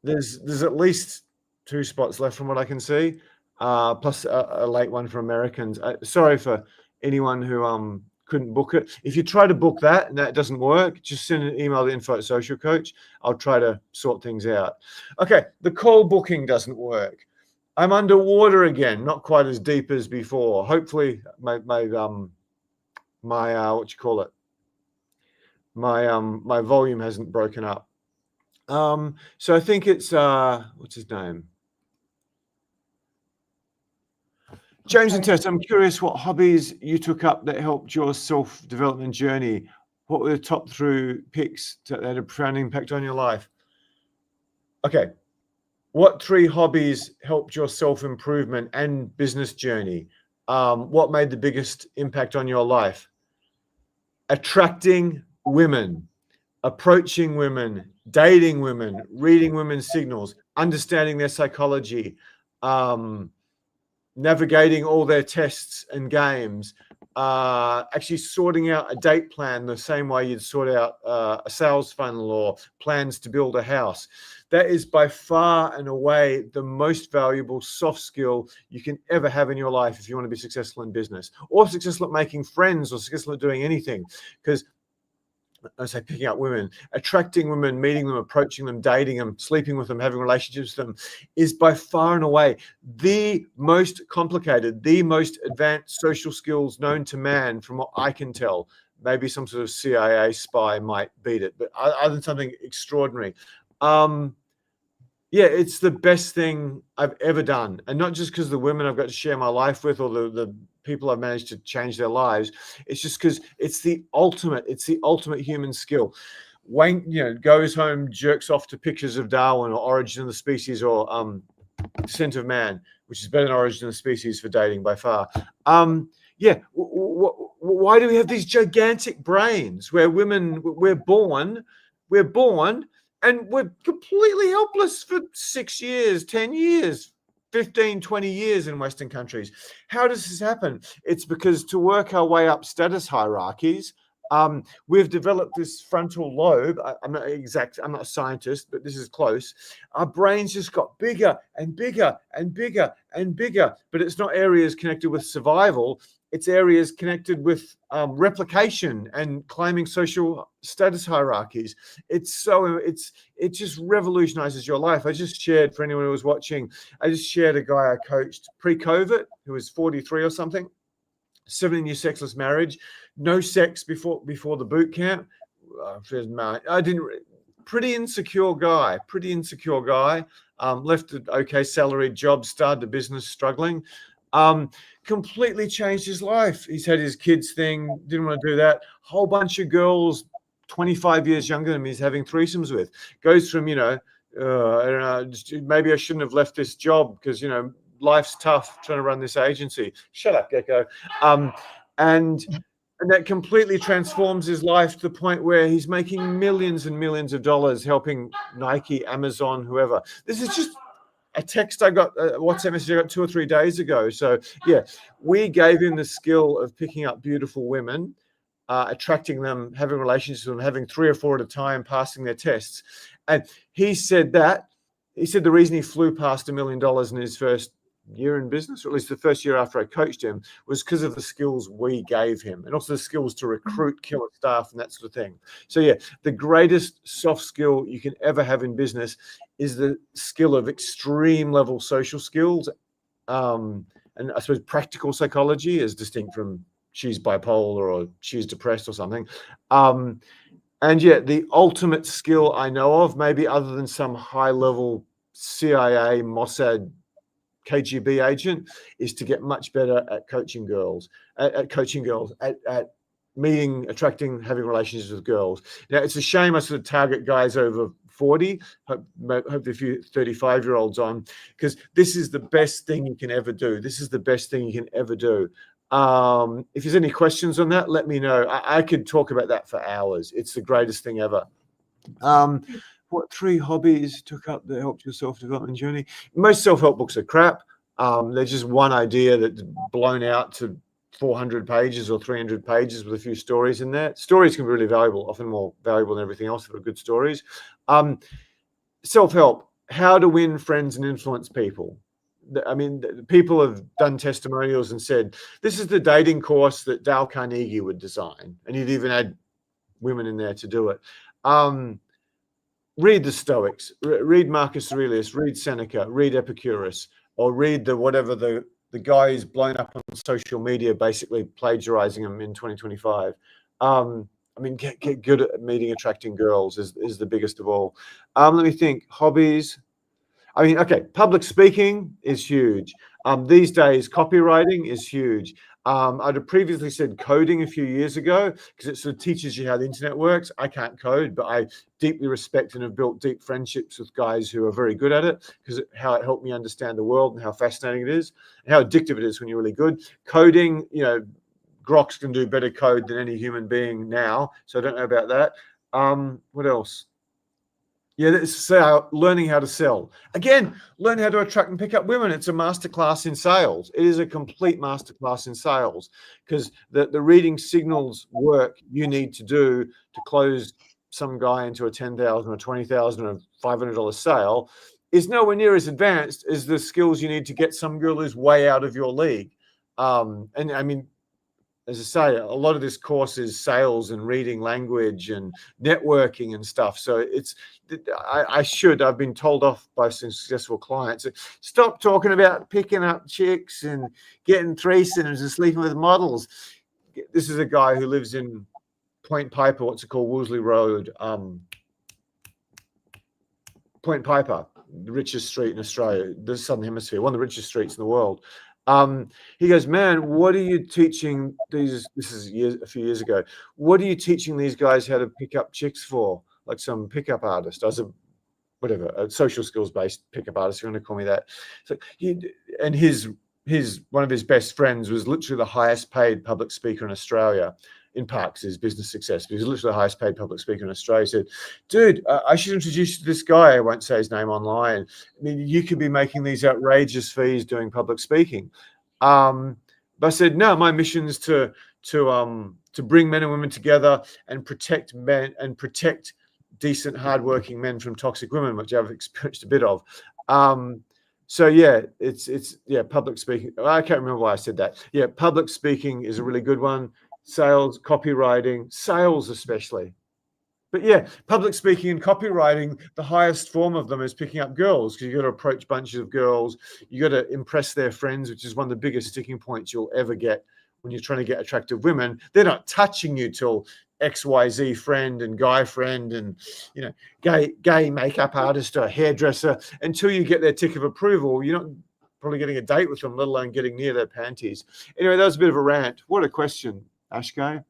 there's at least 2 spots left from what I can see, plus a late one for Americans. Sorry for anyone who couldn't book it. If you try to book that and that doesn't work, just send an email to info@socialcoach. I'll try to sort things out. Okay, the call booking doesn't work. I'm underwater again, not quite as deep as before. Hopefully my my volume hasn't broken up. So I think it's what's his name? James and Tess, I'm curious what hobbies you took up that helped your self-development journey. What were the top 3 picks that had a profound impact on your life? Okay. What 3 hobbies helped your self-improvement and business journey? What made the biggest impact on your life? Attracting women, approaching women, dating women, reading women's signals, understanding their psychology, navigating all their tests and games, actually sorting out a date plan the same way you'd sort out a sales funnel or plans to build a house. That is by far and away the most valuable soft skill you can ever have in your life if you want to be successful in business, or successful at making friends, or successful at doing anything. Because I say picking up women, attracting women, meeting them, approaching them, dating them, sleeping with them, having relationships with them is by far and away the most complicated, the most advanced social skills known to man, from what I can tell. Maybe some sort of CIA spy might beat it, but other than something extraordinary. Yeah, it's the best thing I've ever done. And not just because the women I've got to share my life with, or the people I've managed to change their lives. It's just because it's the ultimate human skill. Wayne, goes home, jerks off to pictures of Darwin or Origin of the Species, or Descent of Man, which is better than Origin of the Species for dating by far. Yeah, why do we have these gigantic brains where women, we're born, and we're completely helpless for 6 years, 10 years, 15, 20 years in Western countries? How does this happen? It's because to work our way up status hierarchies, we've developed this frontal lobe. I'm not a scientist, but this is close. Our brains just got bigger and bigger and bigger and bigger, but it's not areas connected with survival. It's areas connected with replication and climbing social status hierarchies. It just revolutionizes your life. I just shared, for anyone who was watching, a guy I coached pre-COVID who was 43 or something, 17-year sexless marriage, no sex before the boot camp. Pretty insecure guy. Left an okay salaried job, started a business, struggling. Completely changed his life. He's had his kids thing, didn't want to do that. Whole bunch of girls 25 years younger than me he's having threesomes with. Goes from, I don't know, maybe I shouldn't have left this job because, life's tough trying to run this agency. Shut up, Gecko. And that completely transforms his life to the point where he's making millions and millions of dollars helping Nike, Amazon, whoever. This is just a text I got, a WhatsApp message I got 2 or 3 days ago. So yeah, we gave him the skill of picking up beautiful women, attracting them, having relationships with them, having 3 or 4 at a time, passing their tests. And he said the reason he flew past $1 million in his first year in business, or at least the first year after I coached him, was because of the skills we gave him, and also the skills to recruit killer staff and that sort of thing. So yeah, the greatest soft skill you can ever have in business is the skill of extreme level social skills, and I suppose practical psychology, as distinct from she's bipolar or she's depressed or something. And yet the ultimate skill I know of, maybe other than some high level CIA, Mossad, KGB agent, is to get much better at coaching girls, at meeting, attracting, having relationships with girls. Now, it's a shame I sort of target guys over 40, hope a few 35-year-olds on, because this is the best thing you can ever do. This is the best thing you can ever do. If there's any questions on that, let me know. I could talk about that for hours. It's the greatest thing ever. What 3 hobbies took up that helped your self-development journey? Most self-help books are crap. They're just one idea that's blown out to 400 pages or 300 pages with a few stories in there. Stories can be really valuable, often more valuable than everything else if they're good stories. Self-help, how to win friends and influence people. I mean, people have done testimonials and said, this is the dating course that Dale Carnegie would design. And he'd even add women in there to do it. Read the Stoics, read Marcus Aurelius, read Seneca, read Epicurus, or read the guy who's blown up on social media, basically plagiarizing them in 2025. I mean, get good at meeting, attracting girls is the biggest of all. Let me think. Hobbies. I mean, okay, public speaking is huge. These days, copywriting is huge. I'd have previously said coding a few years ago because it sort of teaches you how the internet works. I can't code, but I deeply respect and have built deep friendships with guys who are very good at it because how it helped me understand the world and how fascinating it is and how addictive it is when you're really good. Coding, you know, Groks can do better code than any human being now. So I don't know about that. What else? Yeah, it's learning how to sell. Again, learn how to attract and pick up women. It's a masterclass in sales. It is a complete masterclass in sales because the reading signals work you need to do to close some guy into a $10,000 or $20,000 or $500 sale is nowhere near as advanced as the skills you need to get some girl who's way out of your league. And I mean, as I say, a lot of this course is sales and reading language and networking and stuff. So I've been told off by some successful clients, stop talking about picking up chicks and getting threesomes and sleeping with models. This is a guy who lives in Point Piper, what's it called, Wolseley Road, Point Piper, the richest street in Australia, the Southern Hemisphere, one of the richest streets in the world. He goes, man, what are you teaching these? This is a few years ago. What are you teaching these guys how to pick up chicks for? Like some pickup artist, as a social skills based pickup artist. You're going to call me that. So one of his best friends was literally the highest paid public speaker in Australia. In Parks, his business success. He was literally the highest paid public speaker in Australia. He said, dude, I should introduce you to this guy. I won't say his name online. I mean, you could be making these outrageous fees doing public speaking. But I said, no, my mission is to bring men and women together and protect men and protect decent, hardworking men from toxic women, which I've experienced a bit of. So yeah, it's public speaking. I can't remember why I said that. Yeah, public speaking is a really good one. Sales, copywriting, sales especially. But yeah, public speaking and copywriting, the highest form of them is picking up girls because you've got to approach bunches of girls. You got to impress their friends, which is one of the biggest sticking points you'll ever get when you're trying to get attractive women. They're not touching you till XYZ friend and guy friend and, you know, gay makeup artist or hairdresser. Until you get their tick of approval, you're not probably getting a date with them, let alone getting near their panties. Anyway, that was a bit of a rant. What a question, Ashkay.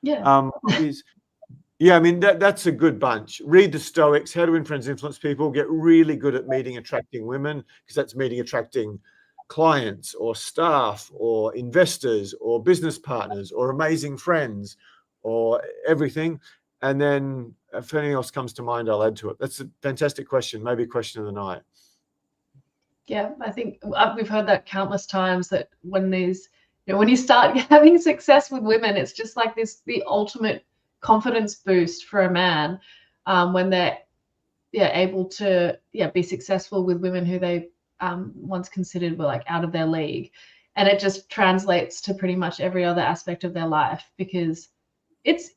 Yeah. Yeah, I mean, that's a good bunch. Read the Stoics, How to Win Friends, Influence People. Get really good at meeting, attracting women, because that's meeting, attracting clients or staff or investors or business partners or amazing friends or everything. And then if anything else comes to mind, I'll add to it. That's a fantastic question. Maybe a question of the night. Yeah, I think we've heard that countless times, that when these, when you start having success with women, it's just like the ultimate confidence boost for a man, when they're able to be successful with women who they once considered were like out of their league, and it just translates to pretty much every other aspect of their life, because it's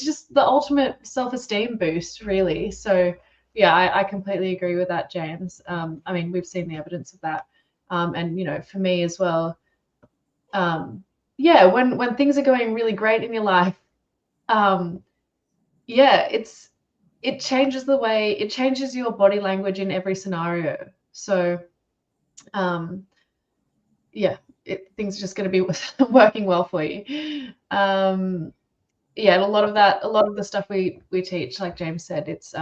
just the ultimate self-esteem boost, really. So yeah, I completely agree with that, James. I mean, we've seen the evidence of that, and for me as well, when things are going really great in your life, um, yeah, it changes your body language in every scenario. So um, things are just going to be working well for you. And a lot of the stuff we teach, like James said, it's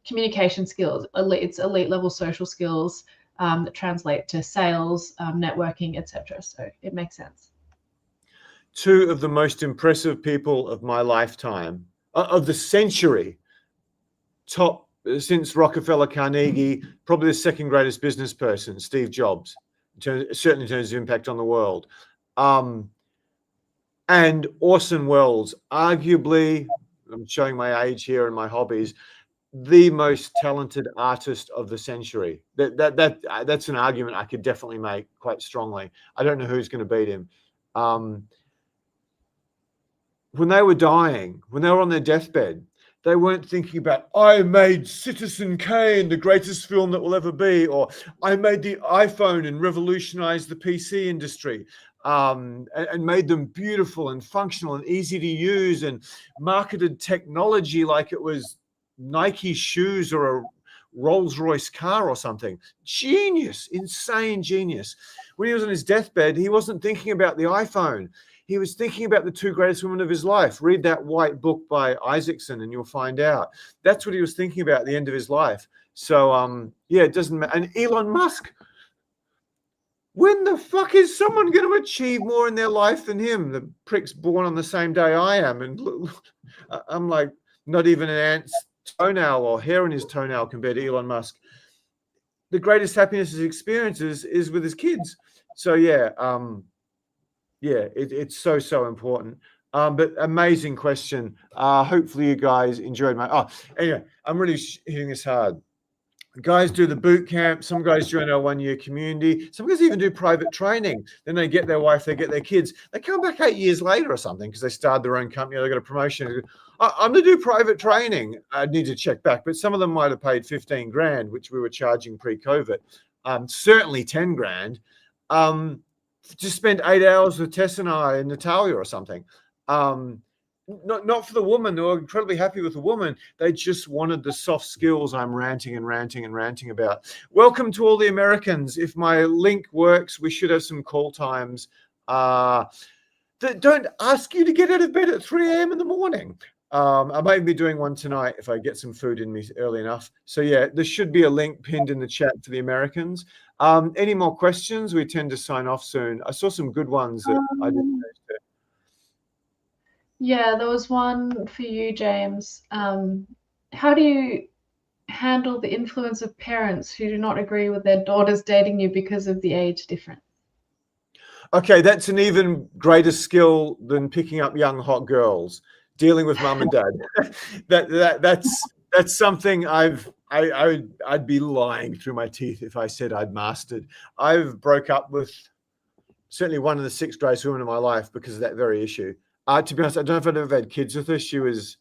communication skills, it's elite level social skills that translate to sales, networking, etc. So it makes sense. Two of the most impressive people of my lifetime, of the century, top since Rockefeller, Carnegie, probably the second greatest business person, Steve Jobs, certainly in terms of impact on the world. And Orson Welles, arguably, I'm showing my age here and my hobbies, the most talented artist of the century. That's an argument I could definitely make quite strongly. I don't know who's going to beat him. When they were dying, when they were on their deathbed, they weren't thinking about, I made Citizen Kane, the greatest film that will ever be, or I made the iPhone and revolutionized the PC industry, and made them beautiful and functional and easy to use, and marketed technology like it was Nike shoes or a Rolls-Royce car or something. Genius, insane genius. When he was on his deathbed, he wasn't thinking about the iPhone. He was thinking about the two greatest women of his life. Read that white book by Isaacson and you'll find out. That's what he was thinking about at the end of his life. So, it doesn't matter. And Elon Musk, when the fuck is someone going to achieve more in their life than him? The prick's born on the same day I am. And I'm like, not even an ant's toenail or hair in his toenail compared to Elon Musk. The greatest happiness he experiences is with his kids. So, it's so important. But amazing question. Hopefully you guys enjoyed anyway, I'm really hitting this hard. Guys do the boot camp. Some guys join our 1-year community. Some guys even do private training. Then they get their wife, they get their kids. They come back 8 years later or something because they started their own company. Or they got a promotion. I'm going to do private training. I need to check back, but some of them might have paid 15 grand, which we were charging pre-COVID. Certainly 10 grand. Just spend 8 hours with Tess and I and Natalia or something. Not for the woman. They were incredibly happy with the woman. They just wanted the soft skills I'm ranting about. Welcome to all the Americans. If my link works, we should have some call times that don't ask you to get out of bed at 3 a.m. in the morning. I might be doing one tonight if I get some food in me early enough. So there should be a link pinned in the chat for the Americans. Any more questions? We tend to sign off soon. I saw some good ones that I didn't know. Yeah, there was one for you, James. How do you handle the influence of parents who do not agree with their daughters dating you because of the age difference? Okay, that's an even greater skill than picking up young hot girls. Dealing with mum and dad. that's something I'd be lying through my teeth if I said I'd mastered. I've broke up with certainly one of the 6 greatest women in my life because of that very issue. To be honest, I don't know if I've ever had kids with her. She was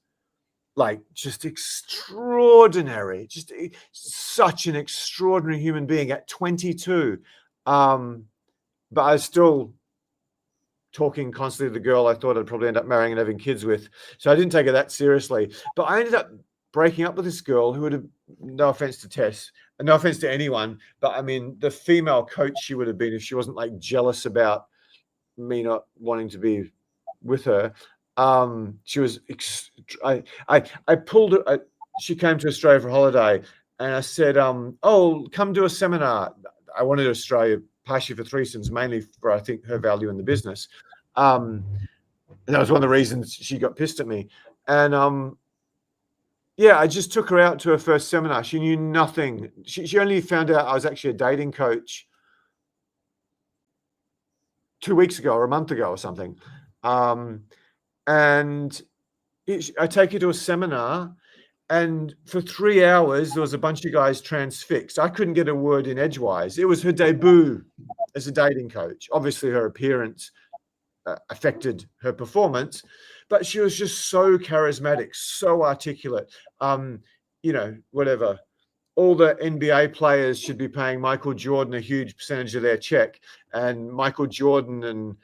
like just extraordinary, just such an extraordinary human being at 22. But I was still talking constantly to the girl I thought I'd probably end up marrying and having kids with. So I didn't take her that seriously. But I ended up breaking up with this girl who would have, no offense to Tess, and no offense to anyone, but I mean, the female coach she would have been if she wasn't like jealous about me not wanting to be with her. She was, I pulled her, she came to Australia for holiday and I said, oh, come do a seminar. I wanted Australia partially for 3 reasons, mainly for, I think, her value in the business. And that was one of the reasons she got pissed at me. And Yeah, I just took her out to her first seminar. She knew nothing. She only found out I was actually a dating coach 2 weeks ago or a month ago or something. And I take her to a seminar, and for 3 hours, there was a bunch of guys transfixed. I couldn't get a word in edgewise. It was her debut as a dating coach. Obviously, her appearance affected her performance, but she was just so charismatic, so articulate. Whatever. All the NBA players should be paying Michael Jordan a huge percentage of their check, and Michael Jordan and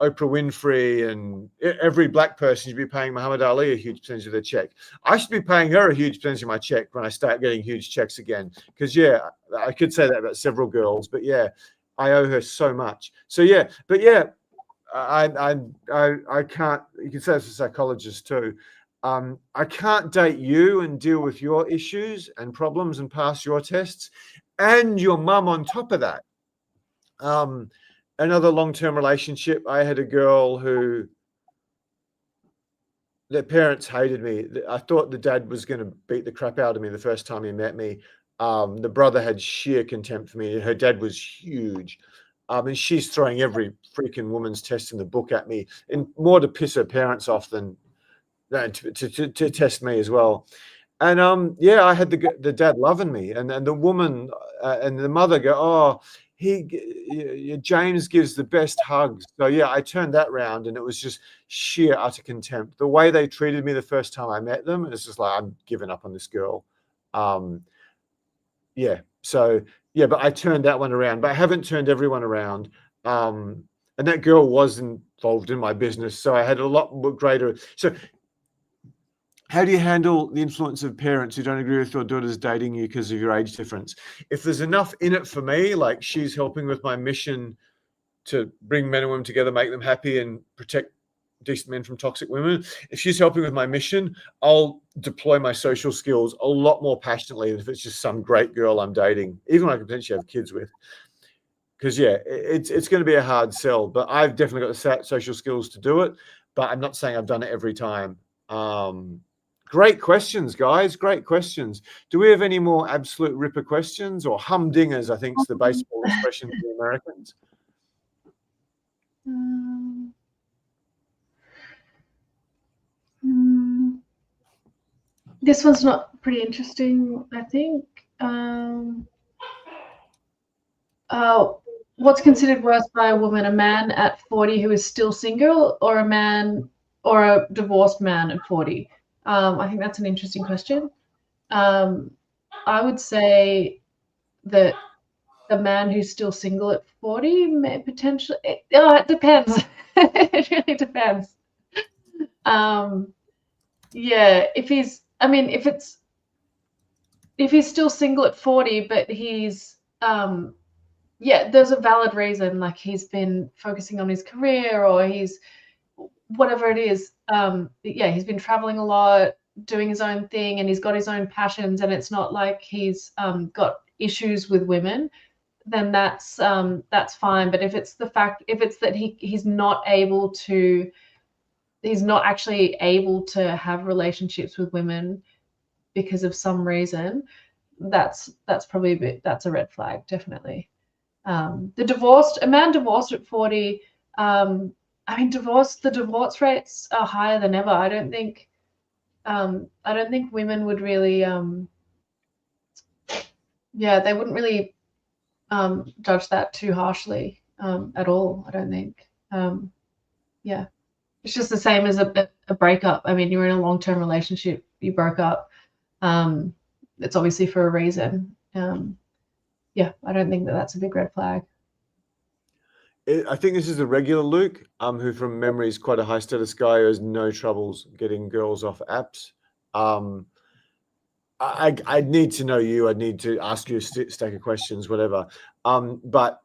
Oprah Winfrey and every black person should be paying Muhammad Ali a huge percentage of their check. I should be paying her a huge percentage of my check when I start getting huge checks again. Because I could say that about several girls, but I owe her so much. So I can't. You can say it's a psychologist too. I can't date you and deal with your issues and problems and pass your tests, and your mum on top of that. Another long-term relationship. I had a girl who their parents hated me. I thought the dad was going to beat the crap out of me the first time he met me. The brother had sheer contempt for me. Her dad was huge. And she's throwing every freaking woman's test in the book at me, and more to piss her parents off than to test me as well. And I had the dad loving me, and the woman and the mother go, oh, James gives the best hugs. So I turned that round, and it was just sheer utter contempt. The way they treated me the first time I met them, it's just like, I'm giving up on this girl. But I turned that one around, but I haven't turned everyone around. And that girl was involved in my business, so I had a lot greater. So how do you handle the influence of parents who don't agree with your daughter's dating you because of your age difference? If there's enough in it for me, like she's helping with my mission to bring men and women together, make them happy, and protect decent men from toxic women. If she's helping with my mission, I'll deploy my social skills a lot more passionately than if it's just some great girl I'm dating, even when I could potentially have kids with. Because it's going to be a hard sell, but I've definitely got the social skills to do it. But I'm not saying I've done it every time. Great questions, guys. Great questions. Do we have any more absolute ripper questions, or humdingers? I think is the baseball expression for the Americans. This one's not pretty interesting, I think. What's considered worse by a woman, a man at 40 who is still single, or a divorced man at 40? I think that's an interesting question. I would say that a man who's still single at 40 may potentially. It depends. It really depends. If he's still single at 40, but he's there's a valid reason, like he's been focusing on his career, or he's whatever it is. He's been traveling a lot, doing his own thing, and he's got his own passions, and it's not like he's got issues with women, then that's fine. But if it's that he's not actually able to have relationships with women because of some reason, that's probably that's a red flag, definitely. A man divorced at 40, the divorce rates are higher than ever. I don't think women would really they wouldn't really judge that too harshly at all, I don't think. It's just the same as a breakup. I mean, you're in a long-term relationship, you broke up. It's obviously for a reason. I don't think that's a big red flag. I think this is a regular Luke, who from memory is quite a high status guy who has no troubles getting girls off apps. I'd need to know you. I'd need to ask you a stack of questions, whatever. But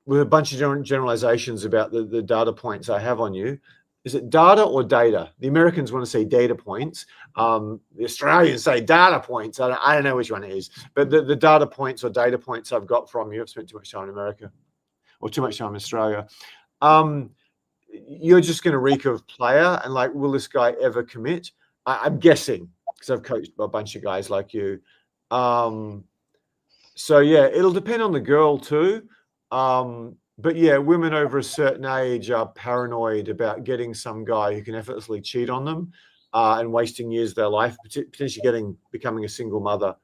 with a bunch of generalizations about the data points I have on you. Is it data or data? The Americans want to say data points. The Australians say data points. I don't know which one it is. But the data points or data points I've got from you, I've spent too much time in America or too much time in Australia. You're just going to reek of player, and like, will this guy ever commit? I'm guessing. because I've coached a bunch of guys like you. So yeah, it'll depend on the girl too. But yeah, women over a certain age are paranoid about getting some guy who can effortlessly cheat on them and wasting years of their life, potentially becoming a single mother,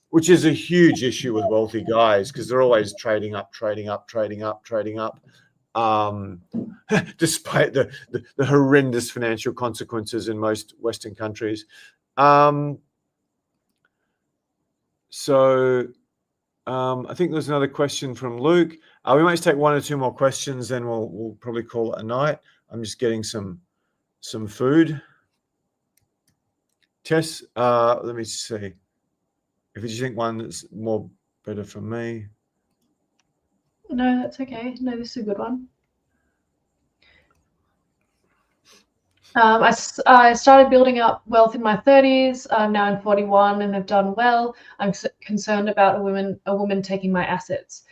which is a huge issue with wealthy guys because they're always trading up, despite the horrendous financial consequences in most Western countries. I think there's another question from Luke. We might take one or two more questions, then we'll probably call it a night. I'm just getting some food. Tess, let me see. If you think one that's more better for me. No, that's okay. No, this is a good one. I started building up wealth in my 30s. I'm now in 41 and have done well. I'm concerned about a woman taking my assets.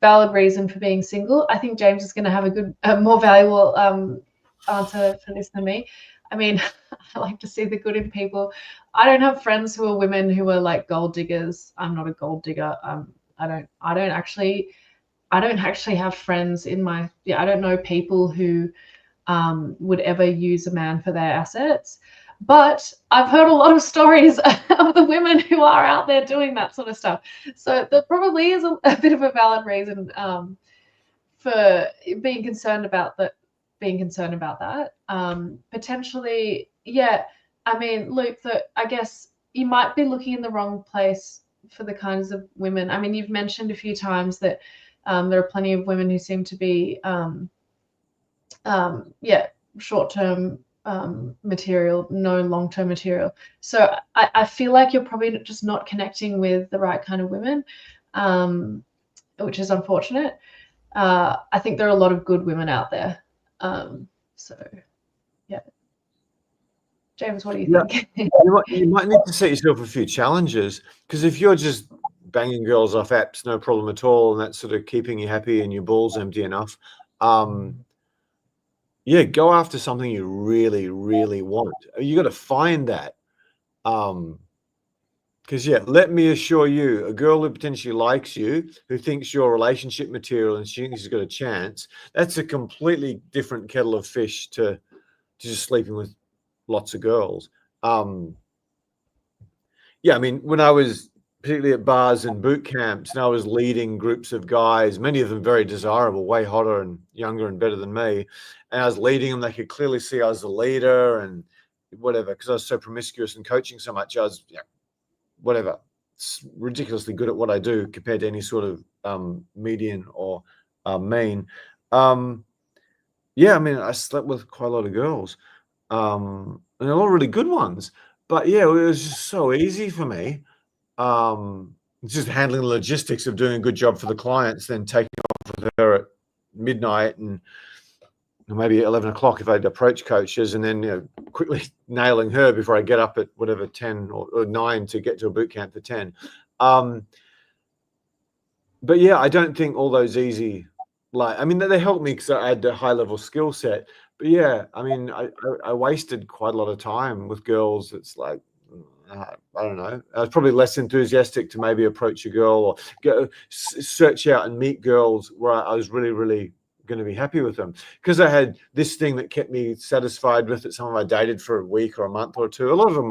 Valid reason for being single. I think James is going to have a more valuable answer for this than me. I mean, I like to see the good in people. I don't have friends who are women who are like gold diggers. I'm not a gold digger. I don't actually have friends in my. I don't know people who would ever use a man for their assets. But I've heard a lot of stories of the women who are out there doing that sort of stuff. So there probably is a bit of a valid reason for being concerned about that. Potentially, yeah. I mean, Luke, I guess you might be looking in the wrong place for the kinds of women. I mean, you've mentioned a few times that there are plenty of women who seem to be short-term material, no long-term material. So I feel like you're probably just not connecting with the right kind of women, which is unfortunate. I think there are a lot of good women out there. So yeah. James, what do you think? You might need to set yourself a few challenges, because if you're just banging girls off apps, no problem at all, and that's sort of keeping you happy and your balls empty enough, yeah, go after something you really, really want. You got to find that. Because yeah, let me assure you, a girl who potentially likes you, who thinks you're relationship material and she thinks she's got a chance, that's a completely different kettle of fish to just sleeping with lots of girls. Yeah, I mean, when I was particularly at bars and boot camps, and I was leading groups of guys, many of them very desirable, way hotter and younger and better than me, and I was leading them. They could clearly see I was the leader and whatever, because I was so promiscuous and coaching so much. I was, whatever, ridiculously good at what I do compared to any sort of median or mean. Yeah, I mean, I slept with quite a lot of girls, and they're all really good ones. But yeah, it was just so easy for me. Just handling the logistics of doing a good job for the clients, then taking off with her at midnight and maybe 11 o'clock if I'd approach coaches, and then quickly nailing her before I get up at whatever 10 or 9 to get to a boot camp for 10. But yeah, I don't think all those easy, I mean, they helped me because I had a high level skill set. But yeah, I mean, I wasted quite a lot of time with girls. It's like, I don't know. I was probably less enthusiastic to maybe approach a girl or go search out and meet girls where I was really, really going to be happy with them, because I had this thing that kept me satisfied with it. Some of them I dated for a week or a month or two. A lot of them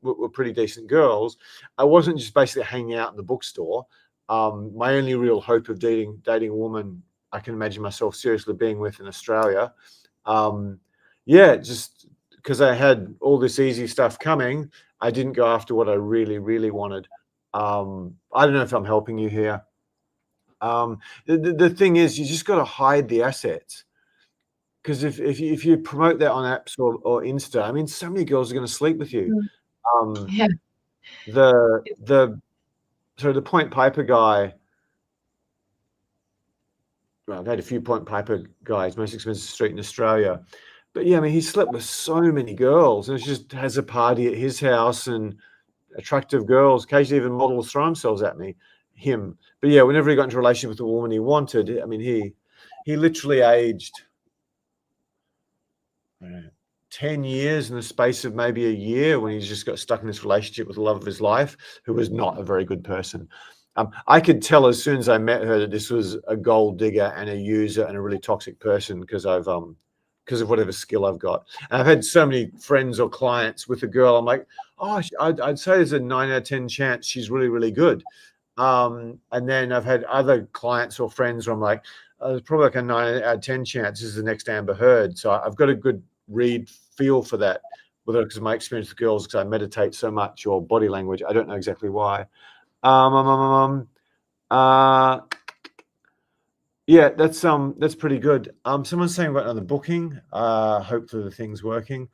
were pretty decent girls. I wasn't just basically hanging out in the bookstore. My only real hope of dating a woman I can imagine myself seriously being with in Australia. Yeah, just because I had all this easy stuff coming, I didn't go after what I really, really wanted. I don't know if I'm helping you here. The thing is, you just got to hide the assets, because if you promote that on apps or Insta, I mean, so many girls are going to sleep with you. Yeah. The Point Piper guy. Well, I've had a few Point Piper guys, most expensive street in Australia. But yeah, I mean, he slept with so many girls, and it just has a party at his house, and attractive girls, occasionally even models throw themselves at him. But yeah, whenever he got into a relationship with a woman he wanted, I mean, he literally aged 10 years in the space of maybe a year when he's just got stuck in this relationship with the love of his life, who was not a very good person. I could tell as soon as I met her that this was a gold digger and a user and a really toxic person because of whatever skill I've got. And I've had so many friends or clients with a girl. I'm like, oh, I'd say there's a 9 out of 10 chance she's really, really good. And then I've had other clients or friends where I'm like, there's probably like a 9 out of 10 chance this is the next Amber Heard. So I've got a good feel for that, whether because of my experience with girls, because I meditate so much, or body language. I don't know exactly why. Yeah, that's pretty good. Someone's saying about another booking. Hopefully the thing's working.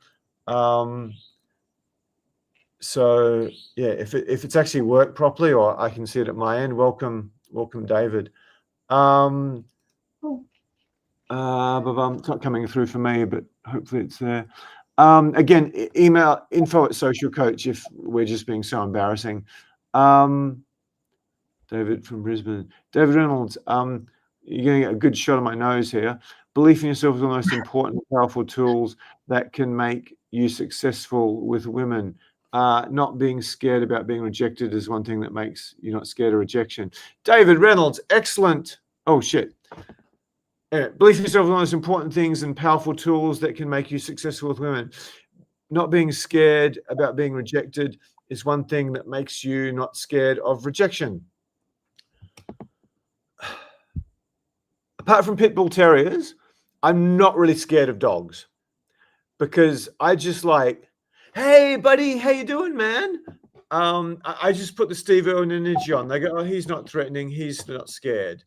So yeah, if it's actually worked properly, or I can see it at my end. Welcome, David. But it's not coming through for me, but hopefully it's there. Again, email info@socialcoach if we're just being so embarrassing. David from Brisbane. David Reynolds, you're getting a good shot of my nose here. Belief in yourself is one of the most important, powerful tools that can make you successful with women. Not being scared about being rejected is one thing that makes you not scared of rejection. David Reynolds, excellent. Oh, shit. Belief in yourself is one of the most important things and powerful tools that can make you successful with women. Not being scared about being rejected is one thing that makes you not scared of rejection. Apart from pit bull terriers, I'm not really scared of dogs, because I just like, hey, buddy, how you doing, man? I just put the Steve Irwin energy on. They go, oh, he's not threatening. He's not scared.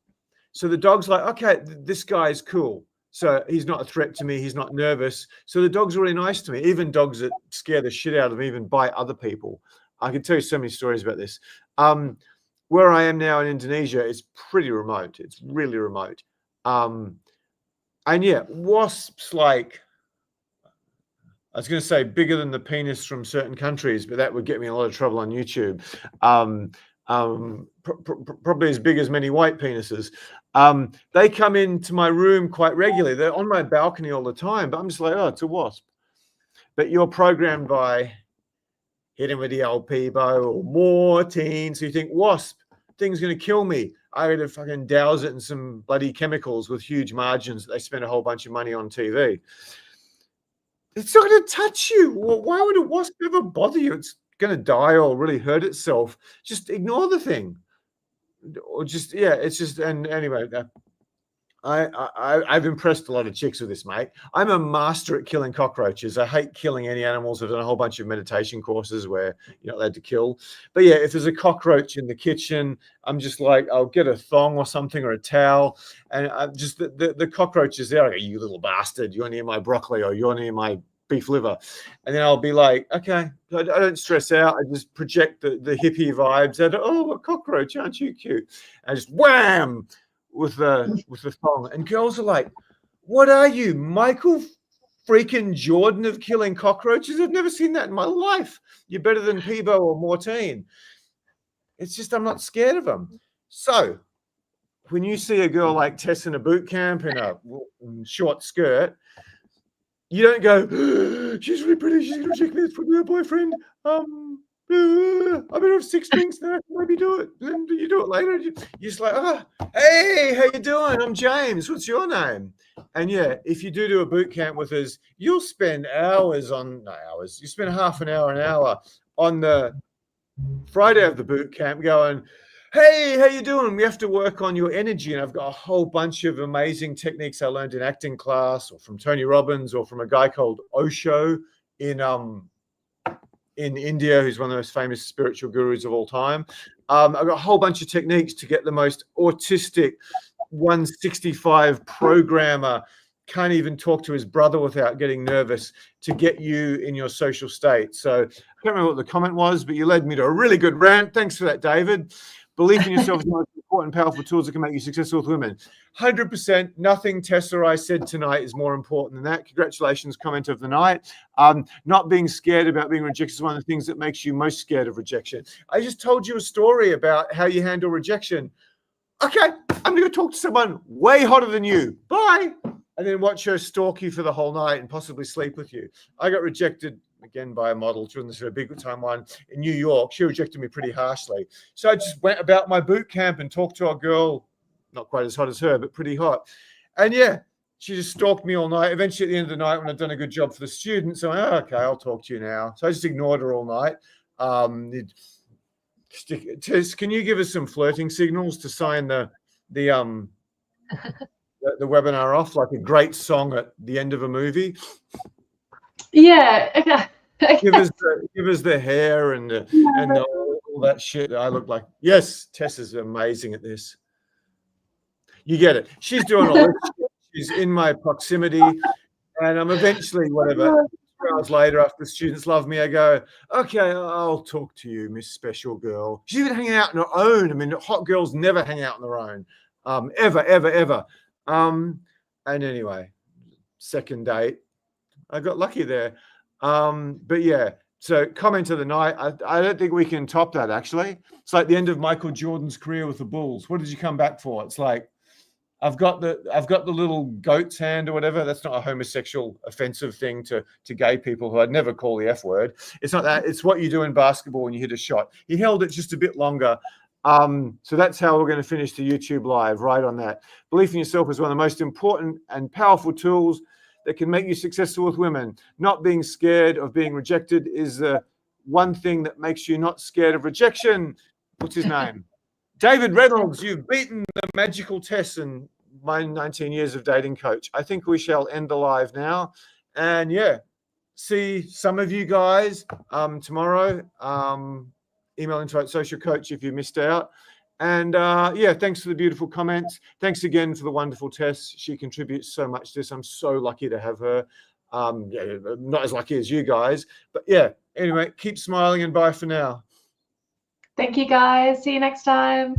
So the dog's like, okay, this guy's cool. So he's not a threat to me. He's not nervous. So the dog's really nice to me. Even dogs that scare the shit out of me, even bite other people. I can tell you so many stories about this. Where I am now in Indonesia, it's pretty remote. It's really remote. And yeah, wasps, like, I was going to say bigger than the penis from certain countries, but that would get me in a lot of trouble on YouTube. Probably as big as many white penises. They come into my room quite regularly. They're on my balcony all the time, but I'm just like, oh, it's a wasp. But you're programmed by hitting with the old Peebo or more teens. So you think, wasp, thing's going to kill me. I got to fucking douse it in some bloody chemicals with huge margins that they spend a whole bunch of money on TV. It's not going to touch you. Well, why would a wasp ever bother you? It's going to die or really hurt itself. Just ignore the thing. Or just, yeah, it's just, and anyway, I've impressed a lot of chicks with this, mate. I'm a master at killing cockroaches. I hate killing any animals. I've done a whole bunch of meditation courses where you're not allowed to kill. But yeah, if there's a cockroach in the kitchen, I'm just like, I'll get a thong or something or a towel, and I'm just the cockroach is there. I go, you little bastard, you're near my broccoli or you're near my beef liver. And then I'll be like, okay, I don't stress out. I just project the hippie vibes at, oh, a cockroach, aren't you cute? And I just wham with the thong. And girls are like, what are you, Michael freaking Jordan of killing cockroaches? I've never seen that in my life. You're better than Peebo or Mortine. It's just, I'm not scared of them. So when you see a girl like Tess in a boot camp in a short skirt, you don't go, she's really pretty, she's going to reject me, it's probably her boyfriend. I better have 6 drinks, then I can maybe do it. Then you do it later. You're just like, oh, hey, how you doing? I'm James. What's your name? And yeah, if you do a boot camp with us, you'll spend you spend half an hour on the Friday of the boot camp going, hey, how you doing? We have to work on your energy. And I've got a whole bunch of amazing techniques I learned in acting class, or from Tony Robbins, or from a guy called Osho in India, who's one of the most famous spiritual gurus of all time. I've got a whole bunch of techniques to get the most autistic 165 programmer, can't even talk to his brother without getting nervous, to get you in your social state. So I can't remember what the comment was, but you led me to a really good rant. Thanks for that, David. Belief in yourself is one of the most important, powerful tools that can make you successful with women. 100%. Nothing TESS or I said tonight is more important than that. Congratulations, comment of the night. Not being scared about being rejected is one of the things that makes you most scared of rejection. I just told you a story about how you handle rejection. Okay, I'm going to talk to someone way hotter than you. Bye. and then watch her stalk you for the whole night and possibly sleep with you. I got rejected again by a model during this big time one in New York. She rejected me pretty harshly. So I just went about my boot camp and talked to a girl, not quite as hot as her, but pretty hot. And yeah, she just stalked me all night. Eventually, at the end of the night, when I'd done a good job for the students, I went, oh, okay, I'll talk to you now. So I just ignored her all night. Tess, can you give us some flirting signals to sign the webinar off, like a great song at the end of a movie? Yeah. Okay. Give us the hair and all that shit that I look like. Yes, Tess is amazing at this. You get it. She's doing all this shit. She's in my proximity, and I'm eventually, whatever, 2 hours later, after the students love me, I go, okay, I'll talk to you, Miss Special Girl. She's even hanging out on her own. I mean, hot girls never hang out on their own, ever. And anyway, second date, I got lucky there. But yeah, so comment of the night. I don't think we can top that, actually. It's like the end of Michael Jordan's career with the Bulls. What did you come back for? It's like, I've got the little goat's hand or whatever. That's not a homosexual offensive thing to gay people who I'd never call the F word. It's not that. It's what you do in basketball when you hit a shot. He held it just a bit longer. So that's how we're going to finish the YouTube live, right on that. Belief in yourself is one of the most important and powerful tools that can make you successful with women. Not being scared of being rejected is the one thing that makes you not scared of rejection. What's his name? David Reynolds, you've beaten the magical Tess in my 19 years of dating coach. I think we shall end the live now. And yeah, see some of you guys tomorrow. Email info@socialcoach if you missed out. And yeah, thanks for the beautiful comments. Thanks again for the wonderful Tess. She contributes so much to this. I'm so lucky to have her. Yeah, not as lucky as you guys. But yeah, anyway, keep smiling and bye for now. Thank you, guys. See you next time.